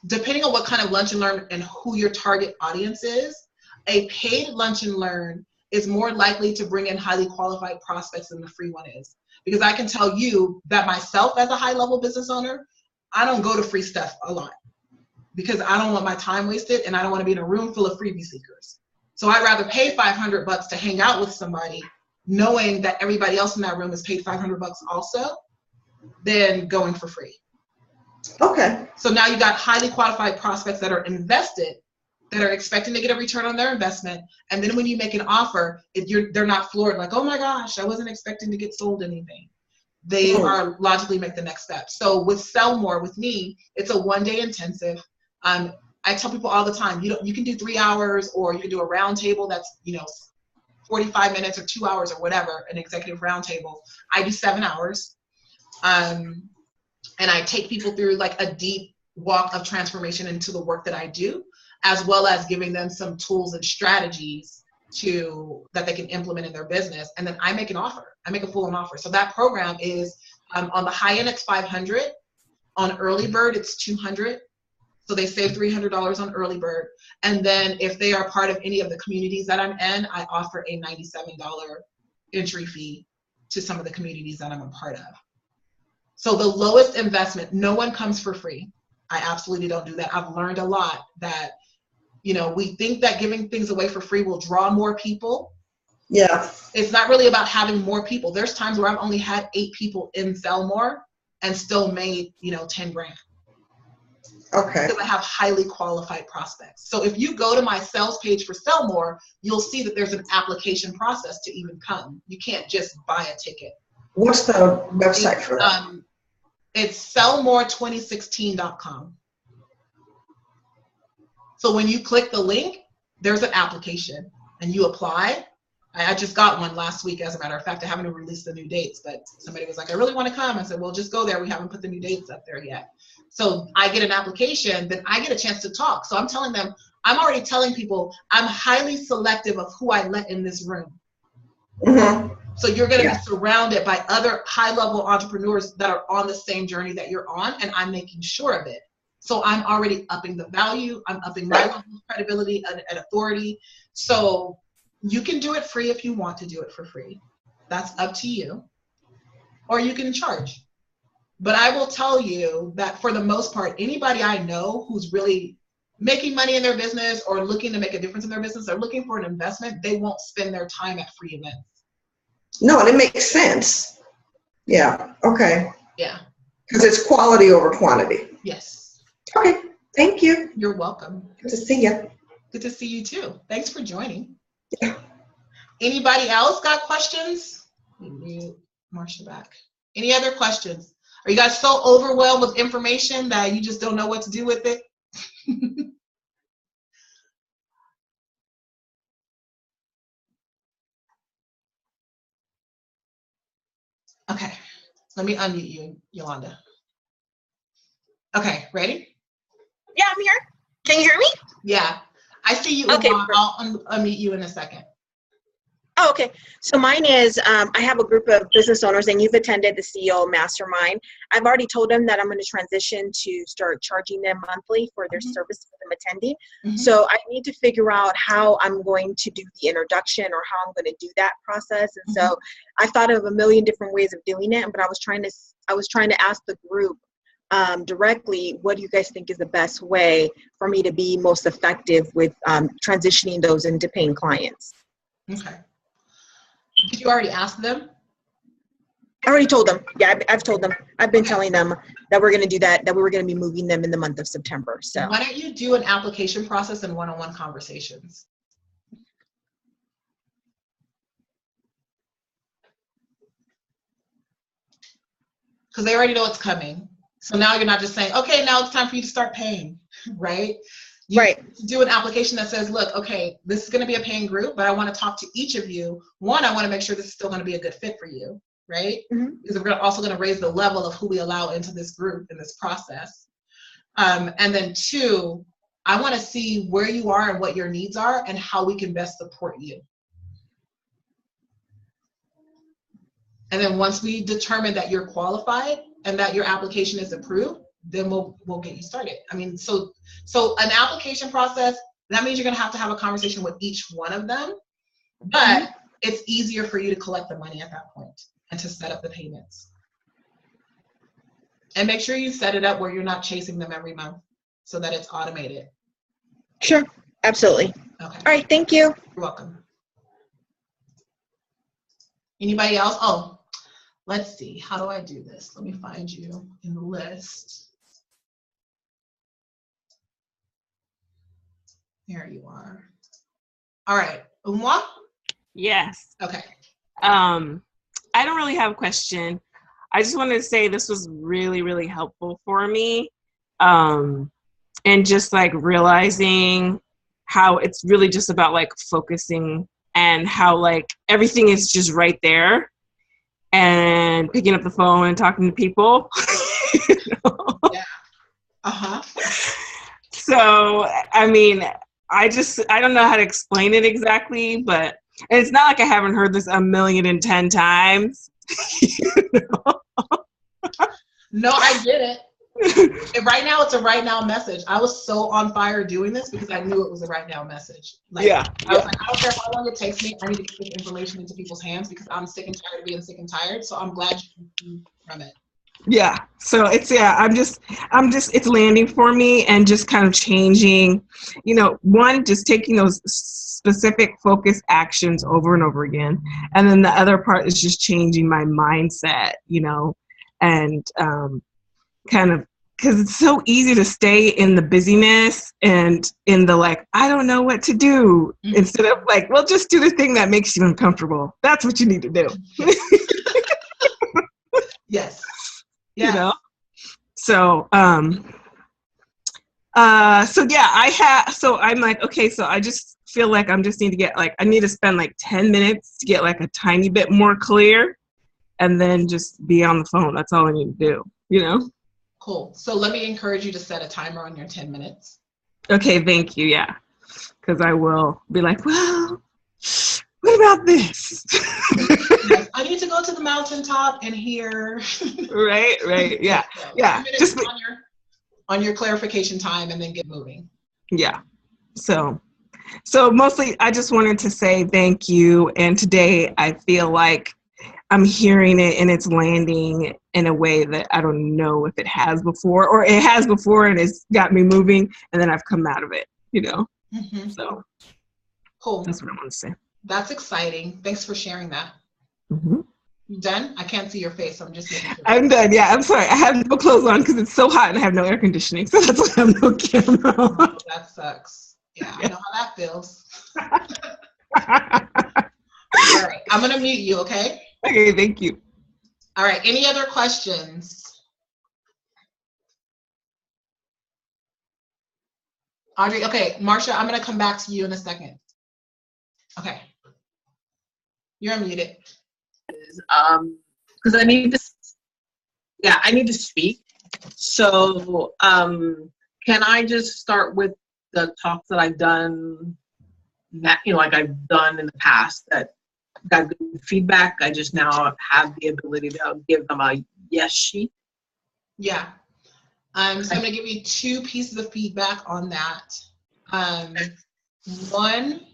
depending on what kind of lunch and learn and who your target audience is, a paid lunch and learn is more likely to bring in highly qualified prospects than the free one is. Because I can tell you that myself as a high-level business owner, I don't go to free stuff a lot because I don't want my time wasted and I don't want to be in a room full of freebie seekers. So I'd rather pay $500 to hang out with somebody knowing that everybody else in that room is paid $500 also than going for free. Okay. So now you got highly qualified prospects that are invested that are expecting to get a return on their investment. And then when you make an offer, they're not floored like, oh my gosh, I wasn't expecting to get sold anything. They are logically make the next step. So with Sell More with me, it's a 1-day intensive. I tell people all the time, you can do 3 hours, or you can do a round table that's 45 minutes or 2 hours or whatever, an executive round table. I do 7 hours. And I take people through like a deep walk of transformation into the work that I do, as well as giving them some tools and strategies that they can implement in their business. And then I make an offer. I make a full-on offer. So that program is on the high end, it's $500. On early bird, it's $200. So they save $300 on early bird. And then if they are part of any of the communities that I'm in, I offer a $97 entry fee to some of the communities that I'm a part of. So the lowest investment, no one comes for free. I absolutely don't do that. I've learned a lot that, we think that giving things away for free will draw more people. Yeah. It's not really about having more people. There's times where I've only had 8 people in Sell More and still made, 10 grand. Okay. Because I have highly qualified prospects. So if you go to my sales page for Sell More, you'll see that there's an application process to even come. You can't just buy a ticket. What's the website for that? It's sellmore2016.com. So when you click the link, there's an application and you apply. I just got one last week, as a matter of fact. I haven't released the new dates, but somebody was like, I really want to come. I said, well, just go there. We haven't put the new dates up there yet. So I get an application, then I get a chance to talk. So I'm telling them, I'm already telling people I'm highly selective of who I let in this room. Mm-hmm. So you're going to be surrounded by other high-level entrepreneurs that are on the same journey that you're on, and I'm making sure of it. So I'm already upping the value. I'm upping my level of credibility and authority. So you can do it free if you want to do it for free. That's up to you. Or you can charge. But I will tell you that for the most part, anybody I know who's really making money in their business or looking to make a difference in their business or looking for an investment, they won't spend their time at free events. No, and it makes sense. Yeah. Okay. Yeah. Because it's quality over quantity. Yes. Okay. Thank you. You're welcome. Good to see you. Good to see you too. Thanks for joining. Yeah. Anybody else got questions? Mute Marsha back. Any other questions? Are you guys so overwhelmed with information that you just don't know what to do with it? Okay, let me unmute you, Yolanda. Okay, ready? Yeah, I'm here. Can you hear me? Yeah, I see you. Okay. I'll unmute you in a second. Oh, okay. So mine is, I have a group of business owners, and you've attended the CEO Mastermind. I've already told them that I'm going to transition to start charging them monthly for their service for them attending. So I need to figure out how I'm going to do the introduction or how I'm going to do that process. And so I thought of a million different ways of doing it, but I was trying to ask the group directly, what do you guys think is the best way for me to be most effective with transitioning those into paying clients? Okay. Did you already ask them? I already told them. Yeah, I've told them. I've been telling them that we're going to do that we were going to be moving them in the month of September. So why don't you do an application process and one-on-one conversations? Because they already know it's coming. So now you're not just saying, okay, now it's time for you to start paying, right? You do an application that says, look, okay, this is going to be a paying group, but I want to talk to each of you. One, I want to make sure this is still going to be a good fit for you, right? Because we're also going to raise the level of who we allow into this group in this process. And then 2, I want to see where you are and what your needs are and how we can best support you. And then once we determine that you're qualified and that your application is approved, then we'll get you started. I mean, so an application process, that means you're going to have a conversation with each one of them, but it's easier for you to collect the money at that point and to set up the payments. And make sure you set it up where you're not chasing them every month so that it's automated. Sure, absolutely. Okay. All right, thank you. You're welcome. Anybody else? Oh, let's see. How do I do this? Let me find you in the list. There you are. All right. Umwa? Yes. Okay. I don't really have a question. I just wanted to say this was really, really helpful for me. And just like realizing how it's really just about like focusing and how like everything is just right there and picking up the phone and talking to people. You know? Yeah. Uh-huh. So, I mean, I don't know how to explain it exactly, but and it's not like I haven't heard this 1,010,000 times. You know? No, I get it. And right now, it's a right now message. I was so on fire doing this because I knew it was a right now message. Like, Yeah. I was like, I don't care how long it takes me. I need to get this information into people's hands because I'm sick and tired of being sick and tired. So I'm glad you came from it. Yeah. So I'm just, it's landing for me and just kind of changing, you know, one, just taking those specific focus actions over and over again. And then the other part is just changing my mindset, you know, and kind of, because it's so easy to stay in the busyness and in the like, I don't know what to do, instead of like, well, just do the thing that makes you uncomfortable. That's what you need to do. Yes. You know? So, so I'm like, okay, so I just feel like I just need to get like, I need to spend like 10 minutes to get like a tiny bit more clear and then just be on the phone. That's all I need to do, you know? Cool. So let me encourage you to set a timer on your 10 minutes. Okay, thank you. Yeah. Because I will be like, well, what about this? Yes, I need to go to the mountaintop and hear. Right. Yeah. So Yeah. Just on your clarification time and then get moving. Yeah. So mostly I just wanted to say thank you. And today I feel like I'm hearing it and it's landing in a way that I don't know if it has before, or it has before and it's got me moving and then I've come out of it, you know? Mm-hmm. So cool. That's what I want to say. That's exciting. Thanks for sharing that. Mm-hmm. You done? I can't see your face, so I'm just making sure. I'm done. Yeah, I'm sorry. I have no clothes on because it's so hot and I have no air conditioning, so that's why I have no camera on. Oh, that sucks. Yeah, I know how that feels. All right, I'm going to mute you, okay? Okay, thank you. All right, any other questions? Audrey, okay, Marsha, I'm going to come back to you in a second. Okay. You're unmuted. Because I need to speak. So can I just start with the talks that I've done, that, you know, like I've done in the past that got good feedback? I just now have the ability to give them a yes sheet. Yeah. So I'm going to give you 2 pieces of feedback on that. One,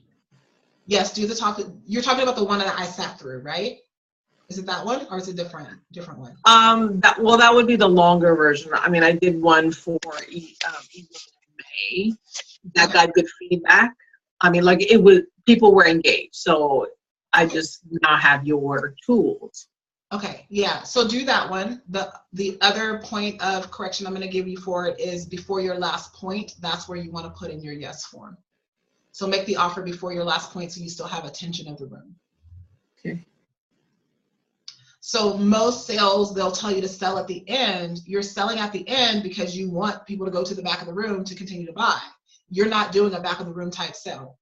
yes, do the talk. You're talking about the one that I sat through, right? Is it that one or is it different one? That would be the longer version. I mean, I did one for May that got good feedback. I mean, like people were engaged. So I just now have your tools. Okay, yeah. So do that one. The other point of correction I'm going to give you for it is before your last point. That's where you want to put in your yes form. So make the offer before your last point so you still have attention of the room. Okay. So most sales, they'll tell you to sell at the end. You're selling at the end because you want people to go to the back of the room to continue to buy. You're not doing a back of the room type sell.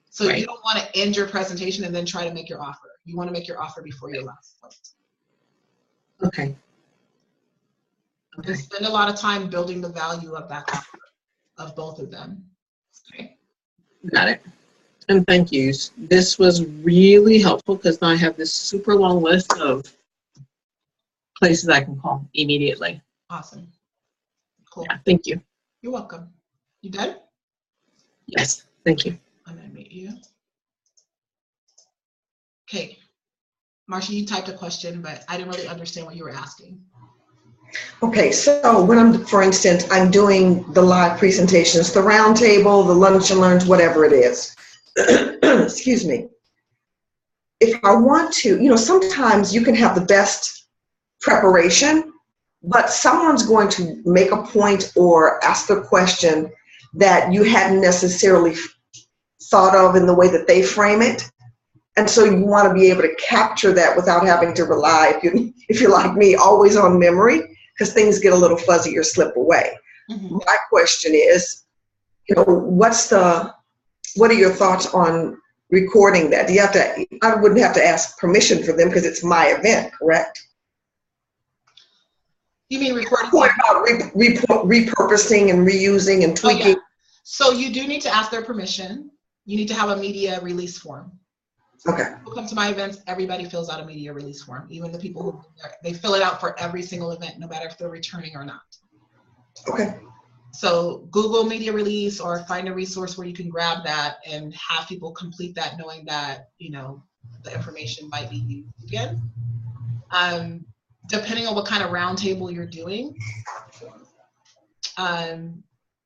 So right. You don't want to end your presentation and then try to make your offer. You want to make your offer before your last point. Okay. And spend a lot of time building the value of that offer, of both of them. Okay. Got it. And thank you. This was really helpful because now I have this super long list of places I can call immediately. Awesome. Cool. Yeah, thank you. You're welcome. You done? Yes, thank you. I'm going to meet you. Okay. Marsha, you typed a question, but I didn't really understand what you were asking. Okay, so when for instance, I'm doing the live presentations, the round table, the lunch and learns, whatever it is. Excuse me. If I want to, sometimes you can have the best preparation, but someone's going to make a point or ask the question that you hadn't necessarily thought of in the way that they frame it. And so you want to be able to capture that without having to rely, if you're like me, always on memory, because things get a little fuzzy or slip away. Mm-hmm. My question is, what are your thoughts on recording that? Do you have to, I wouldn't have to ask permission for them because it's my event, correct? You mean recording? What about repurposing and reusing and tweaking? Oh, yeah. So you do need to ask their permission. You need to have a media release form. Okay. People come to my events, everybody fills out a media release form. Even the people who, they fill it out for every single event, no matter if they're returning or not. Okay. So Google media release or find a resource where you can grab that and have people complete that knowing that, the information might be used again. Depending on what kind of roundtable you're doing,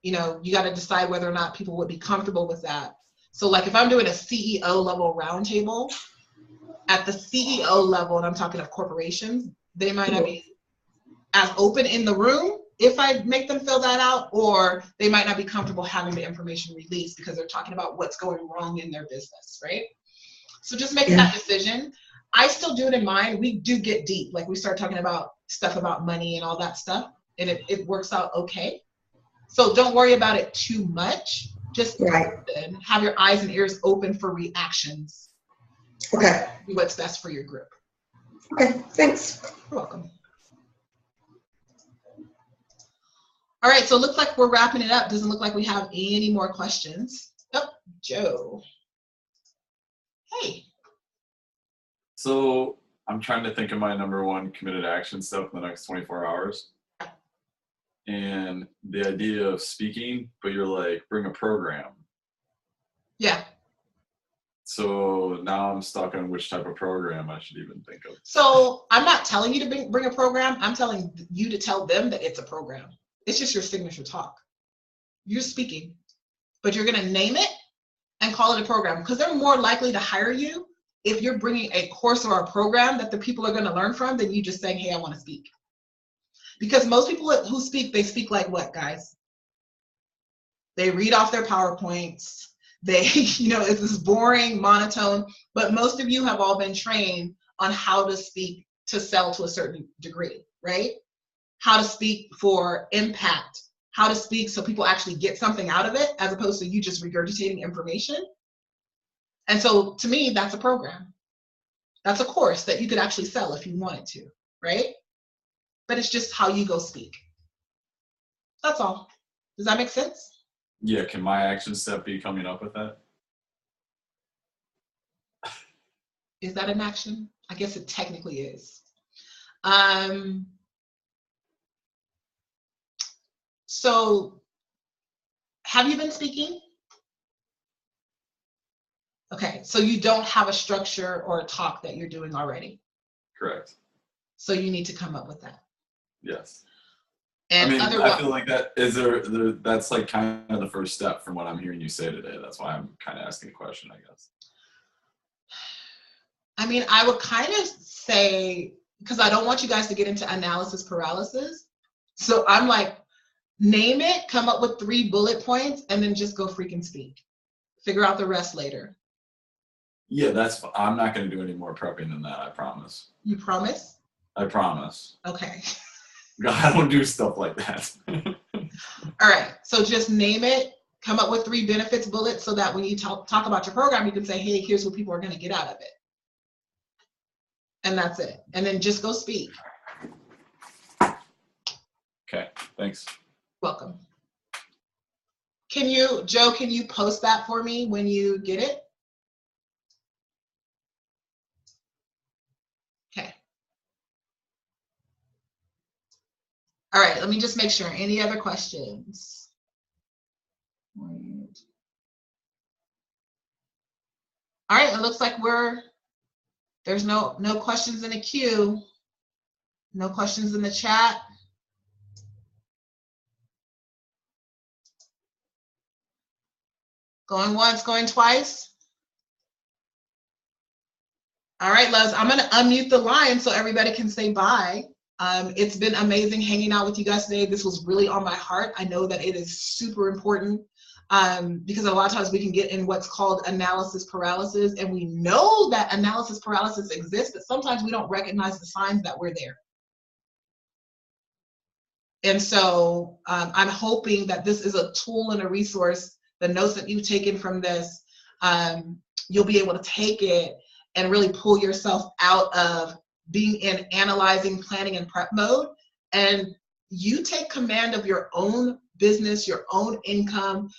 you got to decide whether or not people would be comfortable with that. So like if I'm doing a CEO level roundtable, at the CEO level, and I'm talking of corporations, they might not be as open in the room if I make them fill that out, or they might not be comfortable having the information released because they're talking about what's going wrong in their business, right? So just making that decision. I still do it in mine. We do get deep. Like we start talking about stuff about money and all that stuff, and it works out okay. So don't worry about it too much. Just have your eyes and ears open for reactions. Okay. Do what's best for your group. Okay, thanks. You're welcome. All right, so it looks like we're wrapping it up. Doesn't look like we have any more questions. Oh, Joe. Hey. So I'm trying to think of my number one committed action stuff in the next 24 hours. And the idea of speaking, but you're like, bring a program. Yeah. So now I'm stuck on which type of program I should even think of. So I'm not telling you to bring a program. I'm telling you to tell them that it's a program. It's just your signature talk. You're speaking, but you're going to name it and call it a program because they're more likely to hire you if you're bringing a course or a program that the people are going to learn from than you just saying, hey, I want to speak. Because most people who speak, they speak like what, guys? They read off their PowerPoints. They, it's this boring, monotone, but most of you have all been trained on how to speak to sell to a certain degree, right? How to speak for impact, how to speak so people actually get something out of it as opposed to you just regurgitating information. And so to me, that's a program. That's a course that you could actually sell if you wanted to, right? But it's just how you go speak. That's all. Does that make sense? Yeah, can my action step be coming up with that? Is that an action? I guess it technically is. So have you been speaking? Okay, so you don't have a structure or a talk that you're doing already. Correct. So you need to come up with that. Yes. And I feel like that is that's like kind of the first step from what I'm hearing you say today. That's why I'm kind of asking a question, I guess. I mean, I would kind of say, because I don't want you guys to get into analysis paralysis. So I'm like, name it, come up with 3 bullet points, and then just go freaking speak. Figure out the rest later. Yeah, I'm not going to do any more prepping than that, I promise. You promise? I promise. Okay. I don't do stuff like that. All right, so just name it, come up with 3 benefits bullets so that when you talk about your program, you can say, hey, here's what people are going to get out of it. And that's it. And then just go speak. Okay, thanks. Welcome. Joe, can you post that for me when you get it? Okay. All right, let me just make sure. Any other questions? All right, it looks like there's no questions in the queue. No questions in the chat. Going once, going twice. All right, loves, I'm gonna unmute the line so everybody can say bye. It's been amazing hanging out with you guys today. This was really on my heart. I know that it is super important because a lot of times we can get in what's called analysis paralysis, and we know that analysis paralysis exists, but sometimes we don't recognize the signs that we're there. And so I'm hoping that this is a tool and a resource, the notes that you've taken from this, you'll be able to take it and really pull yourself out of being in analyzing, planning, and prep mode, and you take command of your own business, your own income,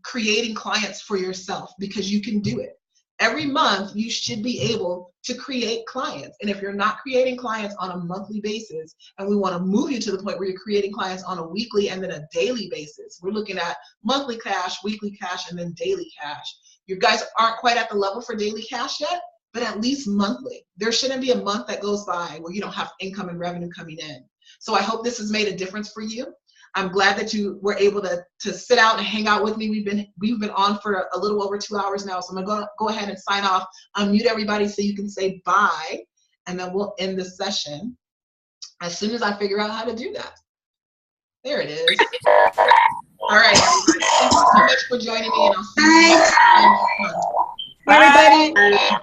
creating clients for yourself, because you can do it. Every month, you should be able to create clients. And if you're not creating clients on a monthly basis, and we want to move you to the point where you're creating clients on a weekly and then a daily basis, we're looking at monthly cash, weekly cash, and then daily cash. You guys aren't quite at the level for daily cash yet, but at least monthly. There shouldn't be a month that goes by where you don't have income and revenue coming in. So I hope this has made a difference for you. I'm glad that you were able to sit out and hang out with me. We've been on for a little over 2 hours now, so I'm gonna go ahead and sign off, unmute everybody so you can say bye, and then we'll end this session as soon as I figure out how to do that. There it is. All right, everybody. Thank you so much for joining me, and I'll see you next time. Bye, everybody.